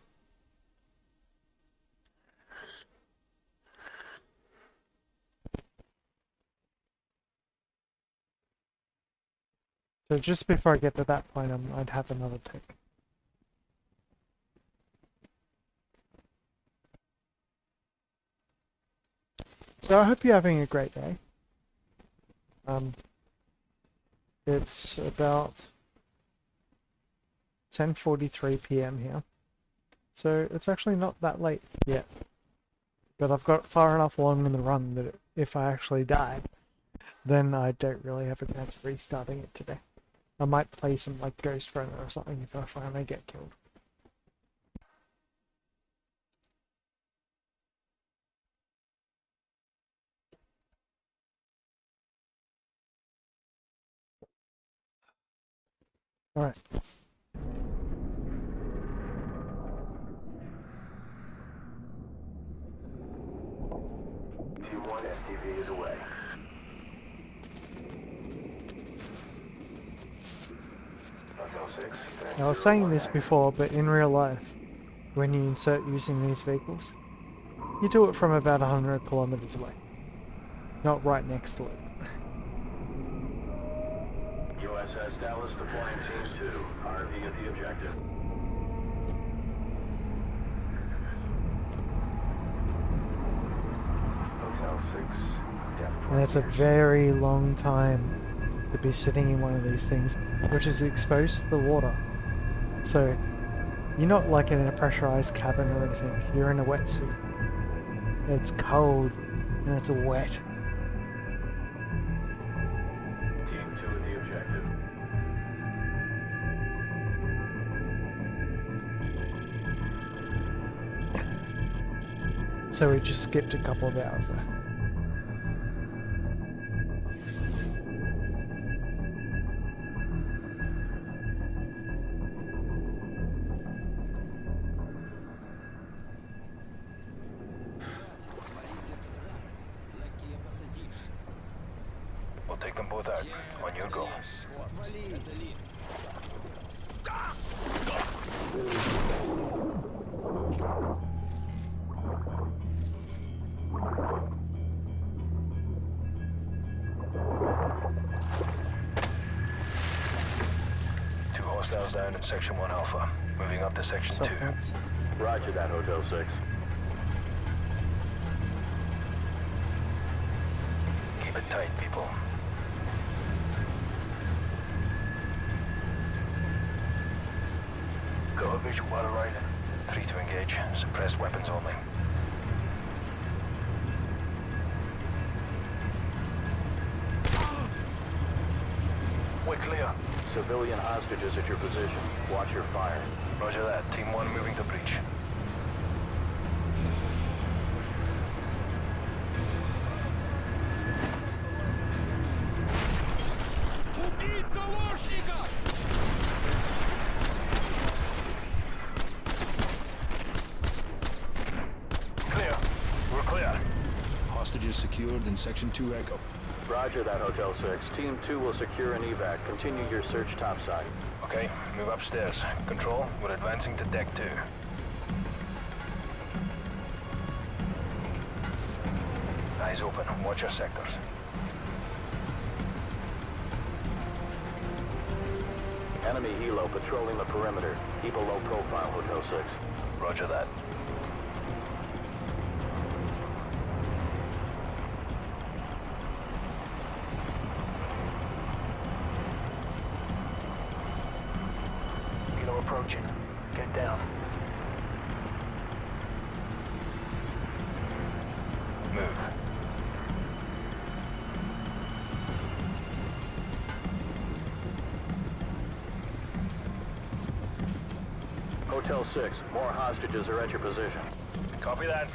So just before I get to that point, I'd have another take. So I hope you're having a great day. It's about 10:43 p.m. here. So it's actually not that late yet. But I've got far enough along in the run that if I actually die, then I don't really have a chance of restarting it today. I might play some like Ghost Runner or something if I finally get killed. Alright. Team 1 STV is away. Now, I was saying this before, but in real life, when you insert using these vehicles, you do it from about 100 kilometers away, not right next to it. USS Dallas deploying Team 2. RV at the objective. Hotel 6, depth. And it's a very long time to be sitting in one of these things, which is exposed to the water. So you're not like in a pressurized cabin or anything. You're in a wetsuit. It's cold and it's wet. Team 2 at the objective. So we just skipped a couple of hours there. We'll take them both out. On your go. Two hostiles down in Section 1 Alpha. Moving up to Section 2. Roger that, Hotel 6. Keep it tight, people. Got a visual right. 3 to engage. Suppressed weapons only. We're clear. Civilian hostages at your position. Watch your fire. Roger that. Team 1 moving to breach. Clear. We're clear. Hostages secured in Section 2 Echo. Roger that, Hotel 6. Team 2 will secure an evac. Continue your search topside. Okay, move upstairs. Control, we're advancing to deck 2. Eyes open. Watch your sectors. Enemy helo patrolling the perimeter. Keep a low profile, Hotel 6. Roger that. Helo approaching. Get down. Move. Hotel 6, more hostages are at your position. Copy that.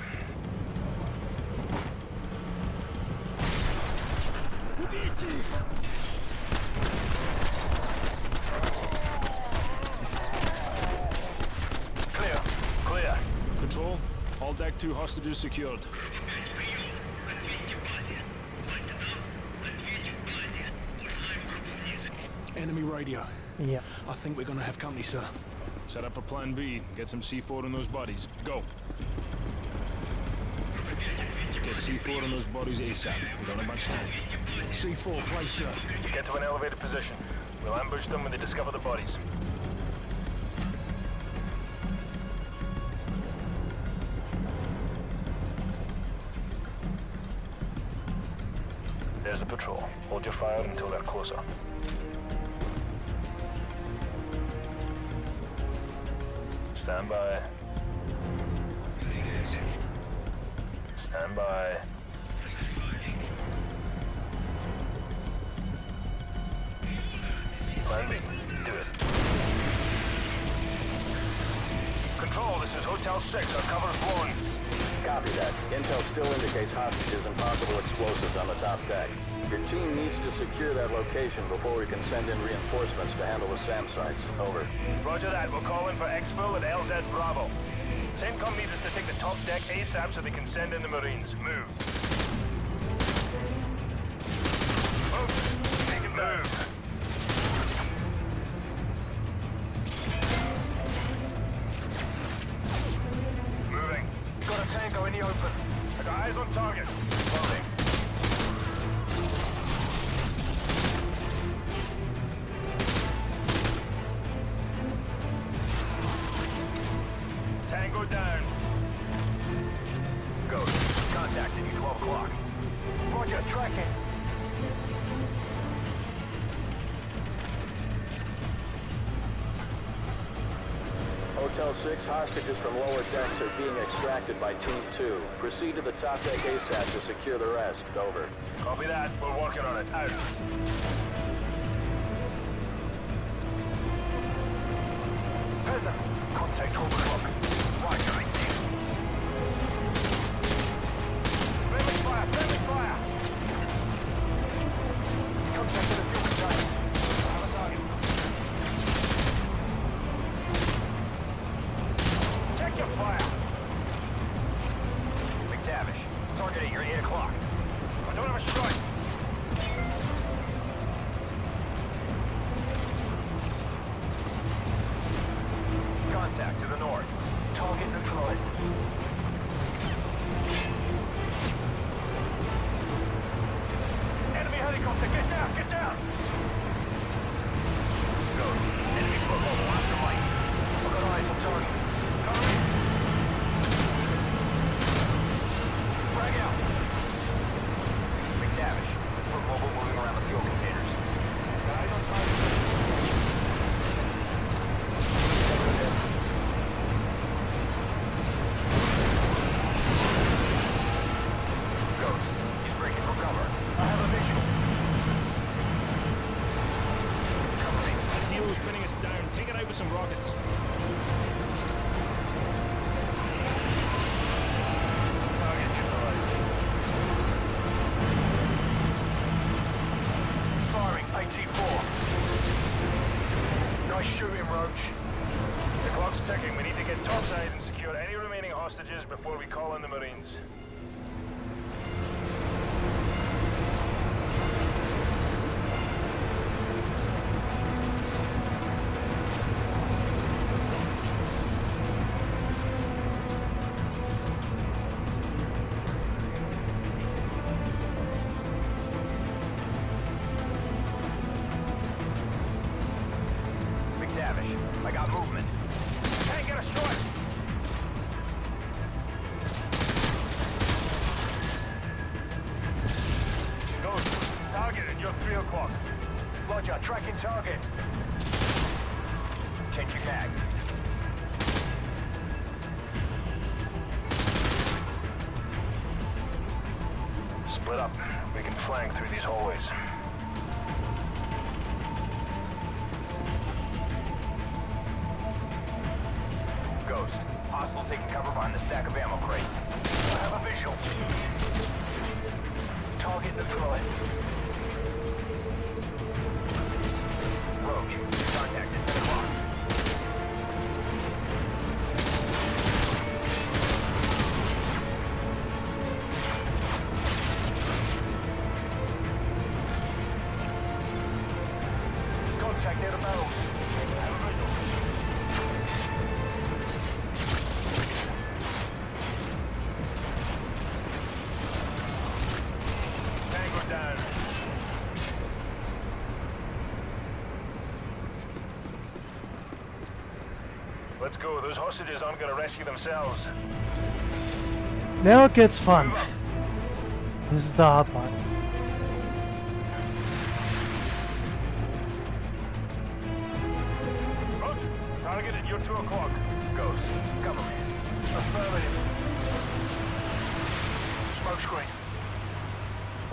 Clear. Clear. Control, all deck 2 hostages secured. Enemy radio. Yeah. I think we're gonna have company, sir. Set up for Plan B. Get some C4 on those bodies. Go. Get C4 on those bodies ASAP. We don't have much time. C4, place, sir. Get to an elevated position. We'll ambush them when they discover the bodies. There's the patrol. Hold your fire until they're closer. Stand by. Stand by. Plan B. Do it. Control, this is Hotel 6. Our cover is blown. Copy that. Intel still indicates hostages and possible explosives on the top deck. Your team needs to secure that location before we can send in reinforcements to handle the SAM sites. Over. Roger that. We'll call in for exfil at LZ Bravo. CENTCOM needs us to take the top deck ASAP so they can send in the Marines. Move. Move. Make it move. Moving. Got a tango in the open. I got eyes on target. Loading. Tango down. Go. Contacting you 12 o'clock. Roger, tracking. Motel 6, hostages from lower decks are being extracted by Team 2. Proceed to the top deck ASAP to secure the rest. Over. Copy that. We're working on it. Out. Peasant. Contact 12 o'clock. Right, guys. Friendly fire! Friendly fire! Contact with the fuel containers. I have a target. Check your fire! McTavish. Target at your 8 o'clock. I don't have a strike. Contact to the north. Target neutralized. Enemy helicopter, get down, get down! Go. Enemy football, blast the light. I've got eyes on target. Cover me. Frag out. McTavish, we're mobile moving around the fuel containers. Got eyes on target. Some rockets. Firing, AT-4. Nice shooting, Roach. The clock's ticking. We need to get topside and secure any remaining hostages before we call in the Marines. I got movement. Can't get a strike. Ghost, target at your 3 o'clock. Roger, tracking target. Change your tag. Split up. We can flank through these hallways. Ghost. Hostile taking cover behind the stack of ammo crates. I have a visual. Target neutralized. Roach. Contact at 10 o'clock. Contact near the barrels. I have a visual. Down. Let's go. Those hostages aren't going to rescue themselves. Now it gets fun. This is the hard part. Roach, target at your 2 o'clock. Ghost, cover me. Affirmative. Smoke screen.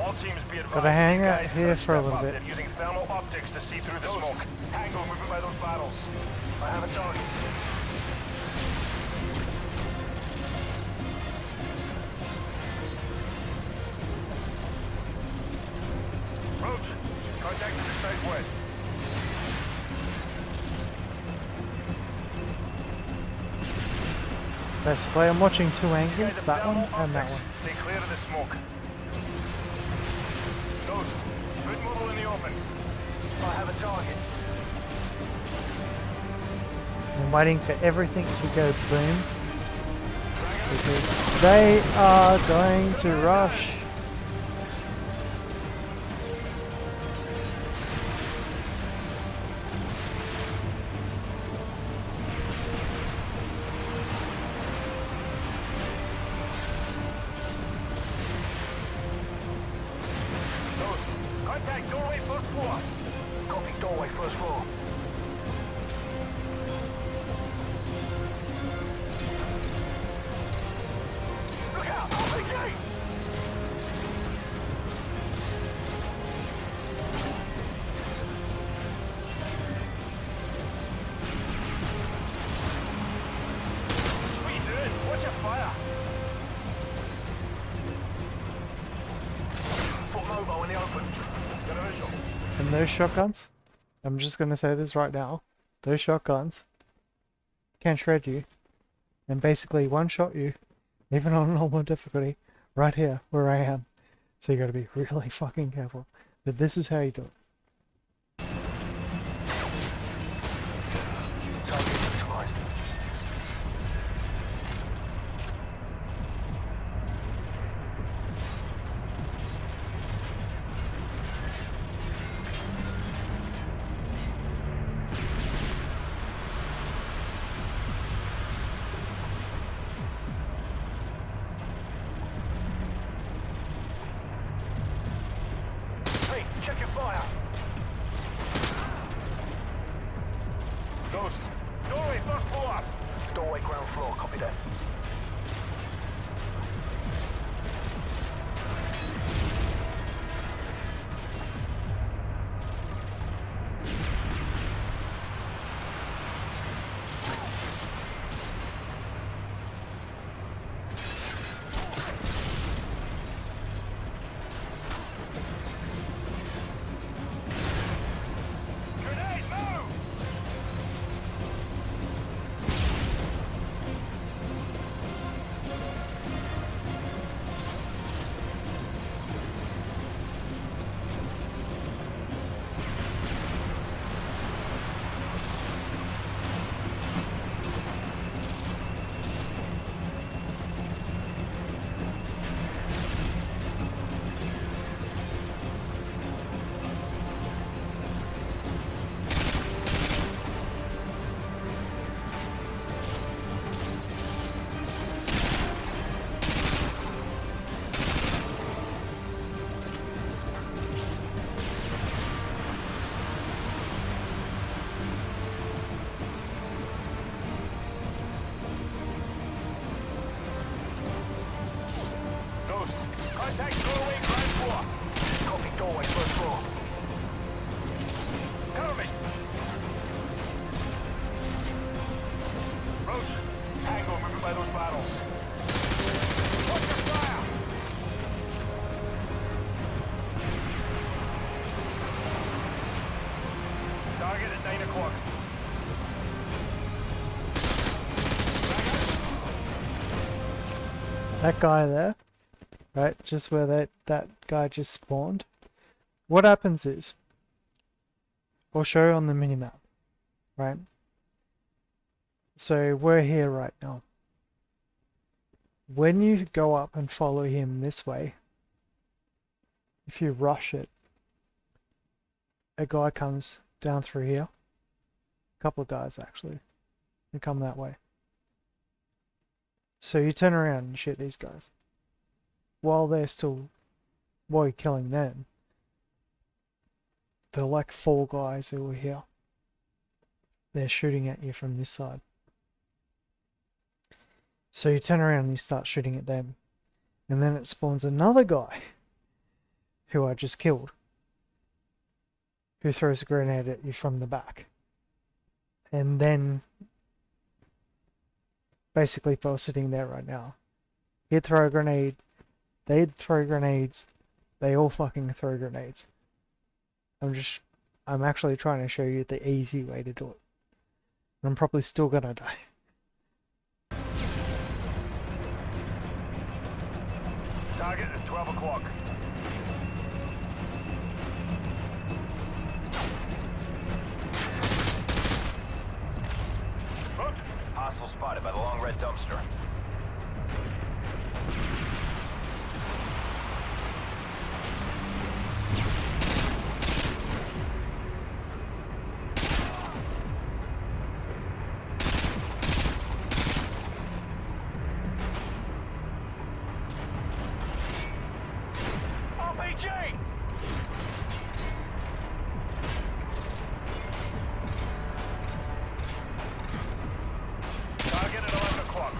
All teams be advised. Gotta hang out here for a little bit. They're using thermal optics to see through the smoke. Tango moving by those barrels. I have a target. Roach, contact to the southwest. Basically, I'm watching two angles, that one and that one. Stay clear of the smoke. Ghost, good mobile in the open. I have a target. I'm waiting for everything to go boom, because they are going to rush. Contact doorway first floor. Copy doorway first floor. And those shotguns, I'm just gonna say this right now, those shotguns can shred you and basically one-shot you, even on normal difficulty, right here where I am. So you gotta be really fucking careful. But this is how you do it. Hey, check your fire. Ghost. Doorway, first floor. Doorway, ground floor. Copy that. Grenade, move! Ghost. Contact doorway, ground floor. Copy doorway, first floor. Cover me. Roach. Tango moving by those bottles. Watch your fire. Target at 9 o'clock. That guy there, right, just where that guy just spawned, what happens is, I'll show you on the minimap, right? So we're here right now. When you go up and follow him this way, if you rush it, a guy comes down through here. A couple of guys actually, they come that way. So you turn around and shoot these guys. While you're killing them, they're like 4 guys who are here. They're shooting at you from this side. So you turn around and you start shooting at them. And then it spawns another guy who I just killed, who throws a grenade at you from the back. And then basically if I was sitting there right now, he'd throw a grenade, they'd throw grenades, they all fucking throw grenades. I'm actually trying to show you the easy way to do it. I'm probably still gonna die. Target at 12 o'clock. Roach. Hostile spotted by the long red dumpster. RPG! Target at 11 o'clock.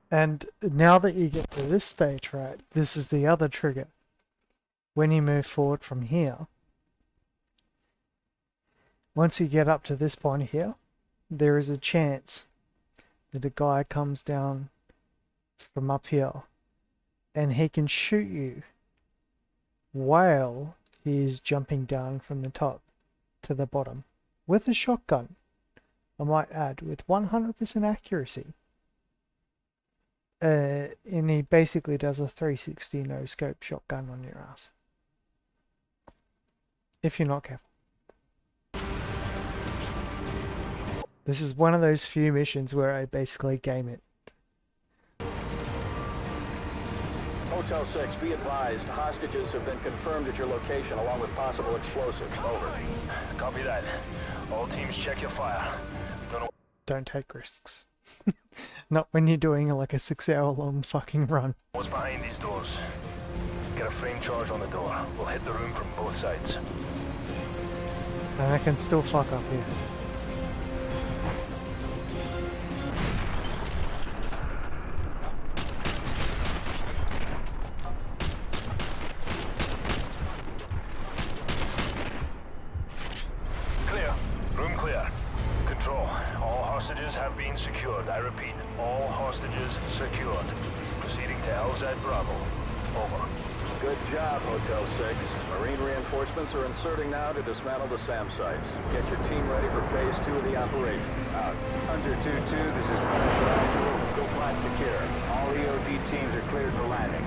And now that you get to this stage, right, this is the other trigger. When you move forward from here, once you get up to this point here, there is a chance that a guy comes down from up here and he can shoot you while he's jumping down from the top to the bottom with a shotgun, I might add, with 100% accuracy. And he basically does a 360 no scope shotgun on your ass if you're not careful. This is one of those few missions where I basically game it. Hotel 6, be advised. Hostages have been confirmed at your location along with possible explosives. Over. Copy that. All teams check your fire. Don't take risks. Not when you're doing like a 6-hour long fucking run. What's behind these doors? Get a frame charge on the door. We'll hit the room from both sides. And I can still fuck up here. Clear. Room clear. Control. All hostages have been secured. I repeat, all hostages secured. Proceeding to LZ Bravo. Over. Good job, Hotel 6. Marine reinforcements are inserting now to dismantle the SAM sites. Get your team ready for phase 2 of the operation. Out. Hunter 2-2, this is Punisher Actual. Go flat secure. All EOD teams are cleared for landing.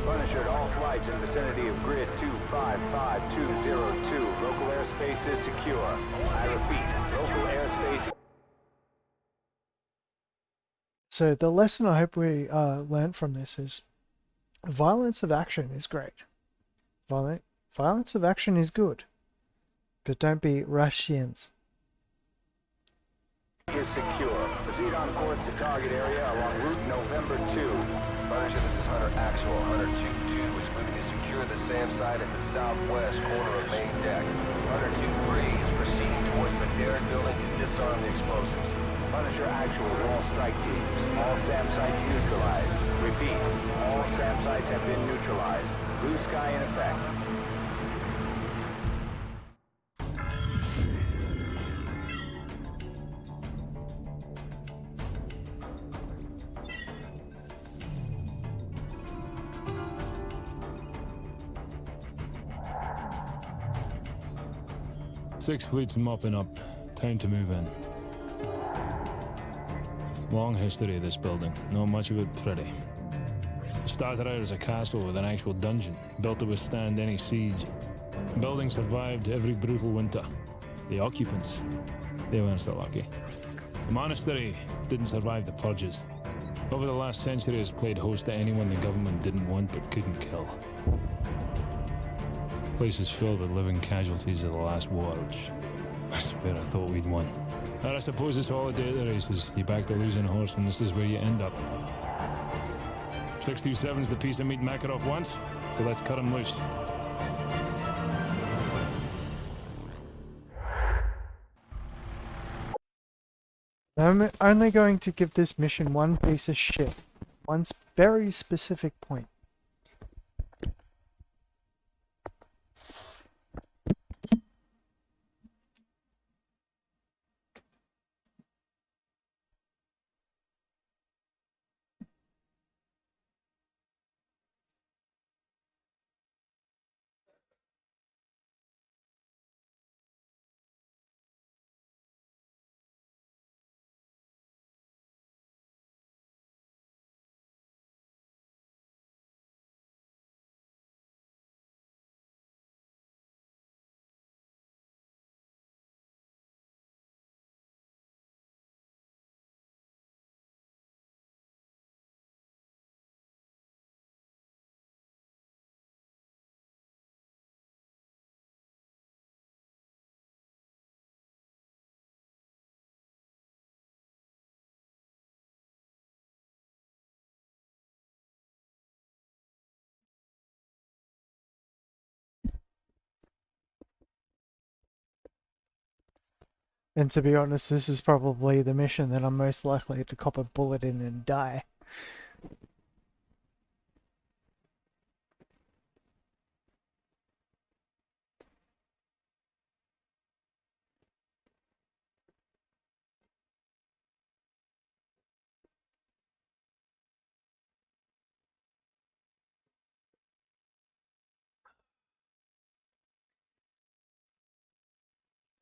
Punisher to all flights in the vicinity of grid 255202. Local airspace is secure. I repeat, local airspace. So the lesson I hope we learned from this is violence of action is great. Violence of action is good. But don't be Russians. Is secure. Proceed on course to target area along route November 2. Punisher, this is Hunter Actual. Hunter 2-2 is moving to secure the SAM site at the southwest corner of main deck. Hunter 2-3 is proceeding towards the Derrick building to disarm the explosives. Punisher Actual to all strike teams. All SAM sites neutralized. Repeat, all SAM sites have been neutralized. Blue sky in effect. Six fleets mopping up. Time to move in. Long history of this building. Not much of it pretty. It started out as a castle with an actual dungeon, built to withstand any siege. The building survived every brutal winter. The occupants, they weren't so lucky. The monastery didn't survive the purges. Over the last century, it's played host to anyone the government didn't want but couldn't kill. The place is filled with living casualties of the last war, which I swear I thought we'd won. And I suppose it's all a day at the races. You back the losing horse and this is where you end up. 627's the piece of meat Makarov wants, so let's cut him loose. I'm only going to give this mission one piece of shit. One very specific point. And to be honest, this is probably the mission that I'm most likely to cop a bullet in and die.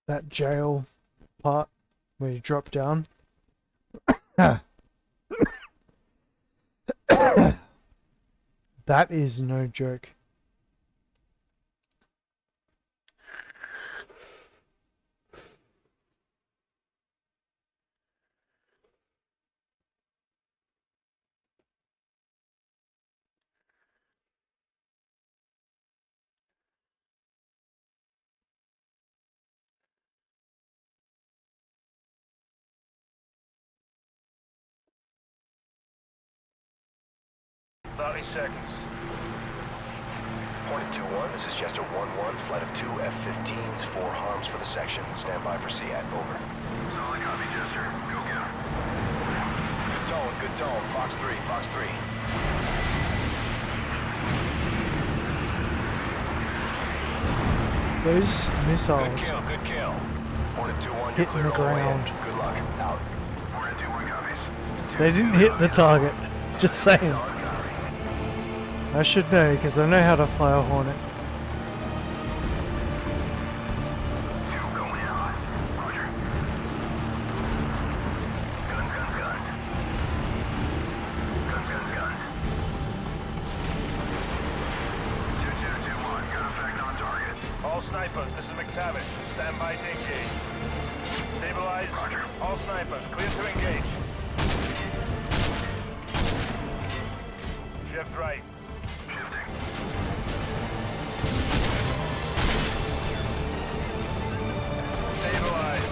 That jail part where you drop down. That is no joke. Hornet 2-1, this is Jester 1-1, flight of 2 F-15s, 4 harms for the section. Stand by for SEAT, over. Solid copy, Jester. Go get him. Good tone, Fox 3, Fox 3. Those missiles Good kill. Hornet 2-1, hitting the ground. Good luck, out. Hornet 2-1 copies. They didn't hit the target. Just saying. I should know because I know how to fly a Hornet. All snipers, this is McTavish. Stand by to engage. Stabilize. All snipers, clear to engage. Shift right. Stabilize.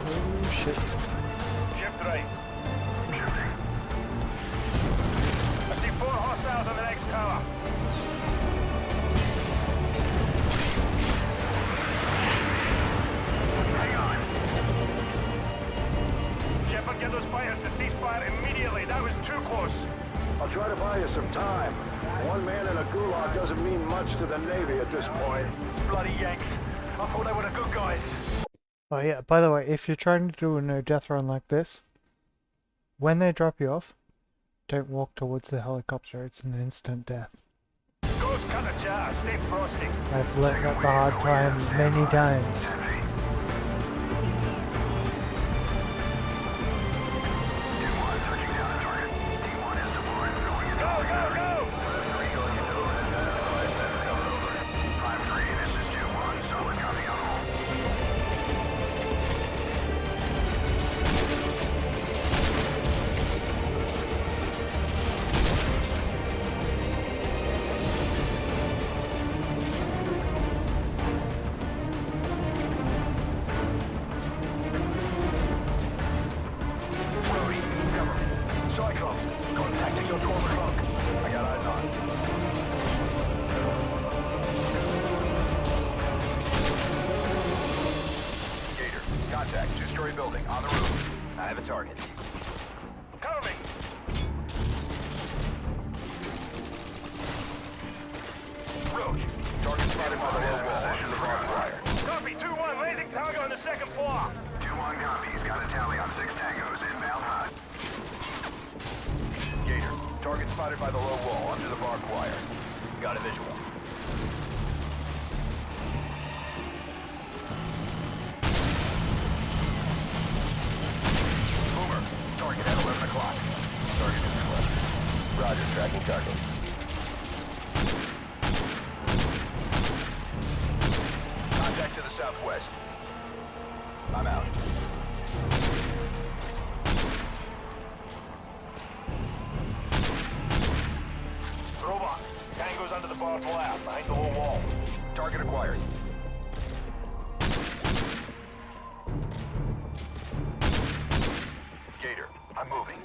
Oh shit. Shift right. I see 4 hostiles on the next tower. Hang on. Shepard, get those fighters to cease fire immediately. That was too close. I'll try to buy you some time. One man in a gulag doesn't mean much to the Navy at this point. Bloody Yanks. I thought they were the good guys. Oh yeah, by the way, if you're trying to do a no death run like this, when they drop you off, don't walk towards the helicopter, it's an instant death. Ghost cut the jar, stay frosty. I've learned that the hard time many times. Go, go, go! Contact, 2-story building, on the roof. I have a target. Cover me! Roach, target spotted by the low wall, under the barbed wire. Copy, 2-1, raising target on the second floor. 2-1 copies. Got a tally on 6 tangos inbound hot. Gator, target spotted by the low wall, under the barbed wire. Got a visual. Boomer, target at 11 o'clock. Target is close. Roger, tracking target. Contact to the southwest. I'm out. Robot, Tango's under the barbed wire, behind the low wall. Target acquired. Gator, I'm moving.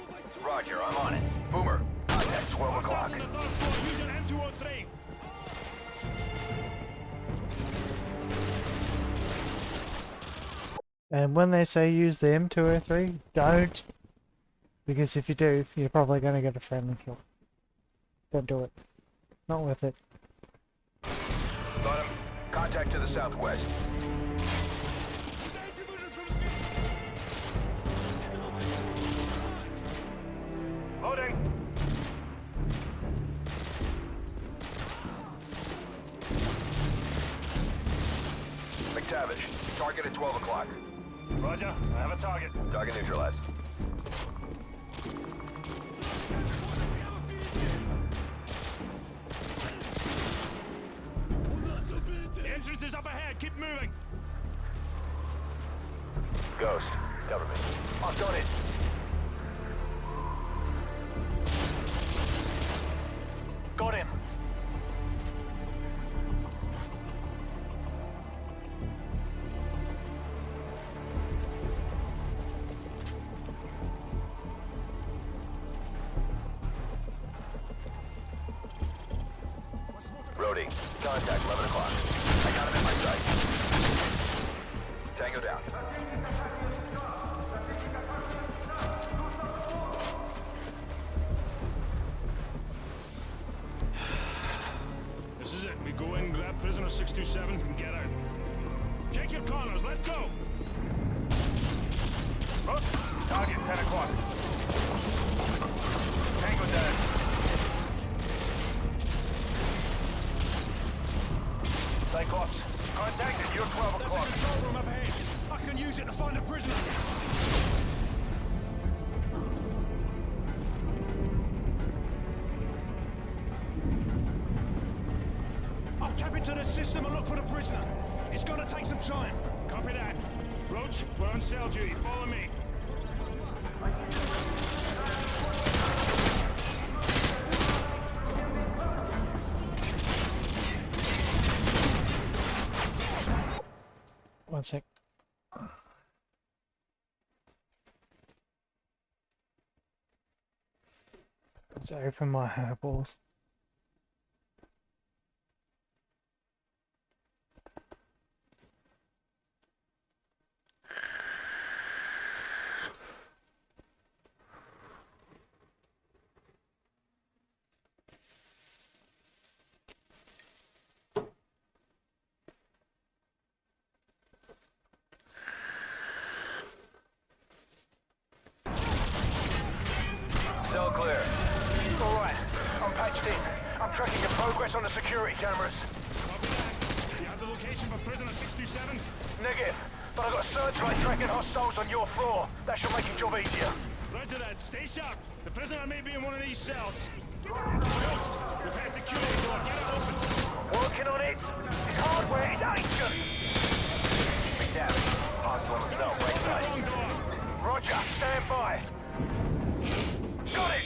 Roger, I'm on it. Boomer, contact 12 o'clock. On the third floor, use your M203. And when they say use the M203, don't. Because if you do, you're probably going to get a friendly kill. Don't do it. Not worth it. Got him. Contact to the southwest. Loading. McTavish, target at 12 o'clock. Roger, I have a target. Target neutralized. The entrance is up ahead. Keep moving. Ghost, cover me. I've done it. Got him. Brody, contact 11 o'clock. I got him in my sight. Tango down. This is it. We go in, grab prisoner 627, and get out. Check your corners. Let's go. Road, target 10 o'clock. Tango down. Cyclops, contacted, you're 12 There's o'clock. a control room up ahead. I can use it to find a prisoner. I'll tap into the system and look for the prisoner. It's gonna take some time. Copy that. Roach, we're on cell duty. Follow me. One sec. Let's open my herballs. Cell clear. All right, I'm patched in. I'm tracking your progress on the security cameras. Copy that. You have the location for prisoner 627? Negative, but I've got a searchlight tracking hostiles on your floor. That should make your job easier. Roger that. Stay sharp. The prisoner may be in one of these cells. Ghost, we've had security door. Get it open. Working on it. This hardware is ancient. McTavish, hostile on the cell, right side. Wrong door. Roger, stand by. Got it.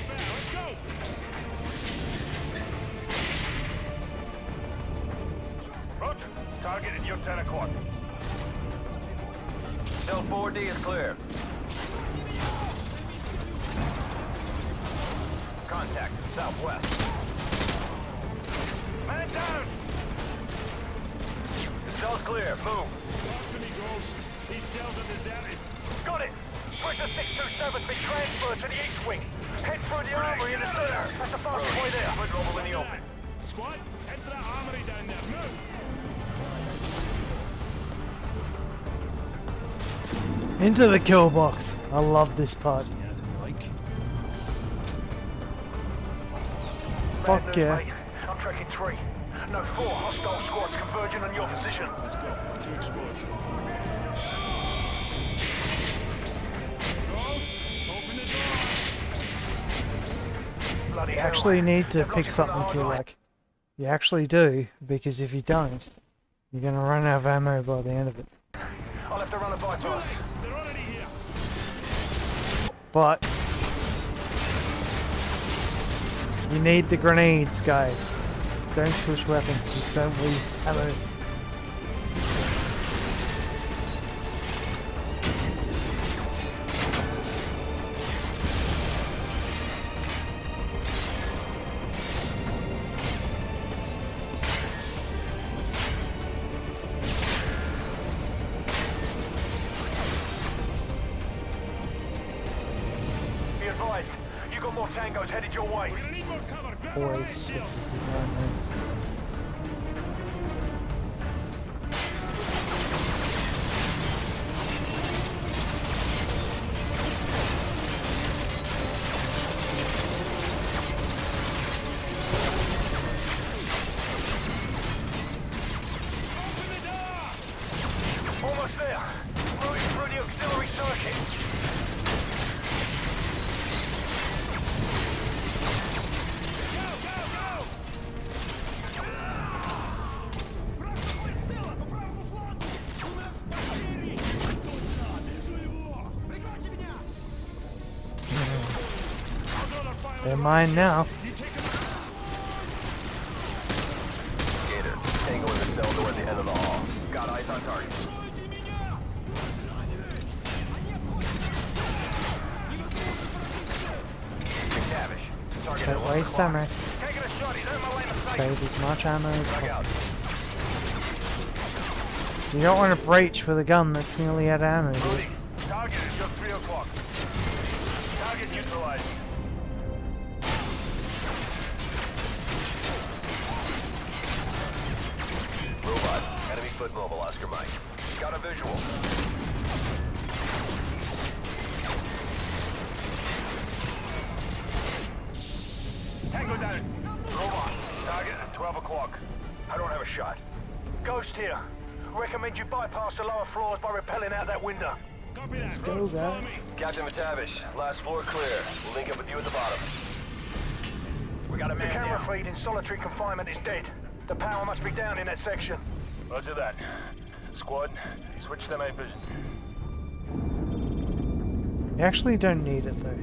Let's go. Roger, target at your 10 o'clock. Cell 4D is clear. Contact southwest. Man down. The cell's clear. Move. Talk to me, Ghost. These cells are deserted. Got it. Prisoner 627 been transferred to the east wing. Head through the armory in the center. That's the fastest way there. Put Robo in the open. Squad, head for that armory down there. Move. Into the kill box. I love this part. Fuck Bad news, yeah. mate. I'm tracking 3. No, 4 hostile squads converging on your position. Let's go. We're too exposed. Ghost, open the door. Bloody You hell. actually need to They've pick lost you something from the you hard like. You actually do, because if you don't, you're gonna run out of ammo by the end of it. I'll have to run a bypass. They're already here. But you need the grenades, guys. Don't switch weapons, just don't waste ammo. advised. You got more tangos headed your way. Always. Almost there. Moving through the auxiliary circuit. They're mine now. Gator, tango in the cell door at the end of the hall. Got eyes on target. McTavish, target at Don't 11 waste o'clock. ammo. Taking a shot. He's out my line of sight. Save as much ammo as Back out. possible. You don't want to breach with a gun that's nearly out of ammo. dude. Target is just 3 o'clock. Target neutralized. Robot, enemy foot mobile, Oscar Mike. Got a visual. Tango down. Robot. Target at 12 o'clock. I don't have a shot. Ghost here. Recommend you bypass the lower floors by rappelling out that window. Let's go, guys. Captain McTavish, last floor clear. We'll link up with you at the bottom. We got a The man camera down. feed in solitary confinement is dead. The power must be down in that section. Roger that. Squad, switch to night vision. You actually don't need it though.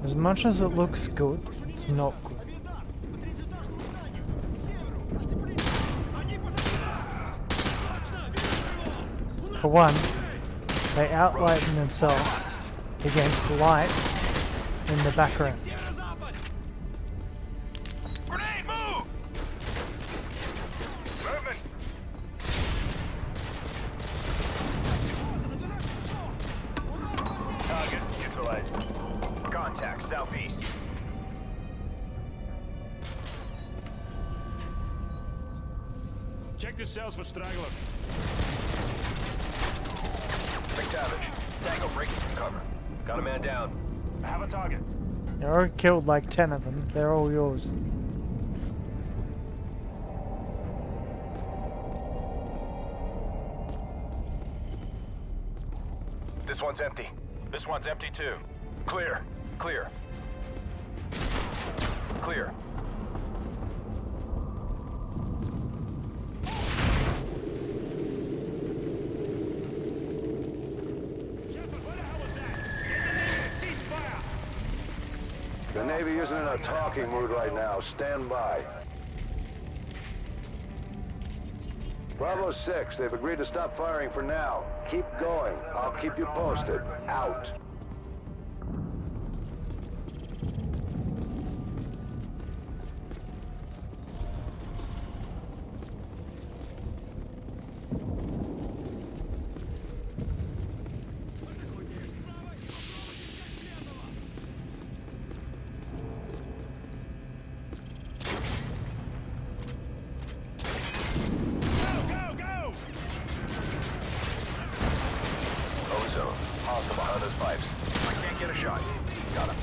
As much as it looks good, it's not good. For one, they outlighten themselves against light in the background. Grenade, move! Movement! Target neutralized. Contact southeast. Check the cells for straggler. McTavish, tango breaking through cover. Got a man down. I have a target. I already killed like 10 of them. They're all yours. This one's empty. This one's empty too. Clear. Clear. Clear. The Navy isn't in a talking mood right now. Stand by. Bravo 6, they've agreed to stop firing for now. Keep going. I'll keep you posted. Out. Ozone. Hostile behind those pipes. I can't get a shot. Got him.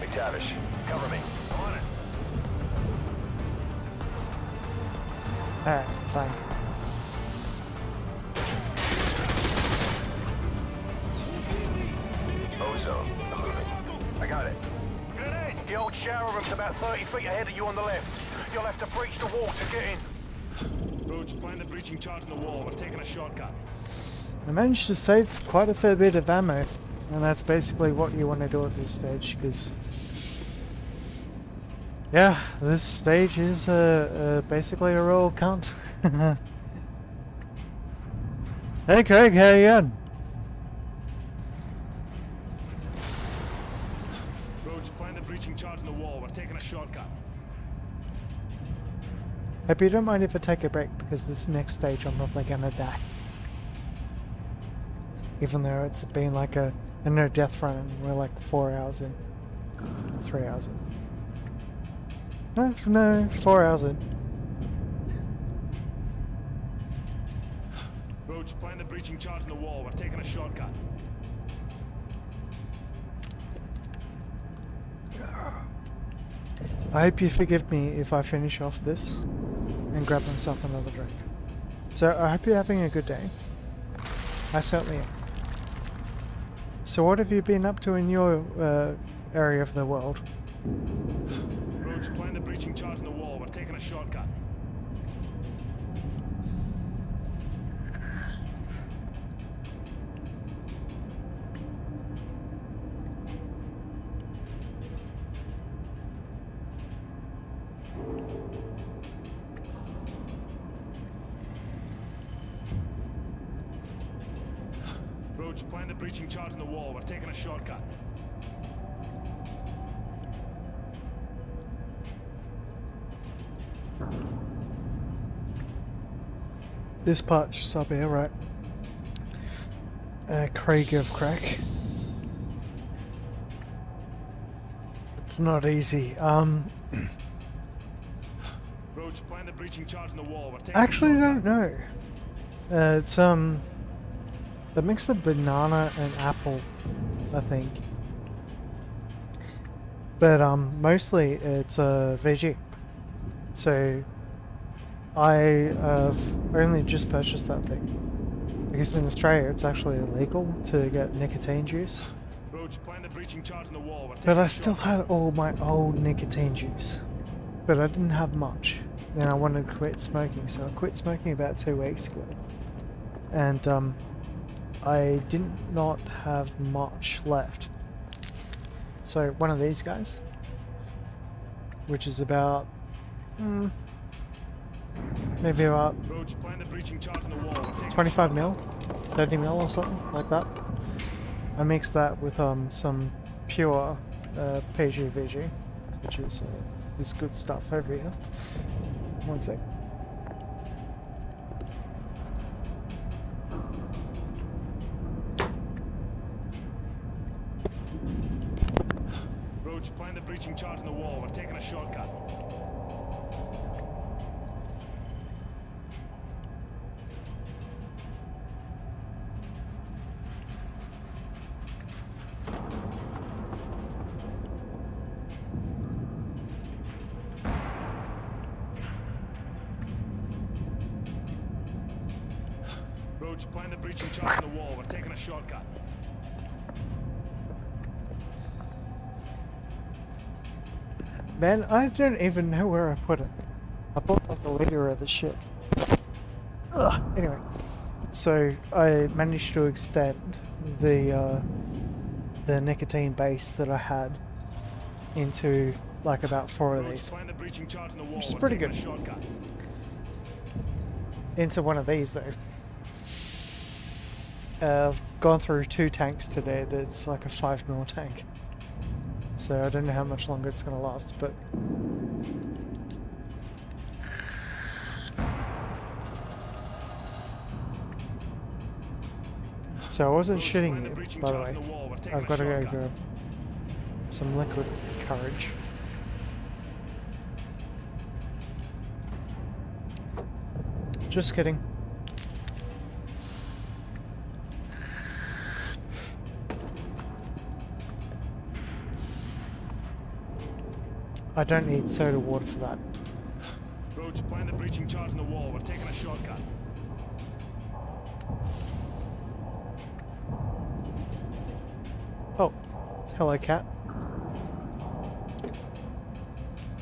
McTavish, cover me. I'm on it. Alright, fine. Ozone, I'm moving. I got it. Grenade! The old shower room's about 30 feet ahead of you on the left. You'll have to breach the wall to get in. Roach, plant the breaching charge in the wall. We're taking a shortcut. I managed to save quite a fair bit of ammo, and that's basically what you want to do at this stage, because yeah, this stage is basically a real cunt. Hey Craig, how you going? Roach, plant the breaching charge in the wall. We're taking a shortcut. Hope you don't mind if I take a break, because this next stage I'm probably gonna die. Even though it's been like a no death run and we're like 4 hours in. 3 hours in. No, 4 hours in. Roach, plant the breaching charge in the wall. We're taking a shortcut. I hope you forgive me if I finish off this and grab myself another drink. So I hope you're having a good day. I certainly am. So what have you been up to in your area of the world? Roach, plant the breaching charge in the wall. We're taking a shortcut. Roach, plant the breaching charge in the wall. We're taking a shortcut. This part just up here, right? Craig of Crack. It's not easy. Roach, plant the breaching charge in the wall. We're taking I actually don't know. It's the mix of banana and apple, I think. But mostly it's veggie. So I have only just purchased that thing because in Australia it's actually illegal to get nicotine juice. Roach, plant the breaching charge in the wall. We're But taking I a still shortcut. had all my old nicotine juice. But I didn't have much. Then I wanted to quit smoking, so I quit smoking about 2 weeks ago. And I did not have much left. So one of these guys, which is about maybe about Roach, plant the breaching charge in the wall. We're taking 25 mil, 30 mil or something like that. I mixed that with some pure PGVG, which is this good stuff over here. One sec. Roach, plant the breaching charge in the wall. We're taking a shortcut. Roach, plant the breaching charge in the wall. We're taking a shortcut. Man, I don't even know where I put it. I put like a liter of the shit. Ugh. Anyway, so I managed to extend the nicotine base that I had into like about 4 of these, Plant the breaching charge in the wall. which is We're pretty taking good. a shortcut. Into one of these though. I've gone through 2 tanks today. That's like a 5 mil tank. So I don't know how much longer it's going to last, but so I wasn't shitting you, by the way. I've got to go grab some liquid courage. Just kidding. I don't need soda water for that. Roach, plant the breaching charge in the wall. We're taking a shortcut. Oh, hello cat.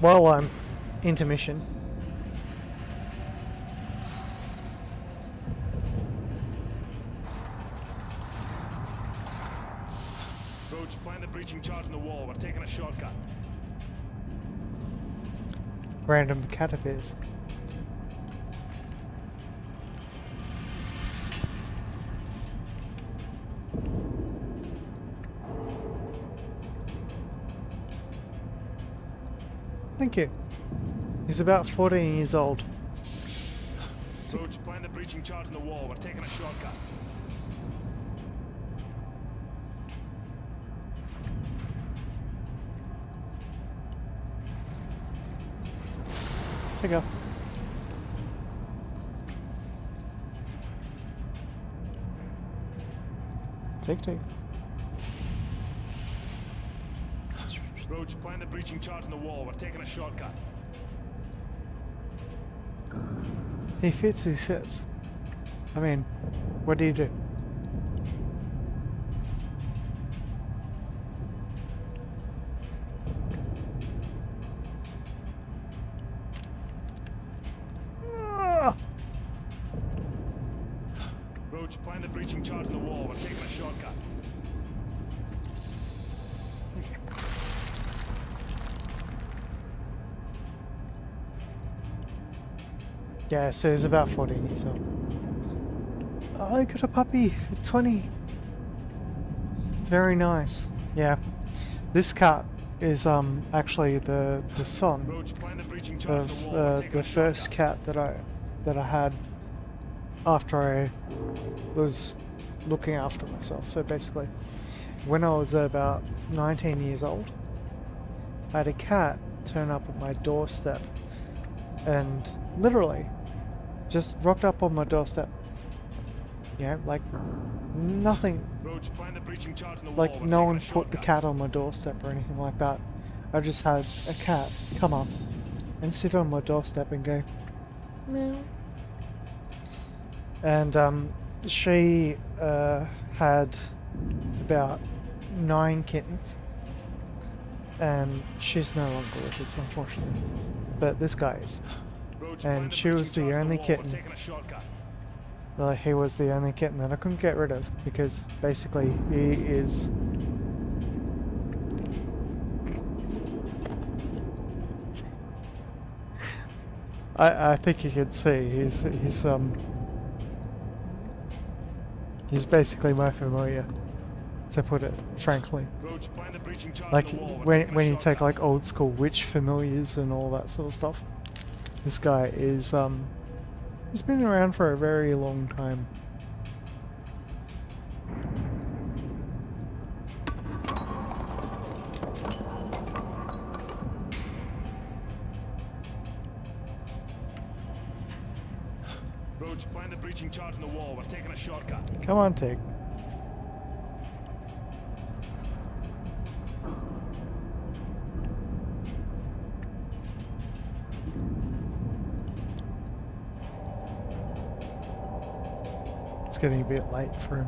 while I'm intermission. Roach, plant the breaching charge in the wall. We're taking a shortcut. Random cat appears. Thank you. He's about 14 years old. Roach, plant the breaching charge in the wall. We're taking a shortcut. Take off. Take. Roach, plant the breaching charge in the wall. We're taking a shortcut. He fits his hits. I mean, what do you do? Roach, plant the breaching charge in the wall. We're taking a shortcut. Yeah, so he's about 14 years old. Oh, I got a puppy at 20. Very nice. Yeah. This cat is actually the son of the first cat that I had after I was looking after myself. So basically, when I was about 19 years old, I had a cat turn up at my doorstep and literally just rocked up on my doorstep. Yeah, like nothing. Roach, plant the breaching charge in the like wall. no one put the cat on my doorstep or anything like that. I just had a cat come up and sit on my doorstep and go meow. And she had about 9 kittens, and she's no longer with us, unfortunately. But this guy is. And she was the only kitten. He was the only kitten that I couldn't get rid of because basically he is. I think you can see he's basically my familiar, to put it frankly. Like when you take like old school witch familiars and all that sort of stuff. This guy is, he's been around for a very long time. Roach, plant the breaching charge in the wall. We're taking a shortcut. Come on, Tig. Getting a bit late for him.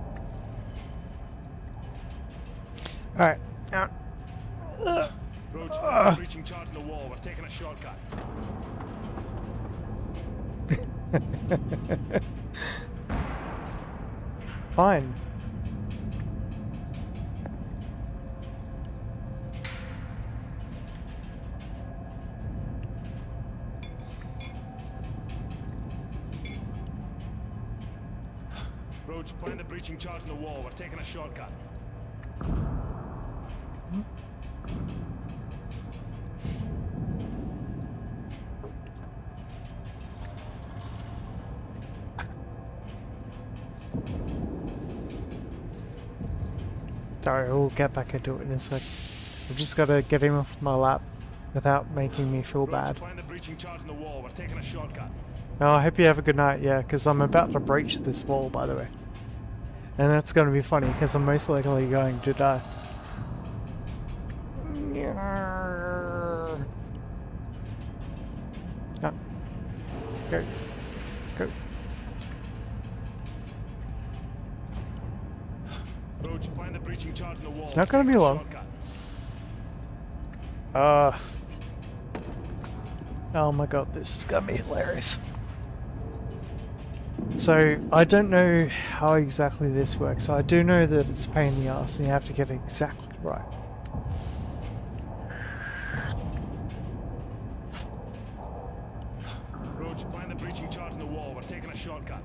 Alright. Roach, breaching charge in the wall. We're taking a shortcut. Fine. Roach, plant the breaching charge in the wall. We're taking a shortcut. Sorry, we'll get back into it in a sec. I've just got to get him off my lap without making me feel bad. Plant the breaching charge in the wall. We're taking a shortcut. Oh, I hope you have a good night, yeah, because I'm about to breach this wall, by the way. And that's going to be funny, because I'm most likely going to die. No. Go. Go. Roach, plant the breaching charge in the wall. It's not going to be long. Oh my god, this is gonna be hilarious. So, I don't know how exactly this works. I do know that it's a pain in the ass and you have to get it exactly right. Roach, plant the breaching charge in the wall. We're taking a shortcut.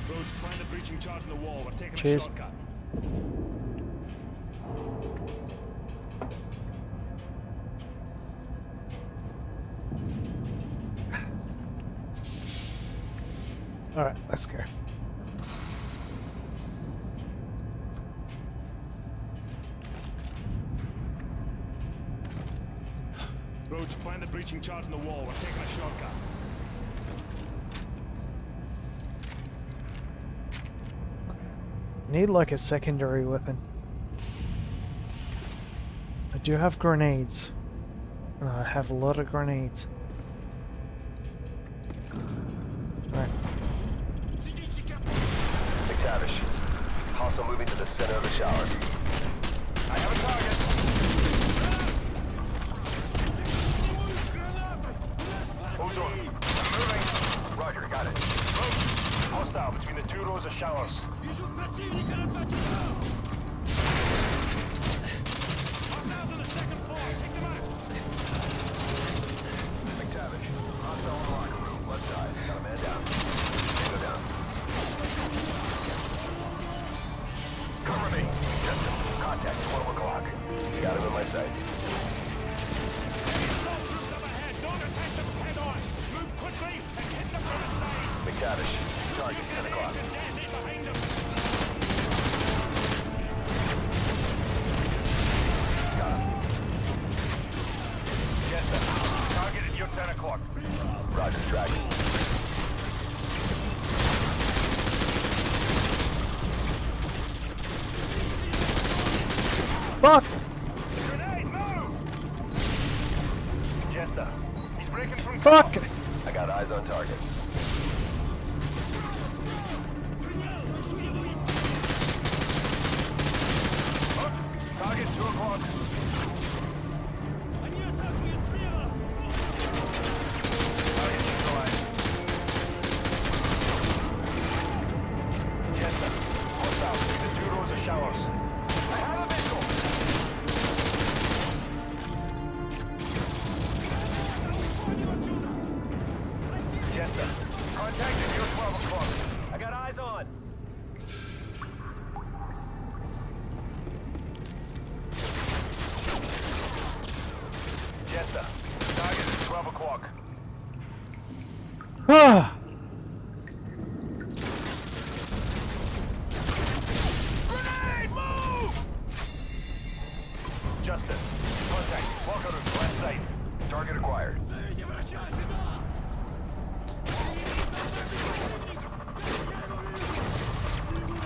Roach, plant the breaching charge in the wall. We're taking Cheers. a shortcut. Alright, let's go. Roach, plant the breaching charge in the wall. We're taking a shortcut. Need like a secondary weapon. I do have grenades. I have a lot of grenades. Alright. McTavish. Hostile moving to the center of the showers. I have a target. Who's on? Moving. Roger, got it. Hostile between the two rows of showers. Hostiles on the second floor. Take them out. McTavish. Hostile in the locker room. Left side. Got a man down. Go down. Cover me. Justin. Contact 12 o'clock. Got him in my sights. Assault troops up ahead. Don't attack them head on. Move quickly and hit them from the side. McTavish. Target 10 o'clock. Behind them. Got him. Jester, target at your 10 o'clock. Roger, tracking. Fuck! Grenade, move! Jester, he's breaking from Fuck! I got eyes on target. Target 2 o'clock. Target neutralized. Jester, hostile between the 2 rows of showers. I have a missile. Jester, contact at your 12 o'clock. I got eyes on. Jester, target at 12 o'clock. Ah! Grenade, move! Justice, contact, walker room, left side. Target acquired.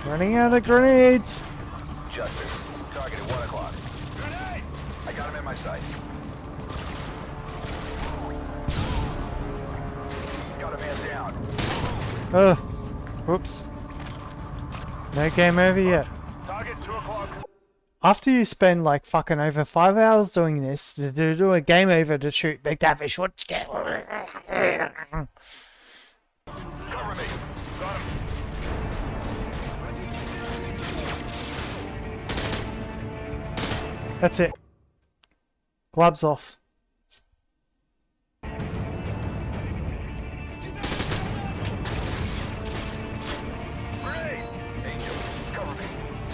Running out of grenades! Justice, target at 1 o'clock. Grenade! I got him in my sights. Got a man down. Oh, whoops. No game over yet. Target 2 o'clock. After you spend like fucking over 5 hours doing this, to do a game over to shoot McTavish, what you get? Cover me. Got him. That's it. Gloves off. Grenade! Angel, cover me.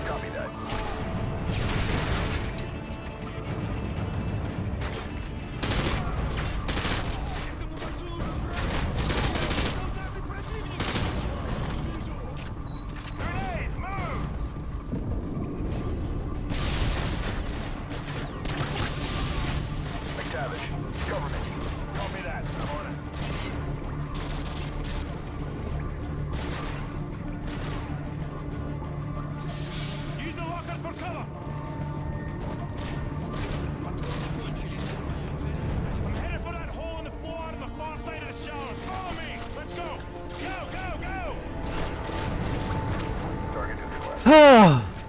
Copy that. Grenade, move! McTavish, cover me. Copy that. I'm on it. Use the lockers for cover.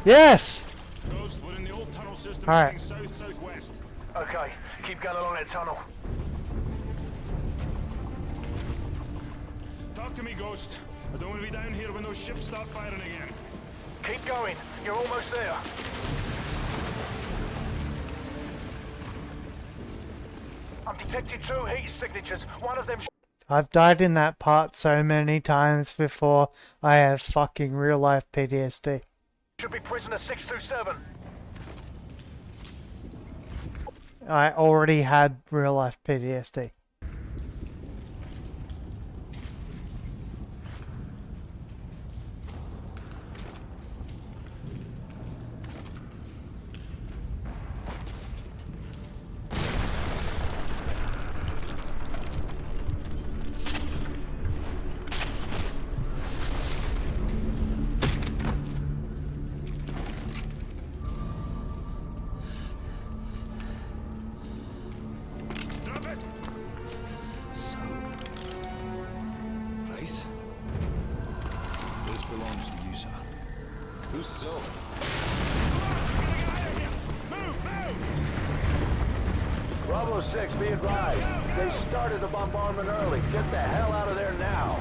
Yes! Ghost, we're in the old tunnel system All right. heading south-southwest. Okay, keep going along that tunnel. Talk to me, Ghost. I don't want to be down here when those ships start firing again. Keep going. You're almost there. I've detected 2 heat signatures. One of them I've died in that part so many times before. I have fucking real life PTSD. should be prisoner 6 through 7. I already had real life PTSD. Face? This belongs to you, sir. Who's so? Bravo 6, be advised. They started the bombardment early. Get the hell out of there now.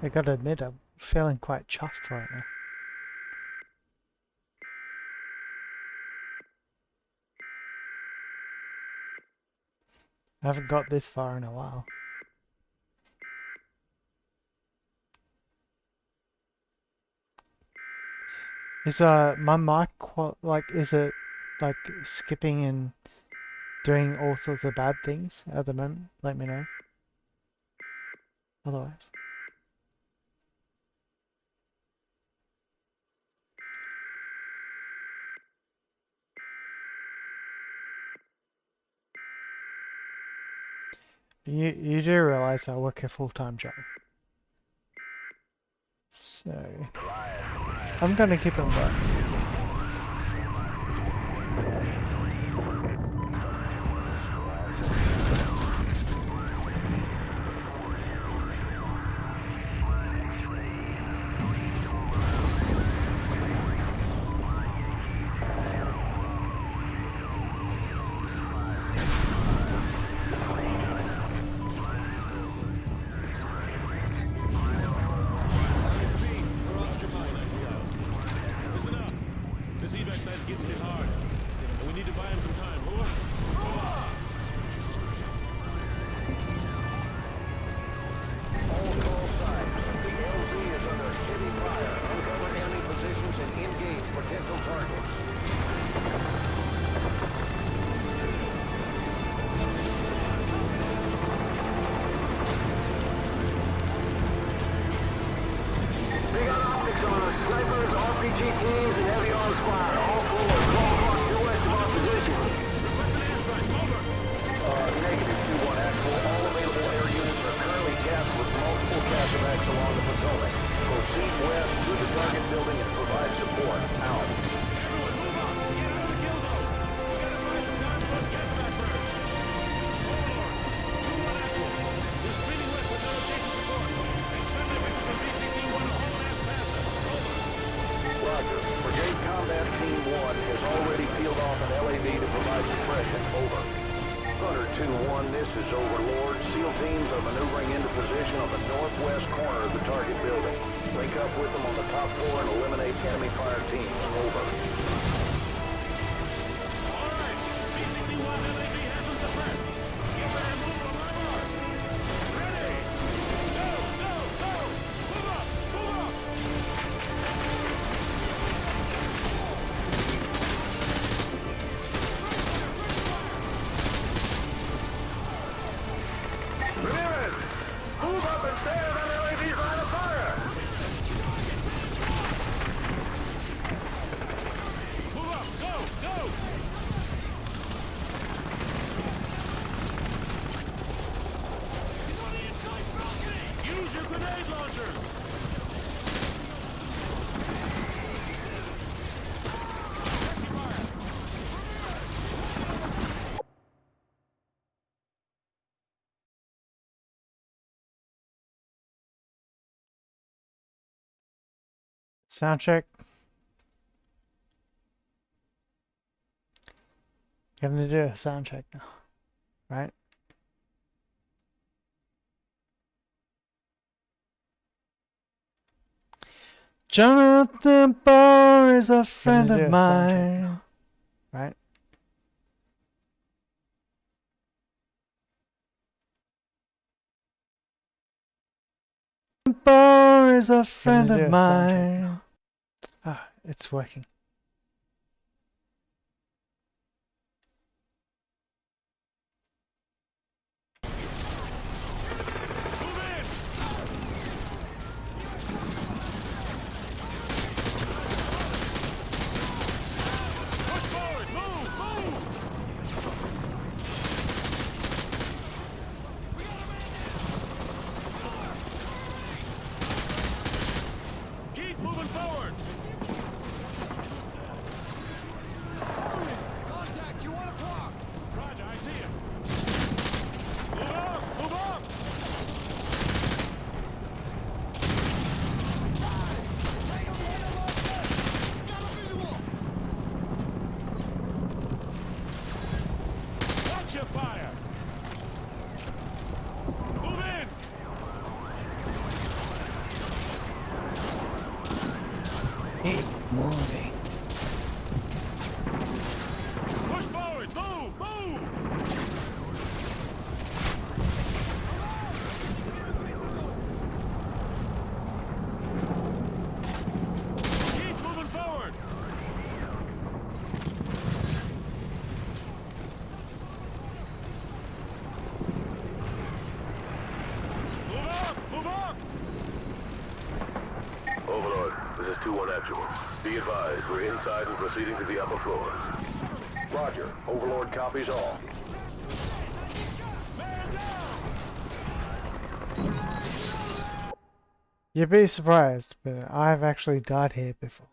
I gotta admit, I'm feeling quite chuffed right now. I haven't got this far in a while. Is my mic is it like skipping and doing all sorts of bad things at the moment? Let me know. Otherwise. You do realize I work a full-time job. So I'm gonna keep on going. off an LAV to provide suppression. Over. Hunter 2-1, this is Overlord. SEAL teams are maneuvering into position on the northwest corner of the target building. Link up with them on the top floor and eliminate enemy fire teams. Over. Ramirez! Move up and stay on that LAV's line of fire! Move up! Go! Go! He's on the inside balcony! Use your grenade launchers! Sound check. You have to do a sound check now, right? Jonathan Barr is a friend of mine, right? Barr is a friend of mine. Ah, it's working. Keep moving forward! Contact, you want to block? Roger, I see him. Move up! Move up! Watch your fire! Move in! Keep moving. Push forward! Move! Move! Keep moving forward! Move up! Move up! Overlord, this is 2-1 actual. Be advised, we're inside and proceeding to the upper floors. Roger. Overlord copies all. You'd be surprised, but I've actually died here before.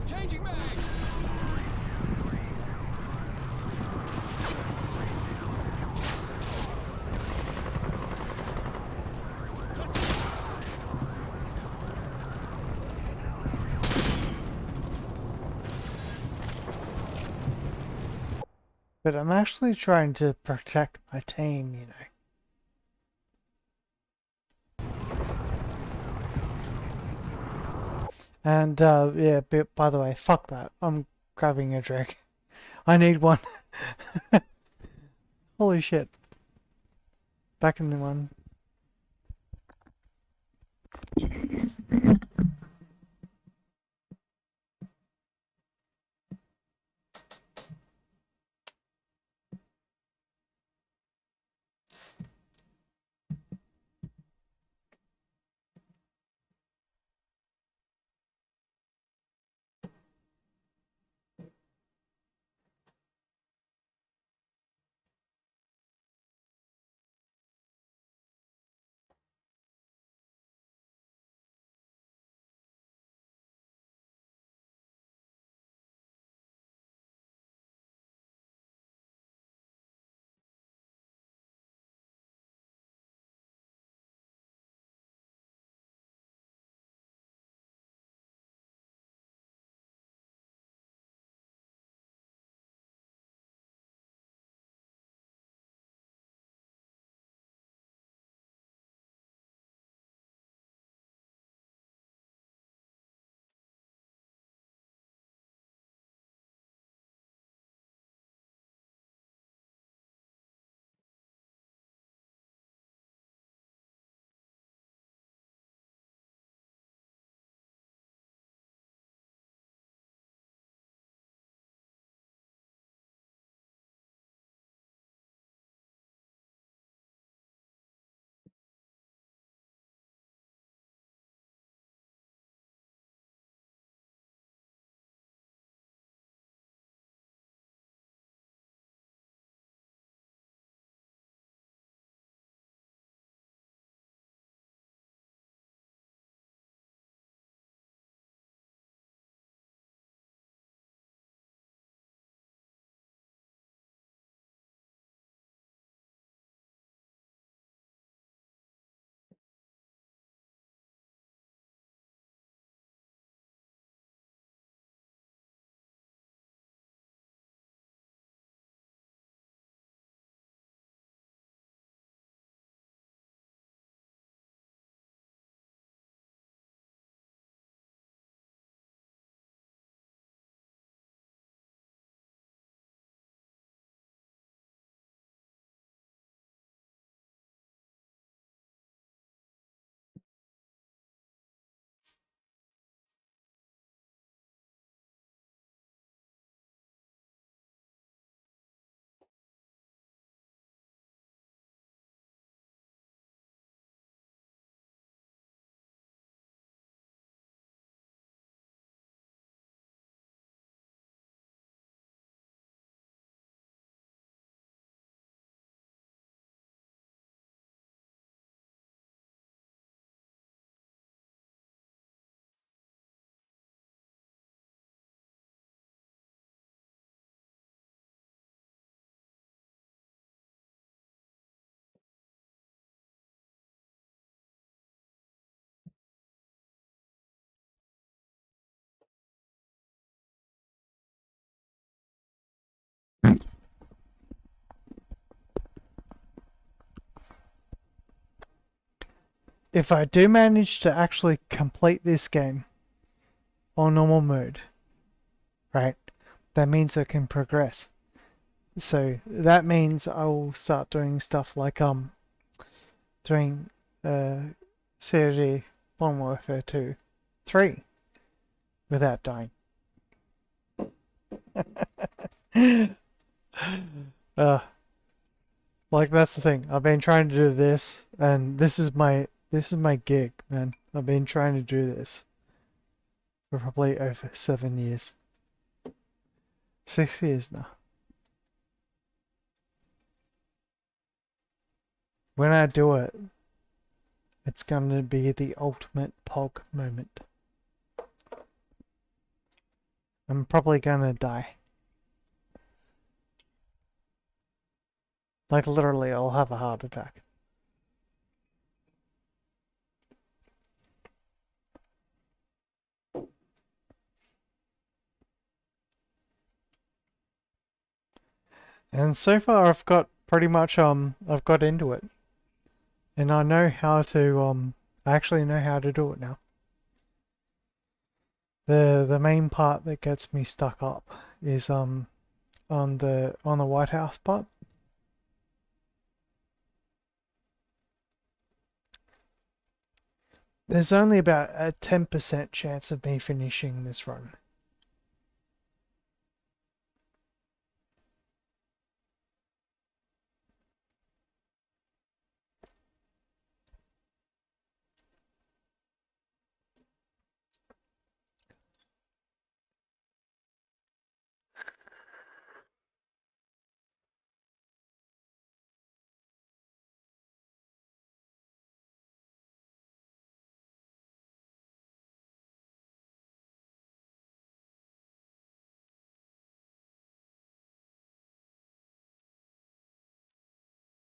Changing mag! But I'm actually trying to protect my team, you know. And, yeah, by the way, fuck that. I'm grabbing a drink. I need one. Holy shit. Back in the one. if I do manage to actually complete this game on normal mode, right, that means I can progress. So that means I will start doing stuff like doing COD Modern Warfare 2, 3 without dying. Like that's the thing. I've been trying to do this, and this is my gig, man. I've been trying to do this for probably over 7 years. 6 years now. When I do it, it's going to be the ultimate POG moment. I'm probably going to die. Like literally, I'll have a heart attack. And so far I've got pretty much I've got into it. And I know how to I actually know how to do it now. The main part that gets me stuck up is on the White House part. There's only about a 10% chance of me finishing this run.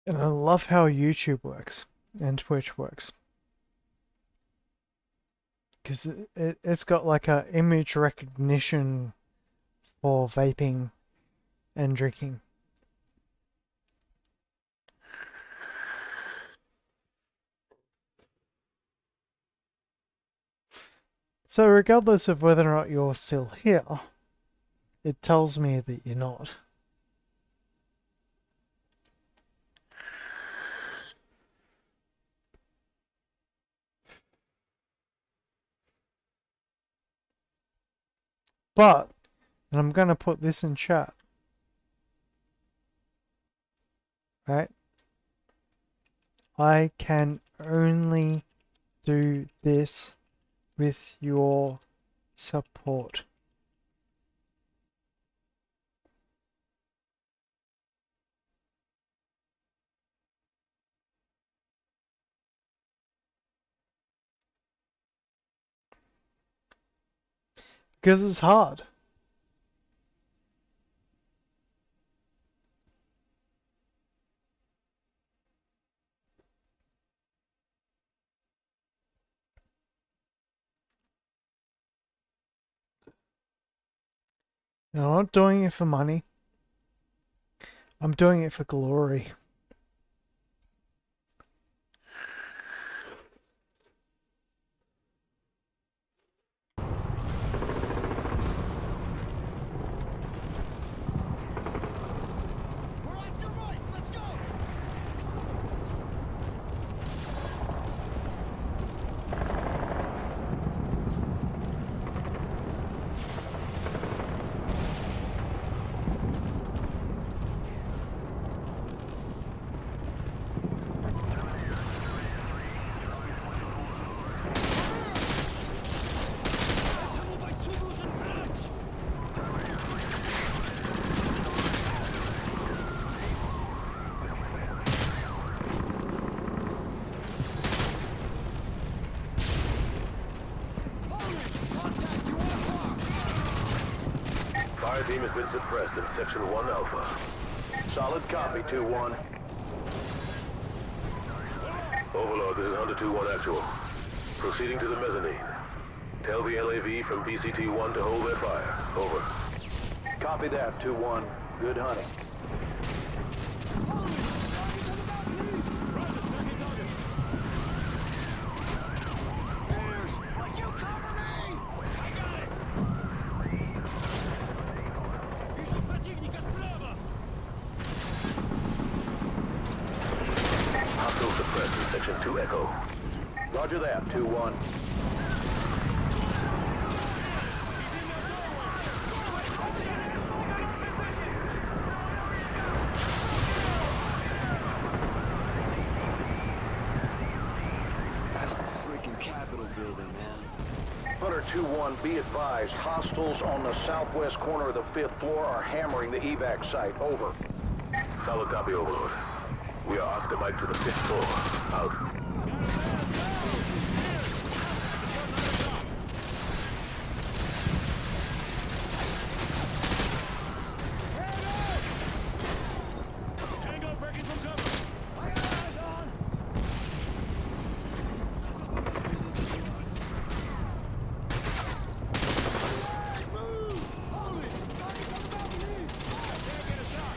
And I love how YouTube works and Twitch works. Because it's got like a image recognition for vaping and drinking. So regardless of whether or not you're still here, it tells me that you're not. But, and I'm going to put this in chat, right? I can only do this with your support. Because it's hard. And I'm not doing it for money. I'm doing it for glory. Fire team has been suppressed in Section 1 Alpha. Solid copy, 2-1. Overlord, this is Hunter 2-1 actual. Proceeding to the mezzanine. Tell the LAV from BCT-1 to hold their fire. Over. Copy that, 2-1. Good hunting. Section 2 Echo. Roger that, 2-1. That's the freaking Capitol building, man. Hunter 2-1, be advised, hostiles on the southwest corner of the 5th floor are hammering the evac site. Over. Solid copy, Overlord. We are Oscar Mike to the 5th floor. Out. Tango breaking from cover. I got eyes on. Move! Hold it! Target's on the balcony! Can't get a shot.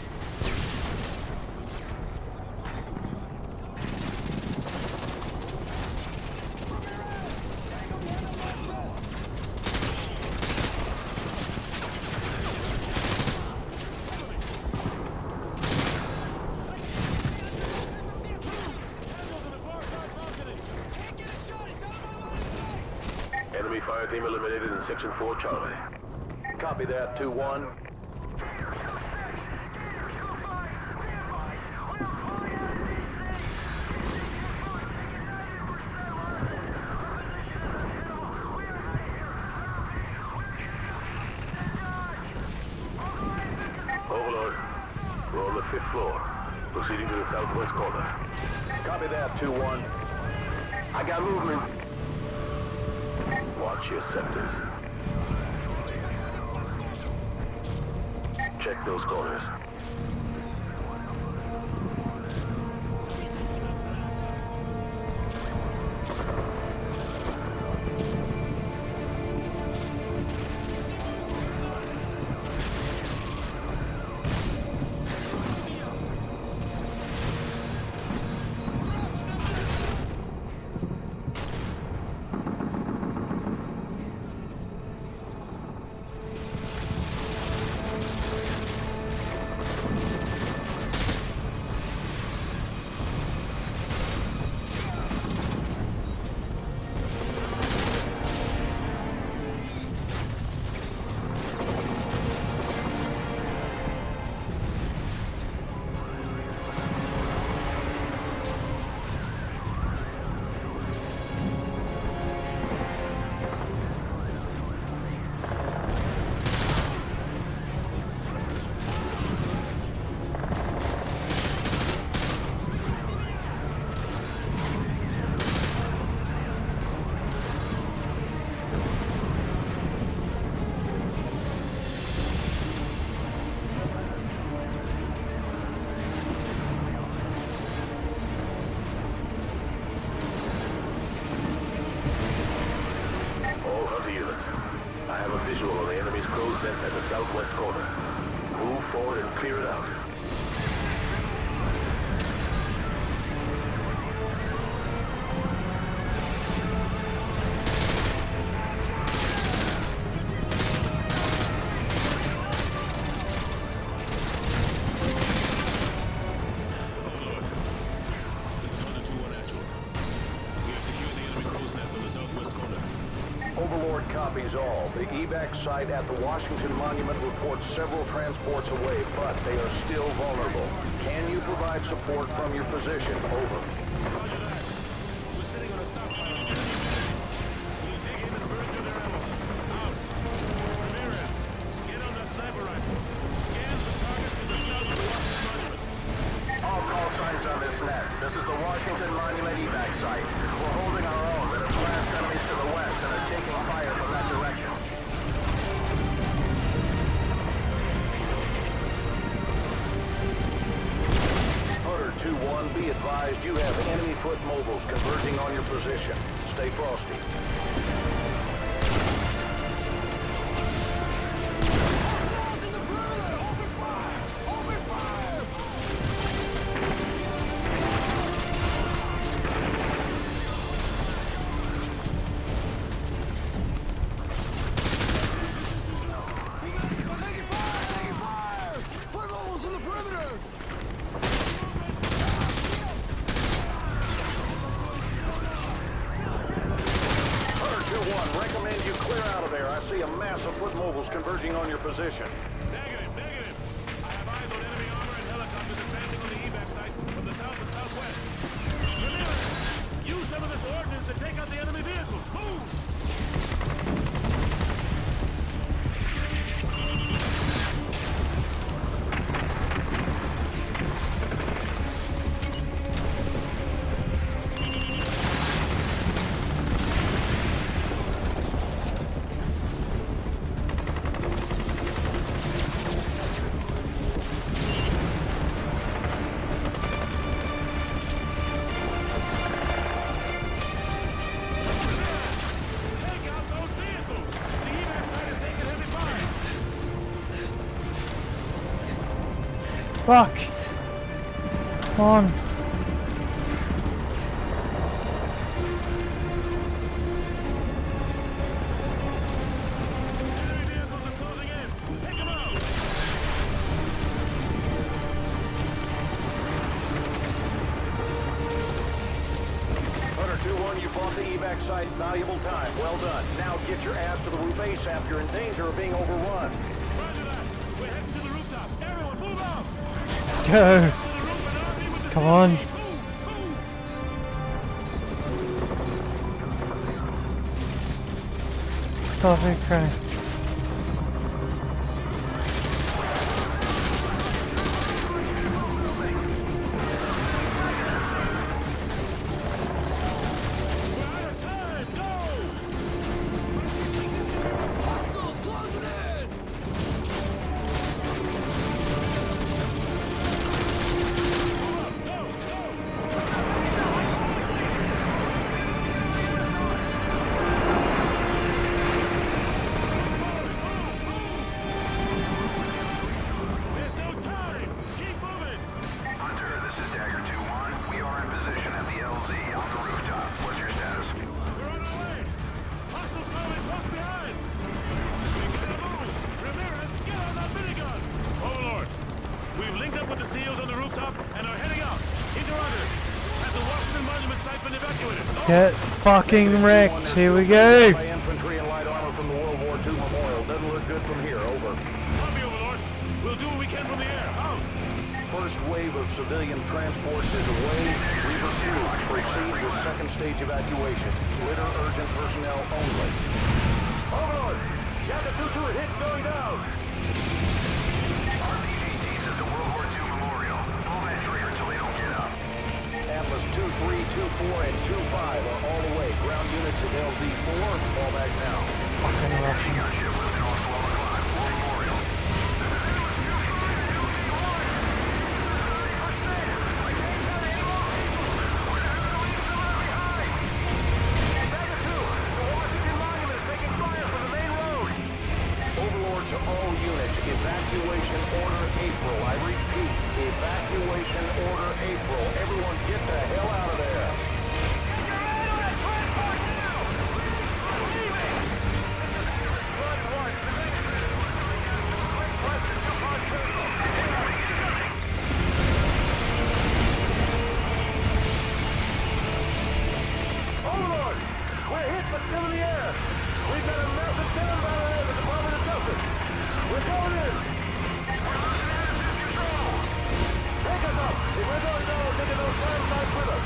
Enemy fire team eliminated in Section 4 Charlie. Copy that, 2-1. Overlord, we're on the 5th floor. Proceeding to the southwest corner. Copy that, 2-1. I got movement. Watch your sectors. Check those corners. At the southwest corner. Move forward and clear it out. This is Hunter 2-1 actual. We have secured the enemy crow's nest on the southwest corner. Overlord copies all. The evac site at the Washington Monument reports several transports away, but they are still vulnerable. Can you provide support from your position? Over. Roger that. We're sitting on a stockpile of enemy munitions. We'll dig in and burn through their ammo. Out. Ramirez, get on that sniper rifle. Scan for targets to the south of the Washington Monument. All call signs on this net. This is the Washington Monument evac site. We're holding our own, but have blast enemies to the west and are taking fire from that direction. Hunter 2-1, be advised you have enemy foot mobiles converging on your position. Stay frosty. I see a mass of foot mobiles converging on your position. Negative, negative. I have eyes on enemy armor and helicopters advancing on the evac site from the south and southwest. Ramirez, use some of this ordnance to take out the enemy vehicles. Move! Fuck! Come on. Hunter 2-1, you bought the evac site. Valuable time. Well done. Now get your ass to the roof ASAP. You're in danger of being overrun. We're heading to the rooftop. Everyone, move out! Go! Come on! Stop it, crying. Get fucking wrecked. Here we go. By infantry and light armor from the World War II Memorial. Doesn't look good from here. Over. Copy, Overlord. We'll do what we can from the air. Out. First wave of civilian transports is away. Reaver 2, proceed with second stage evacuation. Litter urgent personnel only. Overlord! Yaga 2-2 hit going down! RPG teams at the World War II Memorial. Pull that trigger so they don't get up. Atlas 2-3, 2-4, and 2-5 are all the way. Ground units at LZ-4, fall back now. Fucking Russians. To all units, evacuation order April. I repeat, evacuation order April. Everyone get the hell out of there. Overlord! We're hit but still in the air. We've got a massive down by the way, the Department of Justice. We're going in! Take us up! If we're going down, we're taking those flying knives with us!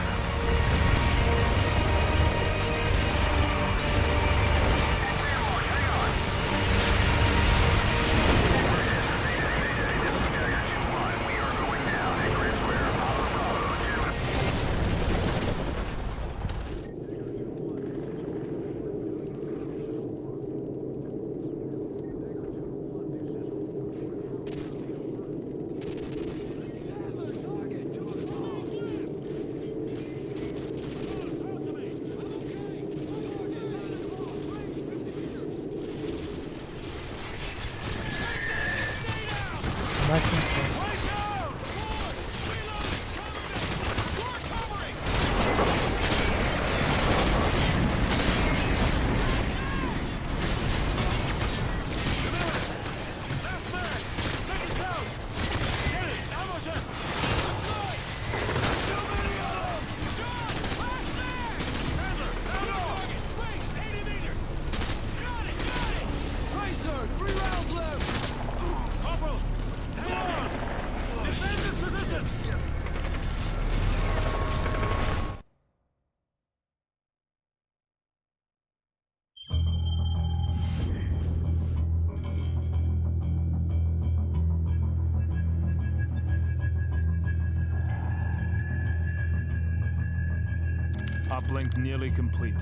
Uplink nearly complete.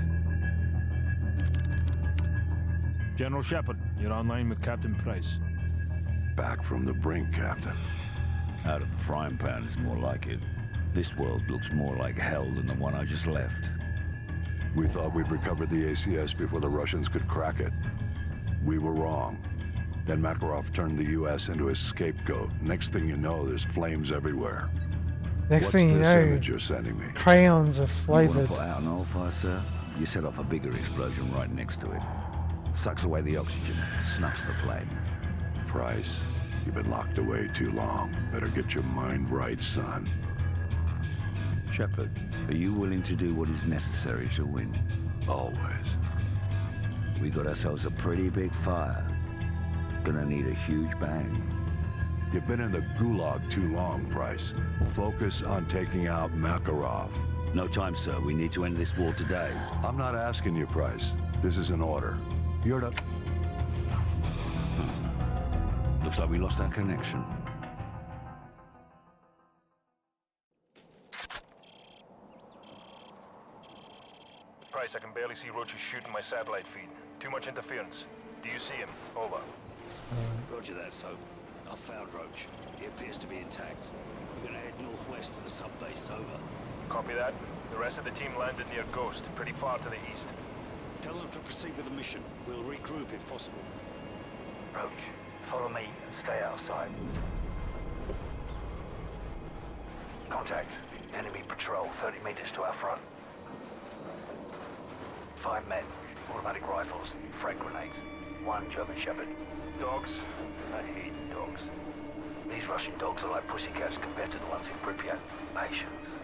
General Shepard, you're online with Captain Price. Back from the brink, Captain. Out of the frying pan is more like it. This world looks more like hell than the one I just left. We thought we'd recovered the ACS before the Russians could crack it. We were wrong. Then Makarov turned the U.S. into his scapegoat. Next thing you know, there's flames everywhere. Next What's thing you this know, image you're sending me? crayons are You flavored. want to put out an oil fire, sir? You set off a bigger explosion right next to it. Sucks away the oxygen, snuffs the flame. Price, you've been locked away too long. Better get your mind right, son. Shepard, are you willing to do what is necessary to win? Always. We got ourselves a pretty big fire. Gonna need a huge bang. You've been in the gulag too long, Price. Focus on taking out Makarov. No time, sir. We need to end this war today. I'm not asking you, Price. This is an order. You're to... Looks like we lost our connection. Price, I can barely see Roach's shooting my satellite feed. Too much interference. Do you see him? Over. Roger that, Soap. I've found Roach. He appears to be intact. We're gonna head northwest to the sub-base. Over. Copy that. The rest of the team landed near Ghost, pretty far to the east. Tell them to proceed with the mission. We'll regroup if possible. Roach, follow me and stay outside. Contact. Enemy patrol 30 meters to our front. 5 men, automatic rifles, frag grenades. 1 German Shepherd. Dogs? I hate dogs. These Russian dogs are like pussycats compared to the ones in Pripyat. Patience.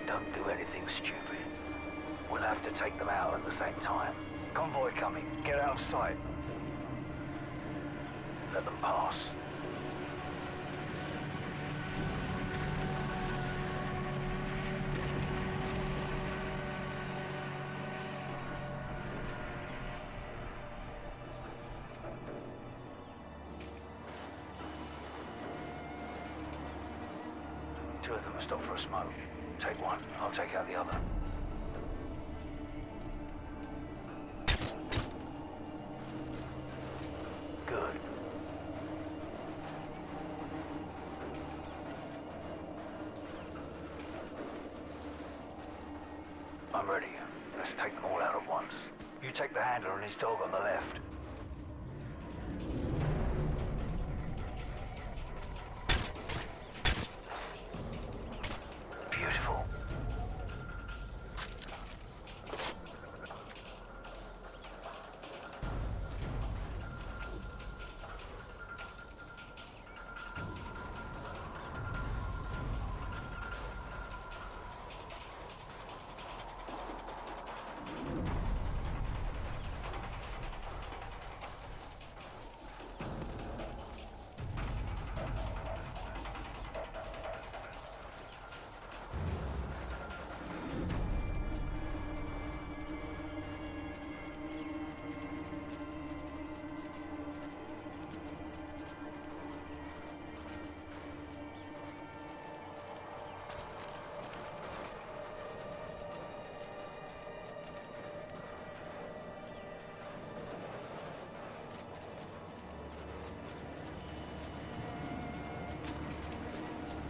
Don't do anything stupid. We'll have to take them out at the same time. Convoy coming. Get out of sight. Let them pass. Two of them are stopped for a smoke. Take one, I'll take out the other. Good. I'm ready. Let's take them all out at once. You take the handler and his dog on the left. Beautiful.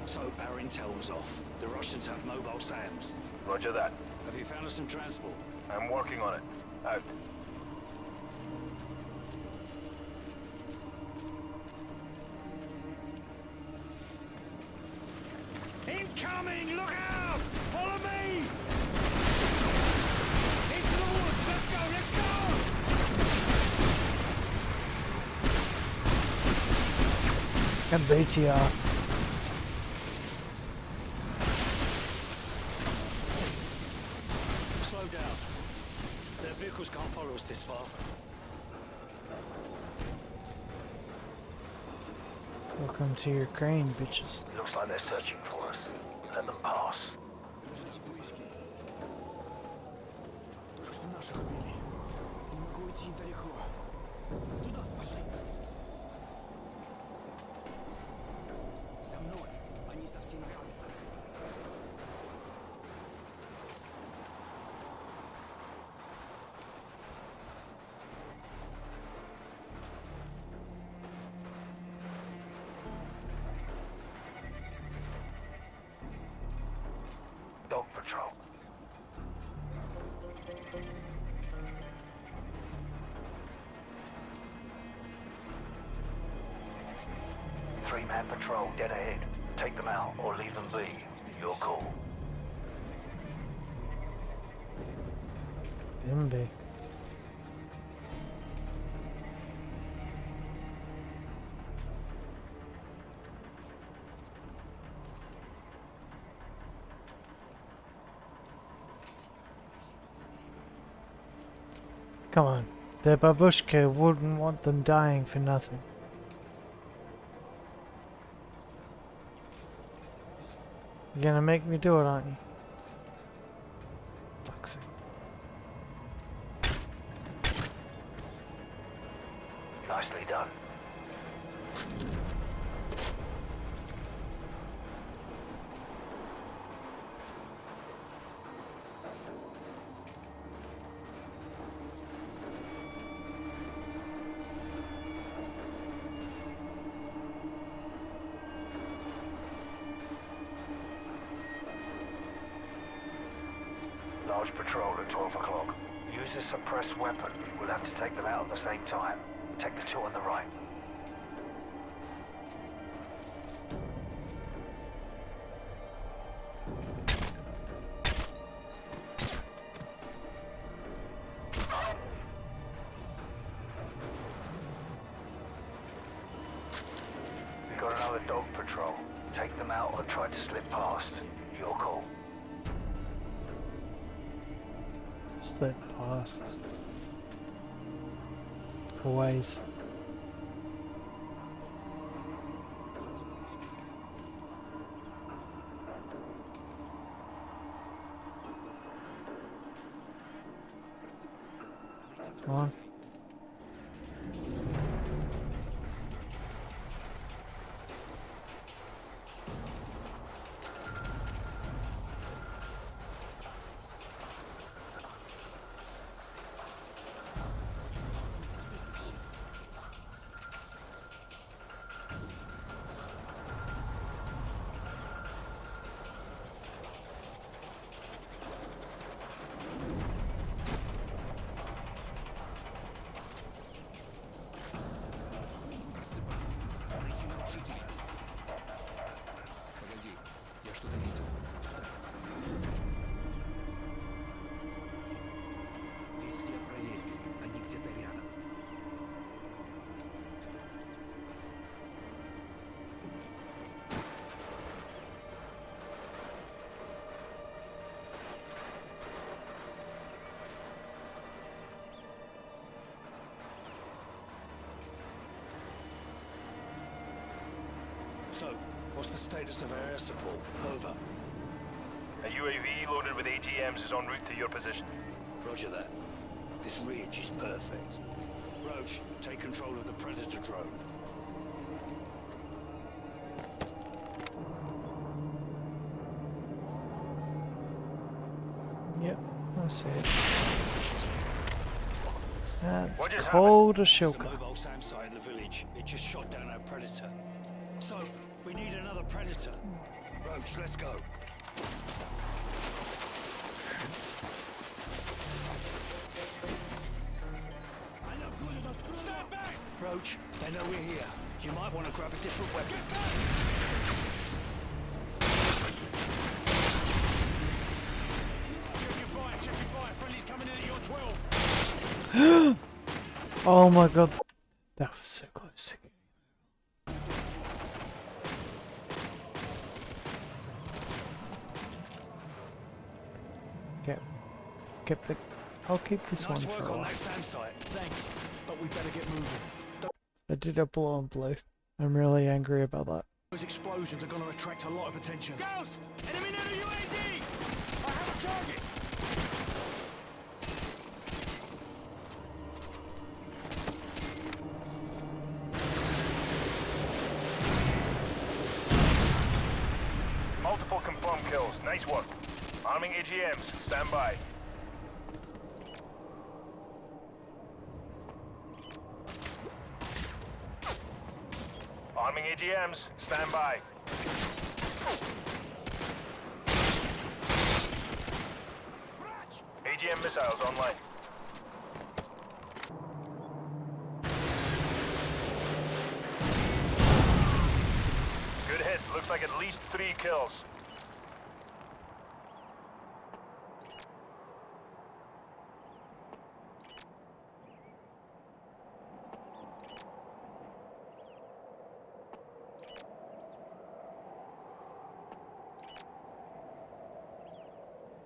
So our intel was off. The Russians have mobile SAMs. Roger that. Have you found us some transport? I'm working on it. Out. Incoming! Look out! Follow me! Into the woods! Let's go! Let's go! And BTR. Slow down. Their vehicles can't follow us this far. Welcome to Ukraine, bitches. Looks like they're searching for us. Let them pass. Что наших убили? Не могу идти далеко. Туда, пошли. За мной. Они совсем рядом. dog patrol. Three-man patrol dead ahead. Take them out or leave them be. Your call. MB. Come on, the babushka wouldn't want them dying for nothing. You're gonna make me do it, aren't you? Fuck's sake. Nicely done. Large patrol at 12 o'clock. Use a suppressed weapon. We'll have to take them out at the same time. Take the two on the right. We got another dog patrol. Take them out or try to slip past. Your call. Slip past. Always. Come on. So, what's the status of our air support? Over. A UAV loaded with AGMs is en route to your position. Roger that. This ridge is perfect. Roach, take control of the Predator drone. Yep, that's it. That's What just called a There's a shilka. mobile SAM site in the village. It just shot down our Predator. So, we need another Predator. Roach, let's go. Stand back! Roach, they know we're here. You might want to grab a different weapon. Check your fire, check your fire. Friendly's coming in at your 12. Oh my god. That was so close. Get the. I'll keep this one Nice for work a on while. that SAM site. Thanks, but we better get moving. I did a blue on blue. I'm really angry about that. Those explosions are going to attract a lot of attention. Ghost! Enemy near the UAZ! I have a target! Multiple confirmed kills. Nice work. Arming AGMs. Stand by. Arming AGMs. Stand by. missiles online. Good hit. Looks like at least 3 kills.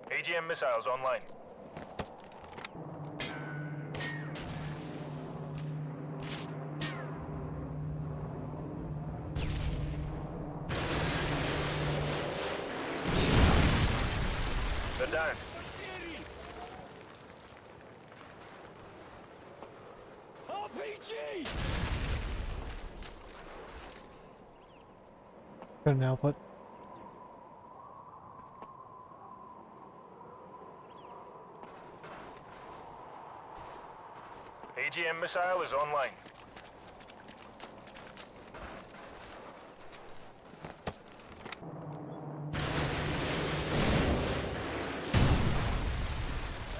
AGM missiles online. They're down. RPG! Couldn't help it. AGM missile is online.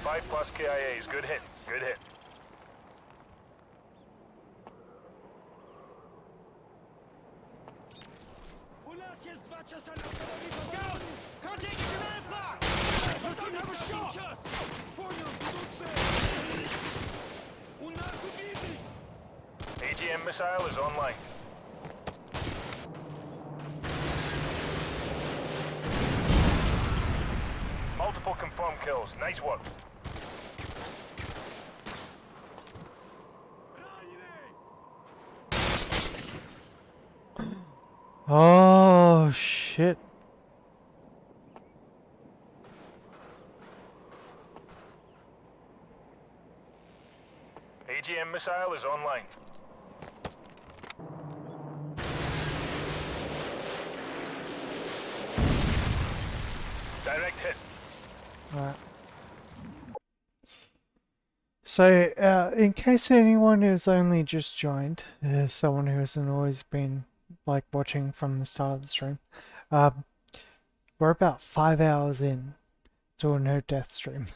+5 KIAs. Good hit. Good hit. У нас есть 2 часа на установление. Контейнер на час! Понял, ведут цель. У нас убитый! AGM missile is online. Multiple confirmed kills. Nice work. Oh shit. AGM missile is online. Direct hit. Alright. So, in case anyone who's only just joined, someone who hasn't always been like watching from the start of the stream, we're about 5 hours in to a no death stream.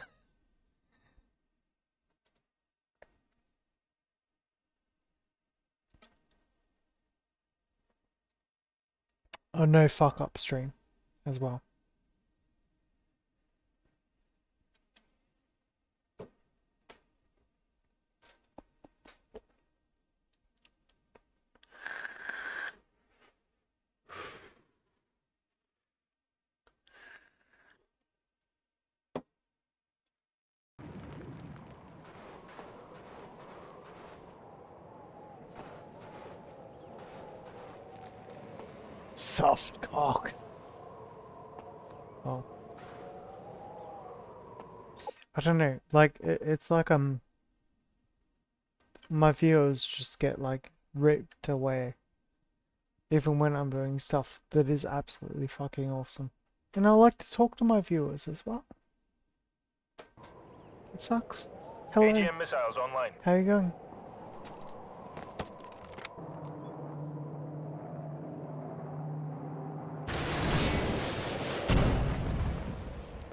A no fuck up stream as well. Soft cock. Oh. I don't know, like, it's like my viewers just get like ripped away even when I'm doing stuff that is absolutely fucking awesome. And I like to talk to my viewers as well. It sucks. Hello. AGM missiles online. How you going?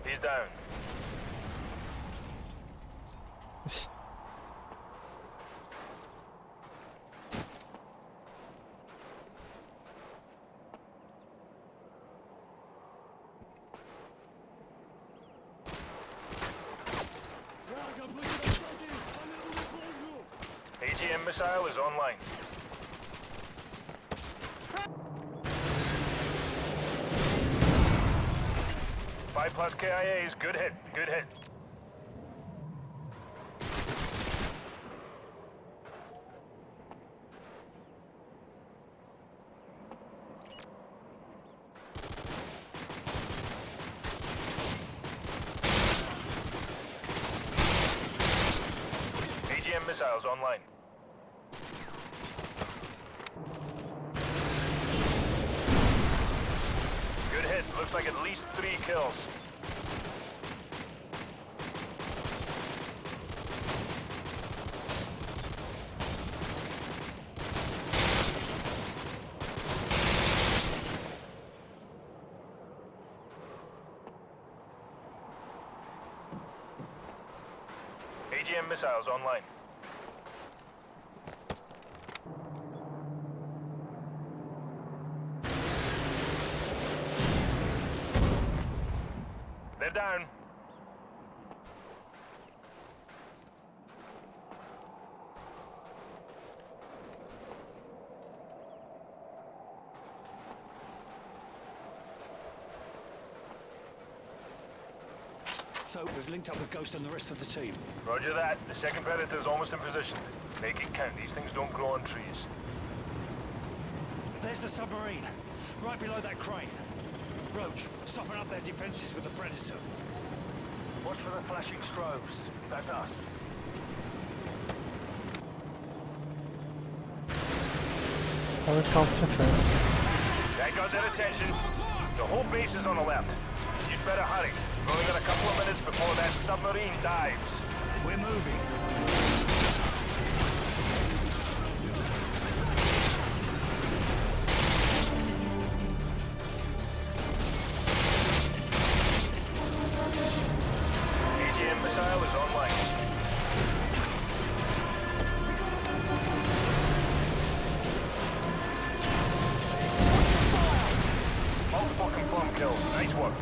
He's down. AGM missile is online. +5 KIAs. Good hit. Good hit. AGM missiles online. Good hit. Looks like at least 3 kills. AGM missiles online. They're down. So, we've linked up with Ghost and the rest of the team. Roger that. The second Predator's almost in position. Make it count. These things don't grow on trees. There's the submarine, right below that crane. Roach, stopping up their defenses with the Predator. Watch for the flashing strobes. That's us. Helicopter first. That got their attention. The whole base is on the left. You'd better hurry. We've only got a couple of minutes before that submarine dives. We're moving. AGM missile is online. Multiple confirmed kills. Nice work.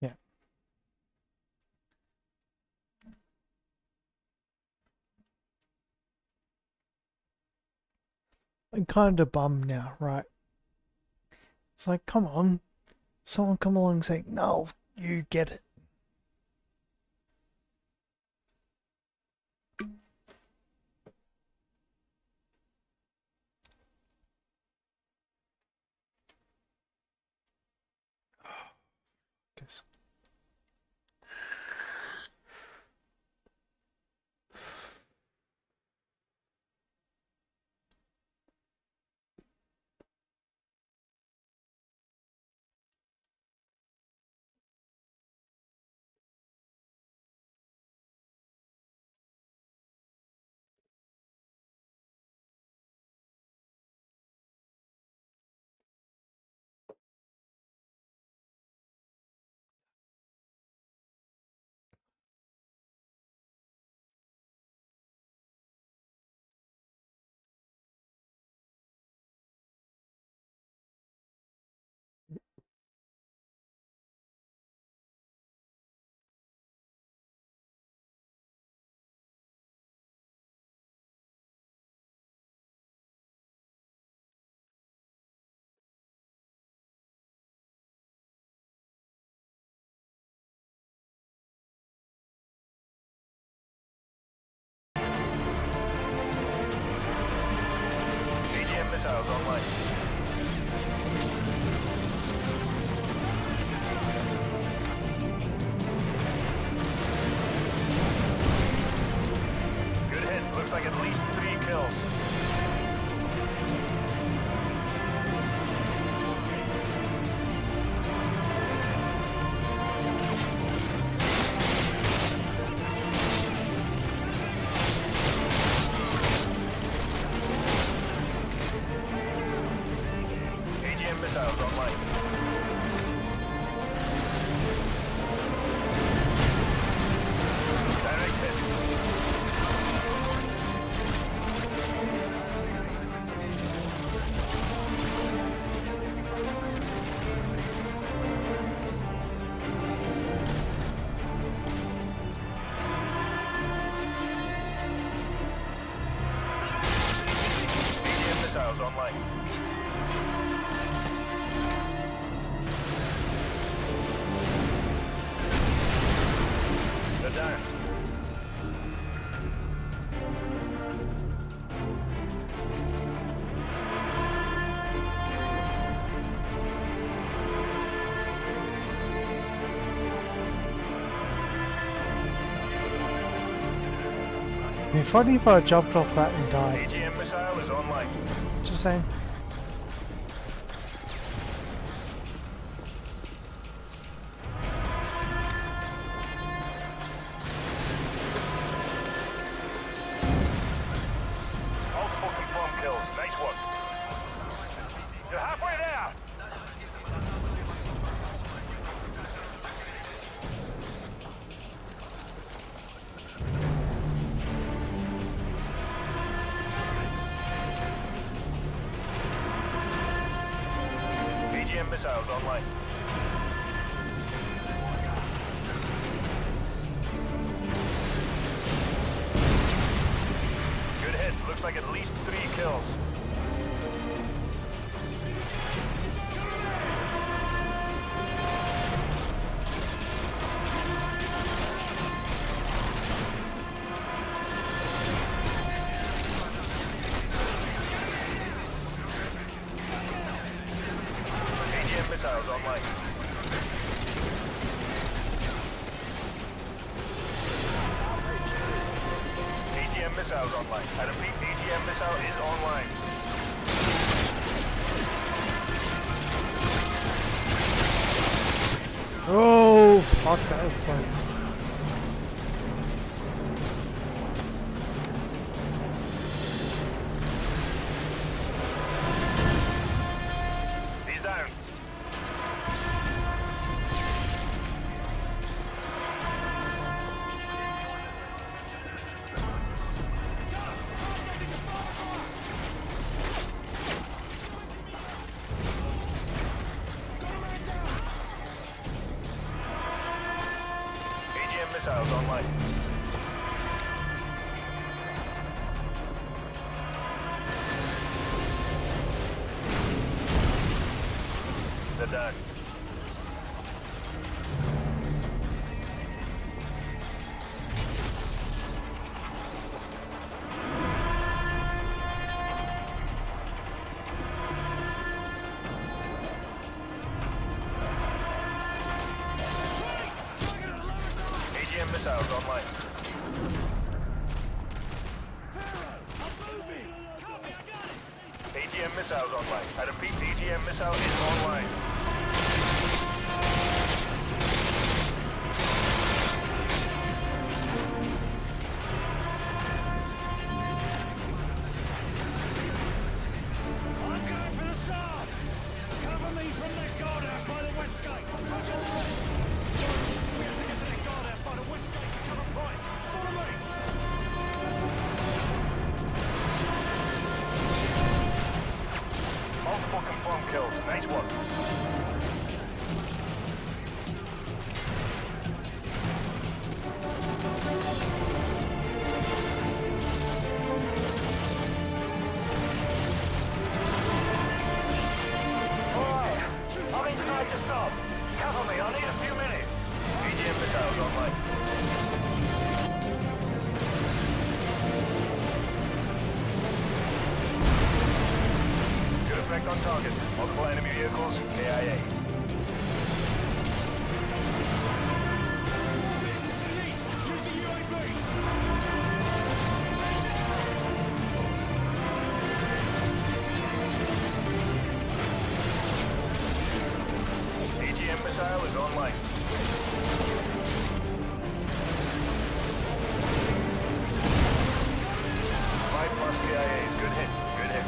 Yeah. I'm kind of bummed now, right? It's like, come on. Someone come along and say, no, you get it. Guess. AGM missiles online. Good hit. Looks like at least 3 kills. AGM missiles online. Direct hit. AGM missiles online. They're down. It'd be funny if I jumped off that and died. AGM missile is online. Just saying. make at least 3 kills. AGM missiles online. AGM missiles online. I repeat, AGM missile is online. Oh, fuck, that was close. He's down. AGM missiles online. They're done. AGM missiles online. AGM missiles online. I repeat, AGM missile is online. I'm going for the Saab! Cover me from that guardhouse by the west gate! Roger that! George, we have to get to that guardhouse by the west gate to cover Price! Follow me! Multiple confirmed kills. Nice work. Alright, I'm inside the stop. Cover me, I need a few minutes. AGM missiles online. Good effect on target. Multiple enemy vehicles, KIA. Denise, use the UAV! AGM missile is online. Five plus KIAs. Good hit. Good hit.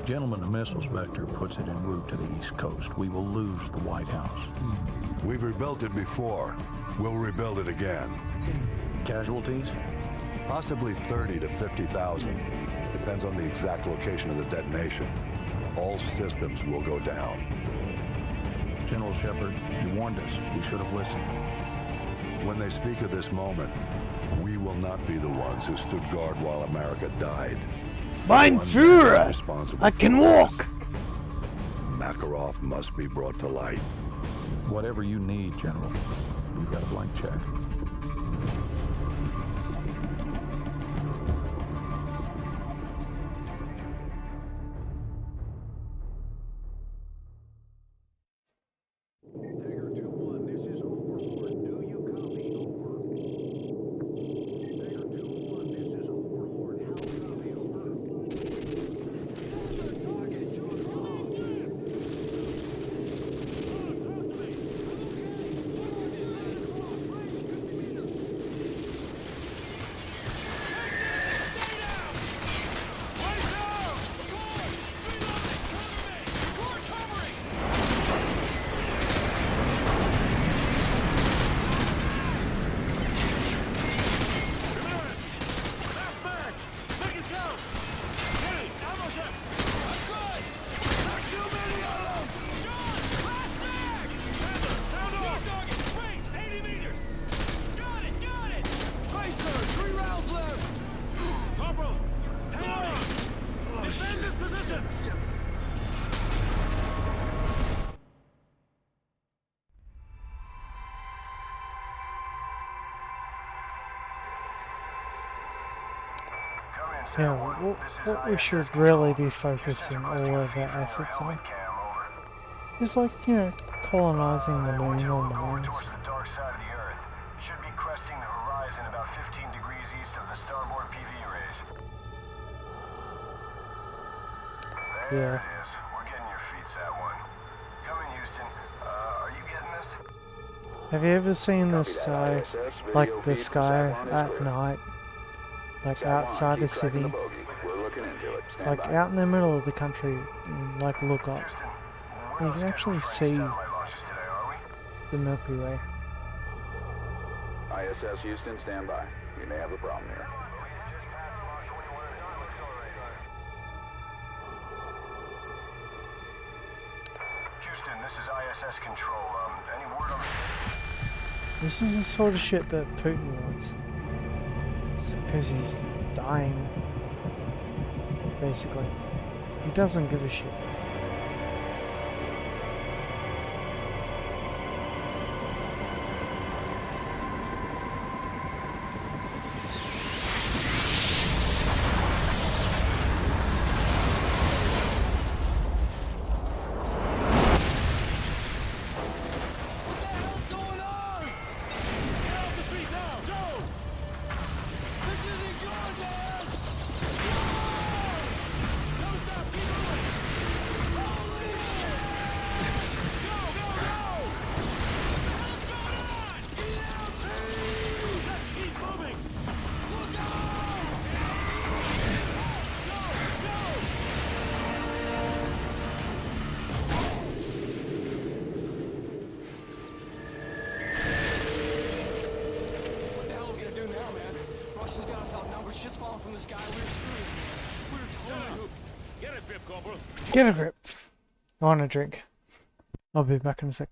Gentlemen, the missiles vector puts it en route to the East Coast. We will lose the White House. We've rebuilt it before. We'll rebuild it again. Casualties? Possibly 30 to 50,000. Depends on the exact location of the detonation. All systems will go down. General Shepard, you warned us. We should have listened. When they speak of this moment, we will not be the ones who stood guard while America died. Mein Führer! I can walk! Makarov must be brought to light. Whatever you need, General. We've got a blank check. Yeah, what we should really be focusing all of our efforts on is, like, you know, colonizing the moon or Mars. Towards the dark side of the Earth. Should be cresting the horizon about 15 degrees east of the starboard PV rays. There it is. We're getting your feet, Sat-1. Come in, Houston. Are you getting this? Have you ever seen this, like, the sky at night? Like, outside the city? Like, out in the middle of the country, and, like, look up. You can actually see the Milky Way. ISS Houston, stand by. You may have a problem here. Houston, this is ISS Control. Any word on This is the sort of shit that Putin wants. It's because he's dying, basically. He doesn't give a shit. Get a grip. I want a drink. I'll be back in a sec.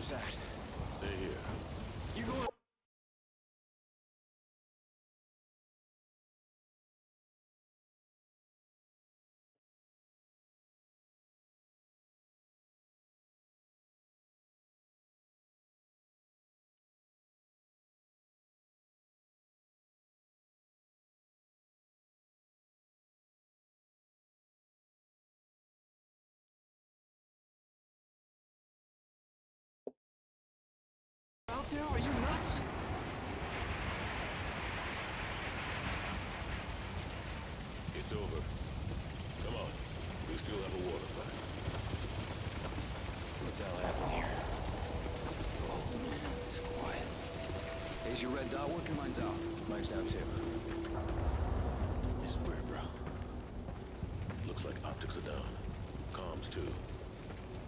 others at? They're here. You going? Out there? Are you nuts? It's over. Come on. We still have a water fight. What the hell happened here? Oh man, it's quiet. Here's your red dot working. Mine's out. Mine's down too. This is weird, bro. Looks like optics are down. Comms too.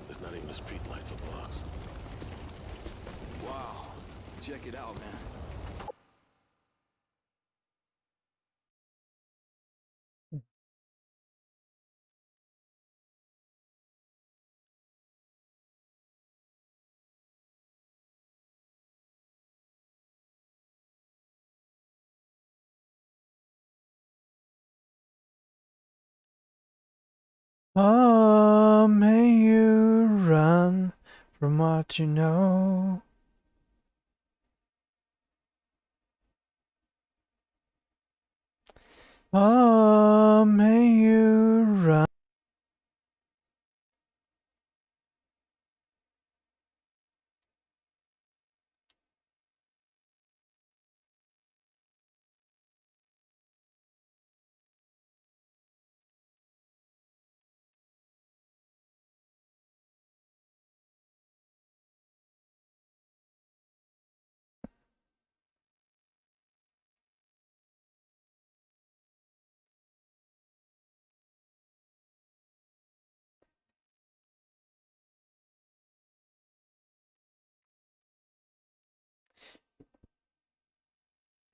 There's not even a street light for blocks. Wow. Check it out, man. Oh, may you run from what you know. Oh, may you run.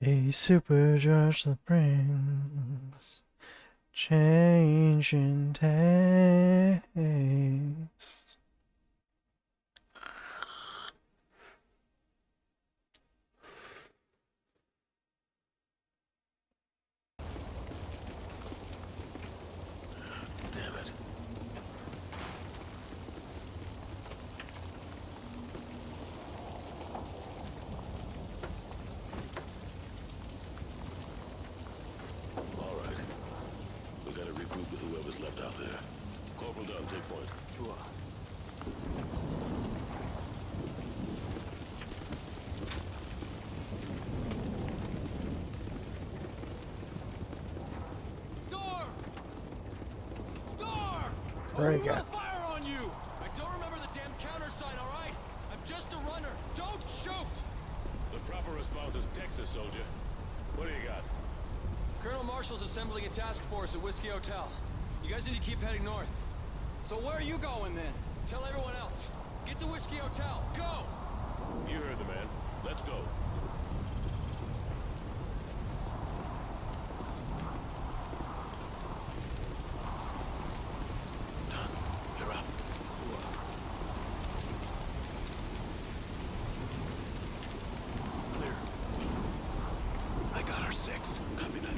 A supercharge that brings change in taste. Damn it. All right. We gotta regroup with whoever's left out there. Corporal Dunn, take point. Storm! Storm! There you go. Fire on you! I don't remember the damn countersign, all right? I'm just a runner. Don't shoot! The proper response is Texas, soldier. What do you got? Colonel Marshall's assembling a task force at Whiskey Hotel. You guys need to keep heading north. So where are you going then? Tell everyone else. Get to Whiskey Hotel. Go! You heard the man. Let's go. Done. You're up. Clear. I got our 6. Copy that.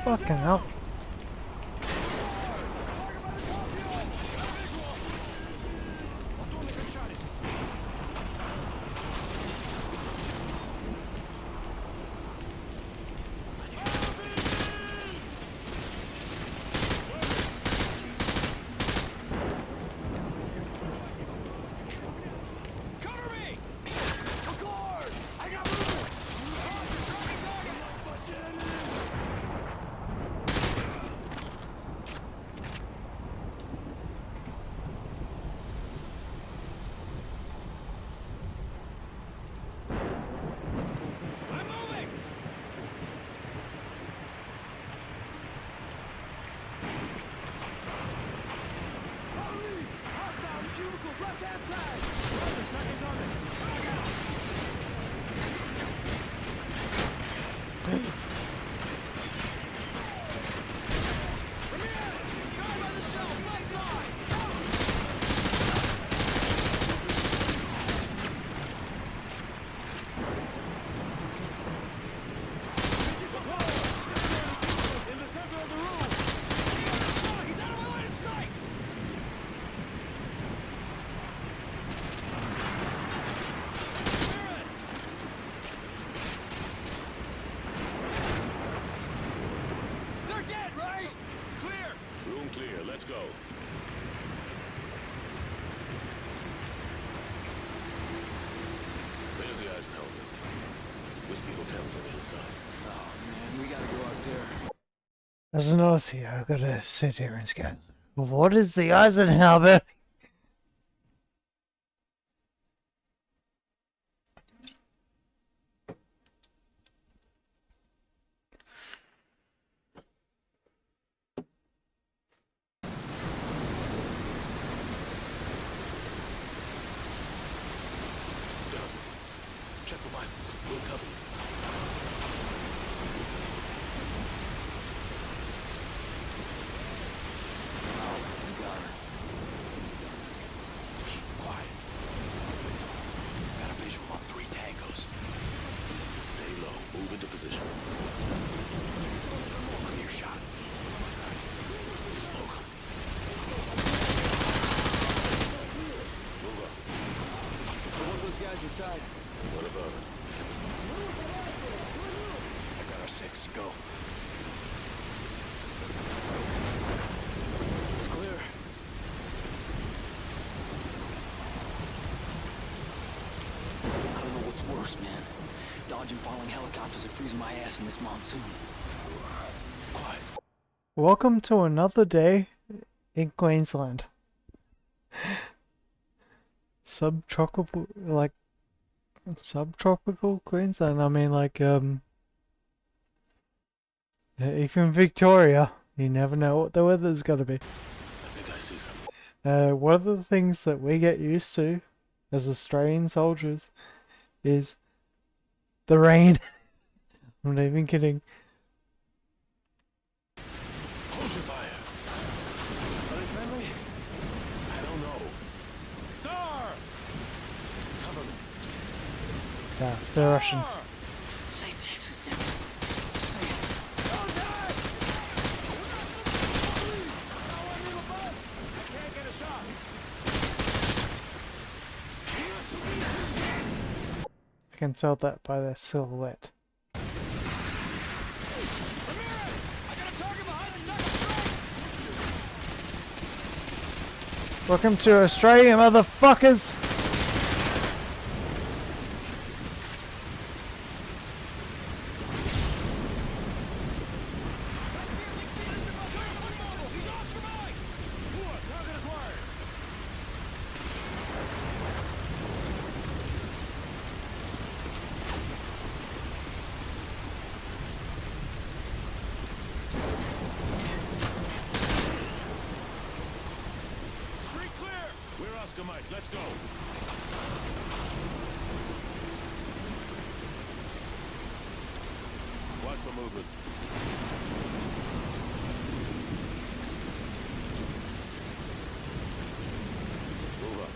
Fucking hell. Whiskey Hotel's on the other side. Oh man, we gotta go out there. As an Aussie, I've got to sit here and go, what is the Eisenhower? Check the vitals. We'll cover you. Quiet. Got a visual on 3 tangos. Stay low. Move into position. Clear shot. Slow come. Move up. What those guys inside? What about it? I got our 6. Go. It's clear. I don't know what's worse, man. Dodging falling helicopters or freezing my ass in this monsoon. Quiet. Welcome to another day in Queensland. Subtropical, like, subtropical Queensland. I mean, like, even Victoria, you never know what the weather's gonna be. I think I see something. One of the things that we get used to as Australian soldiers is the rain. I'm not even kidding. Hold your fire. Are they friendly? I don't know. Star! Cover me. Yeah, they're Russians. Say Texas, damn it. Say it. I can't get a shot. I can tell that by their silhouette. Welcome to Australia, motherfuckers! Let's go. Watch for movement. Move up.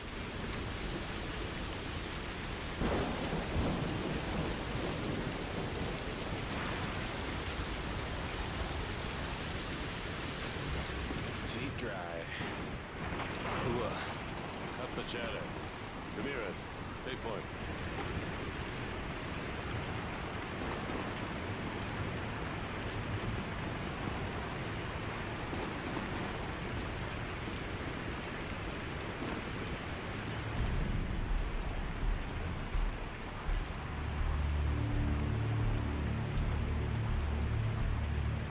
Feet dry. Up the chatter. Ramirez, take point.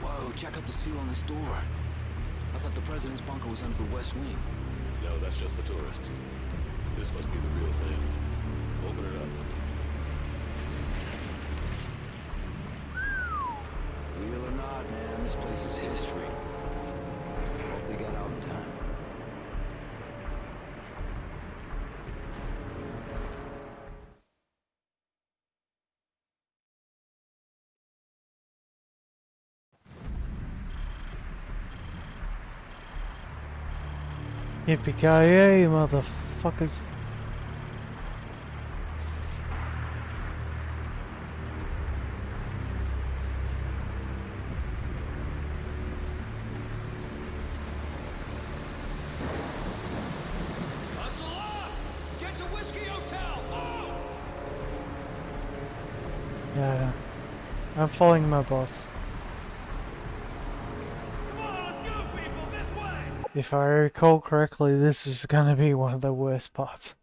Whoa, check out the seal on this door. I thought the president's bunker was under the west wing. No, that's just for tourists. This must be the real thing. Open it up. Real or not, man, this place is history. Hope they got out in time. Yippee-ki-yay, motherfuckers. Hustle up! Get to Whiskey Hotel! Oh! Yeah, I'm following my boss. If I recall correctly, this is gonna be one of the worst parts.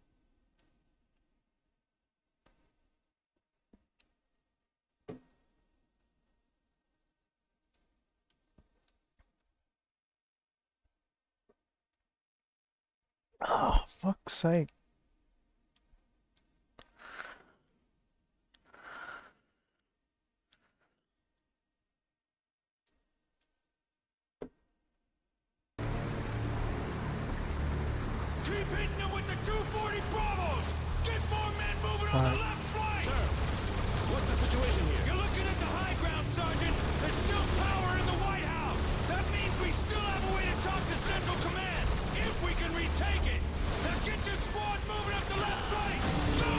Oh, fuck's sake. Keep hitting them with the 240 Bravos! Get more men moving on the left flank! Sir, what's the situation here? You're looking at the high ground, Sergeant! There's still power in the White House! That means we still have a way to talk to Central Command, if we can retake it! Now get your squad moving up the left flank! Go!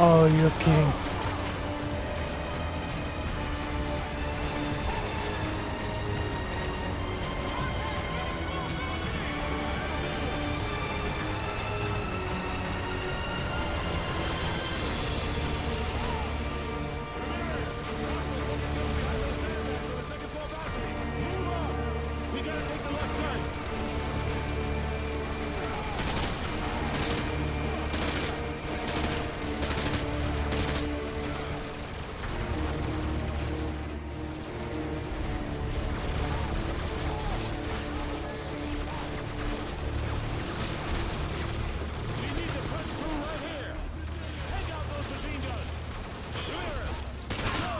Oh, you're kidding. We gotta take the left flank. We need to punch through right here. Take out those machine guns. Clear. Go.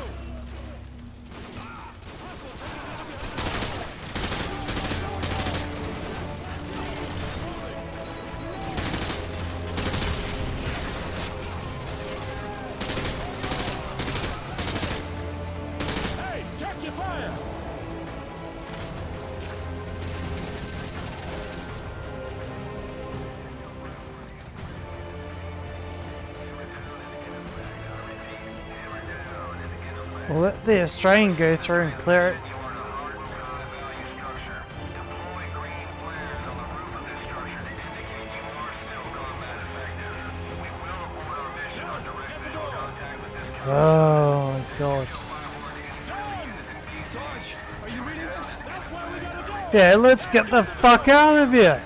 Hey, check your fire. Well, let the Australian go through and clear it. Oh my god. Sarge, are you reading this? That's where we gotta go! Yeah, let's get the fuck out of here.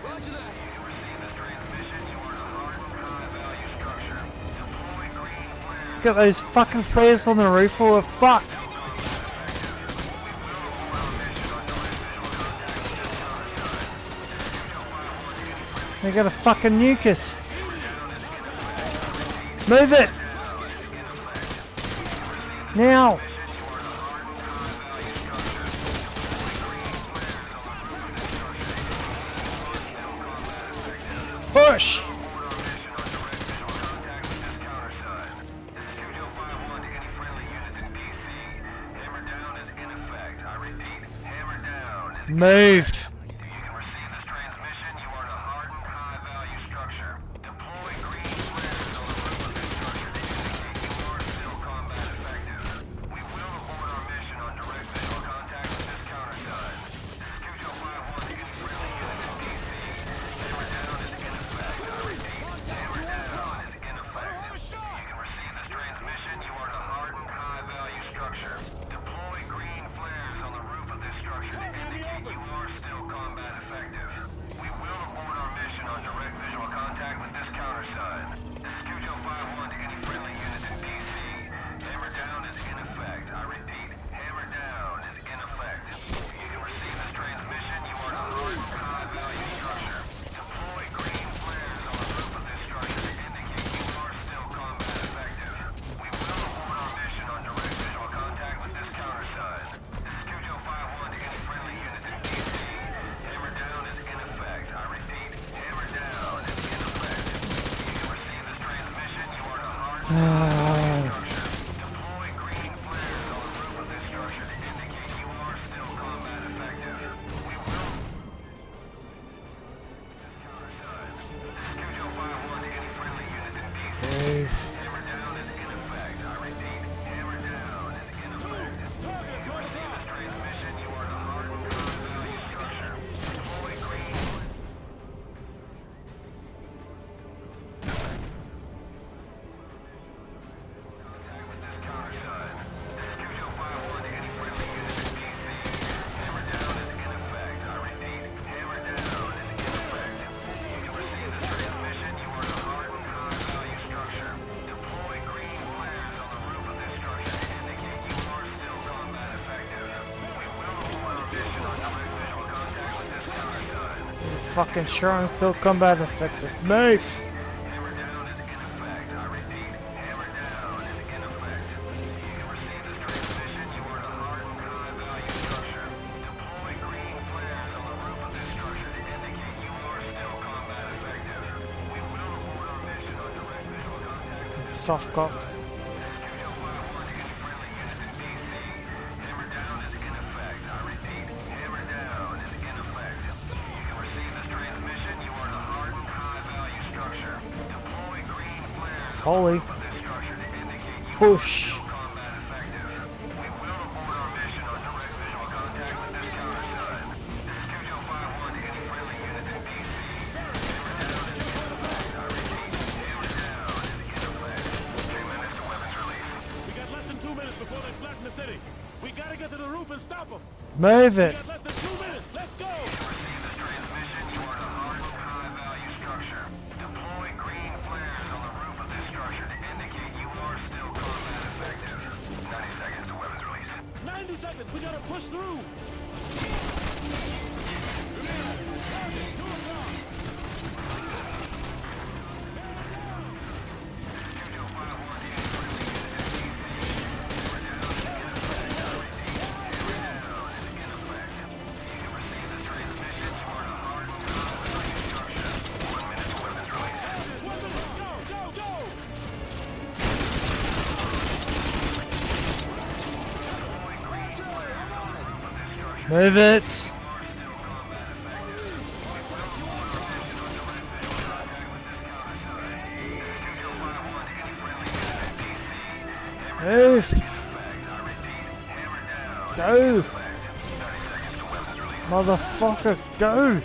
Got those fucking flares on the roof or we're fucked. They're gonna fucking nuke us. Move it! Now! Push! Move! fucking sure I'm still combat effective. Move! Soft cocks. Holy push. We gotta get to the roof and stop them. Move it. We got less than 2 minutes. Let's go. Deploy green flares on the roof of this structure to indicate you are still combat effective. 90 seconds to weapons release. 90 seconds. We gotta push through. Move it. Move. Go. Motherfucker, go.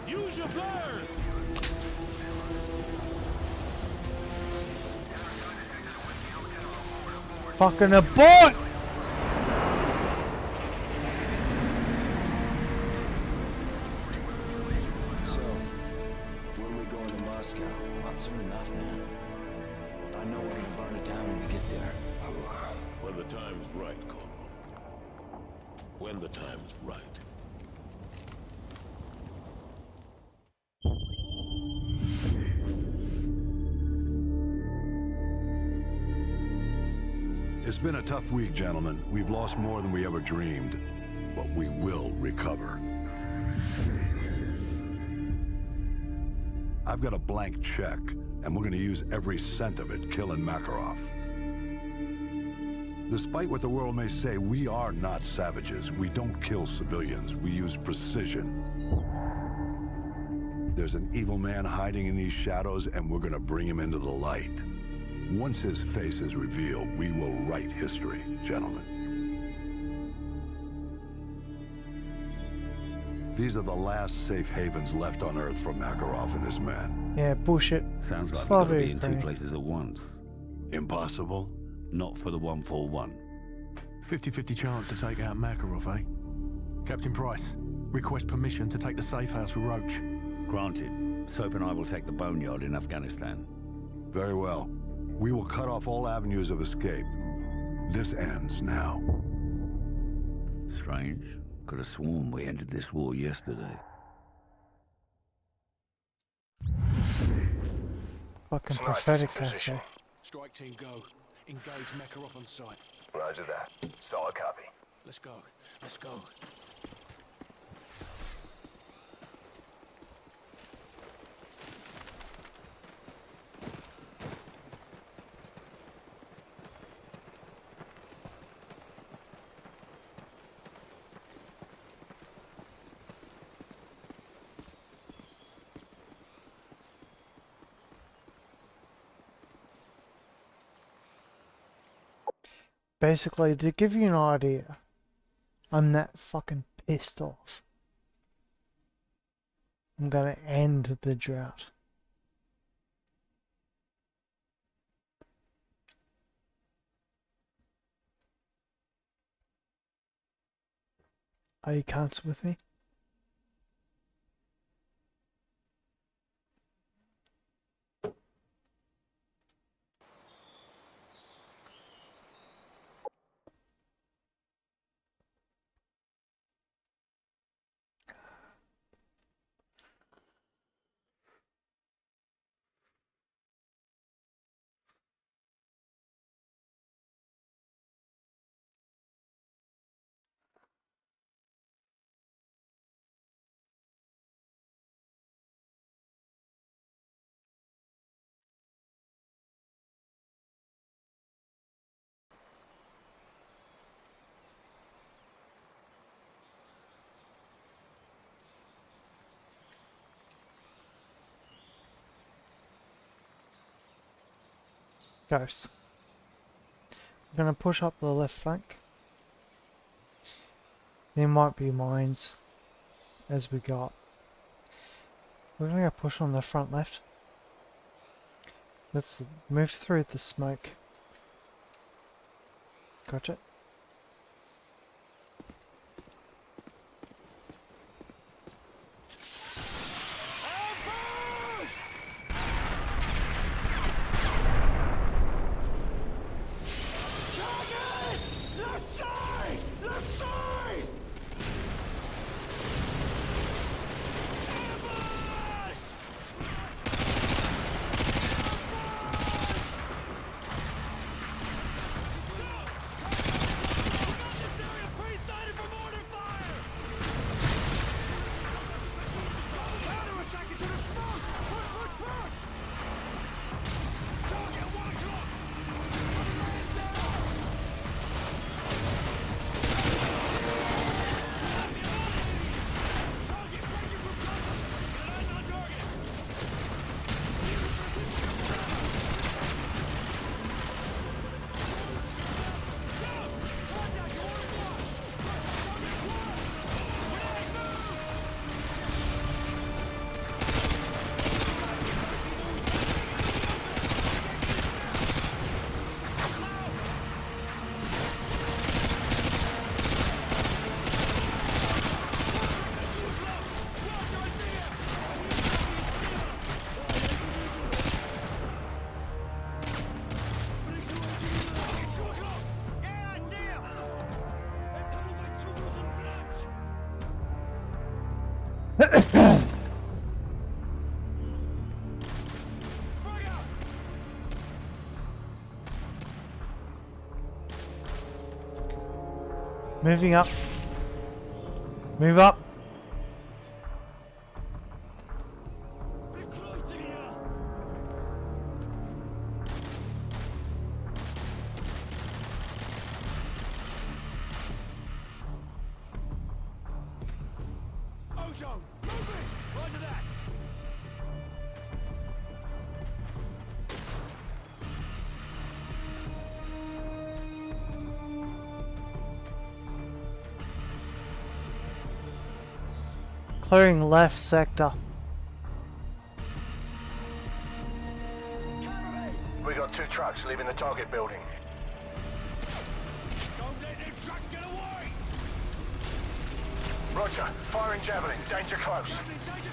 Use your flares. Fucking abort. So, when we go into Moscow? Not soon enough, man. But I know we're gonna burn it down when we get there. When the time's right, Corporal. When the time's right. It's been a tough week, gentlemen. We've lost more than we ever dreamed, but we will recover. I've got a blank check, and we're going to use every cent of it killing Makarov. Despite what the world may say, we are not savages. We don't kill civilians. We use precision. There's an evil man hiding in these shadows, and we're going to bring him into the light. Once his face is revealed, we will write history, gentlemen. These are the last safe havens left on Earth for Makarov and his men. Yeah, bullshit. Sounds like we've Slava got to be in Ukraine. two places at once. Impossible? Not for the 141. 50-50 chance to take out Makarov, eh? Captain Price, request permission to take the safe house with Roach. Granted. Soap and I will take the boneyard in Afghanistan. Very well. We will cut off all avenues of escape. This ends now. Strange. Could have sworn we ended this war yesterday. Fucking prophetic, I say. Strike team go. Engage Makarov on site. Roger that. Solid copy. Let's go. Let's go. Basically, to give you an idea, I'm that fucking pissed off. I'm gonna end the drought. Are you cunts with me? Ghost. I'm gonna push up the left flank. There might be mines as we go up. We're gonna go push on the front left. Let's move through the smoke. Gotcha. Moving up. Move up. Ozone, moving! Roger that! Clearing left sector. We got 2 trucks leaving the target building. Don't let them trucks get away! Roger, firing javelin, danger close. Danger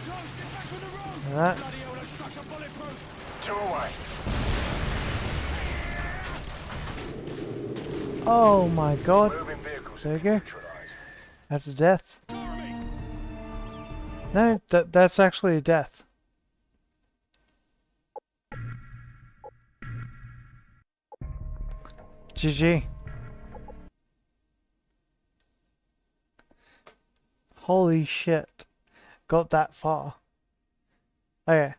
close, get back to the road! That. Bloody hell, those trucks are bulletproof! 2 away. Oh my god. Moving vehicles There you go. neutralized. That's a death. No, that's actually a death. GG. Holy shit. Got that far. Okay.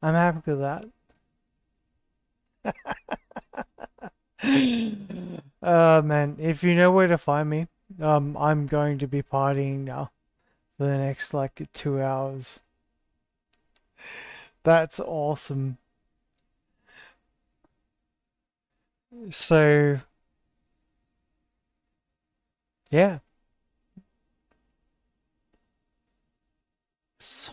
I'm happy with that. Man, if you know where to find me, I'm going to be partying now for the next like 2 hours. That's awesome. So yeah. So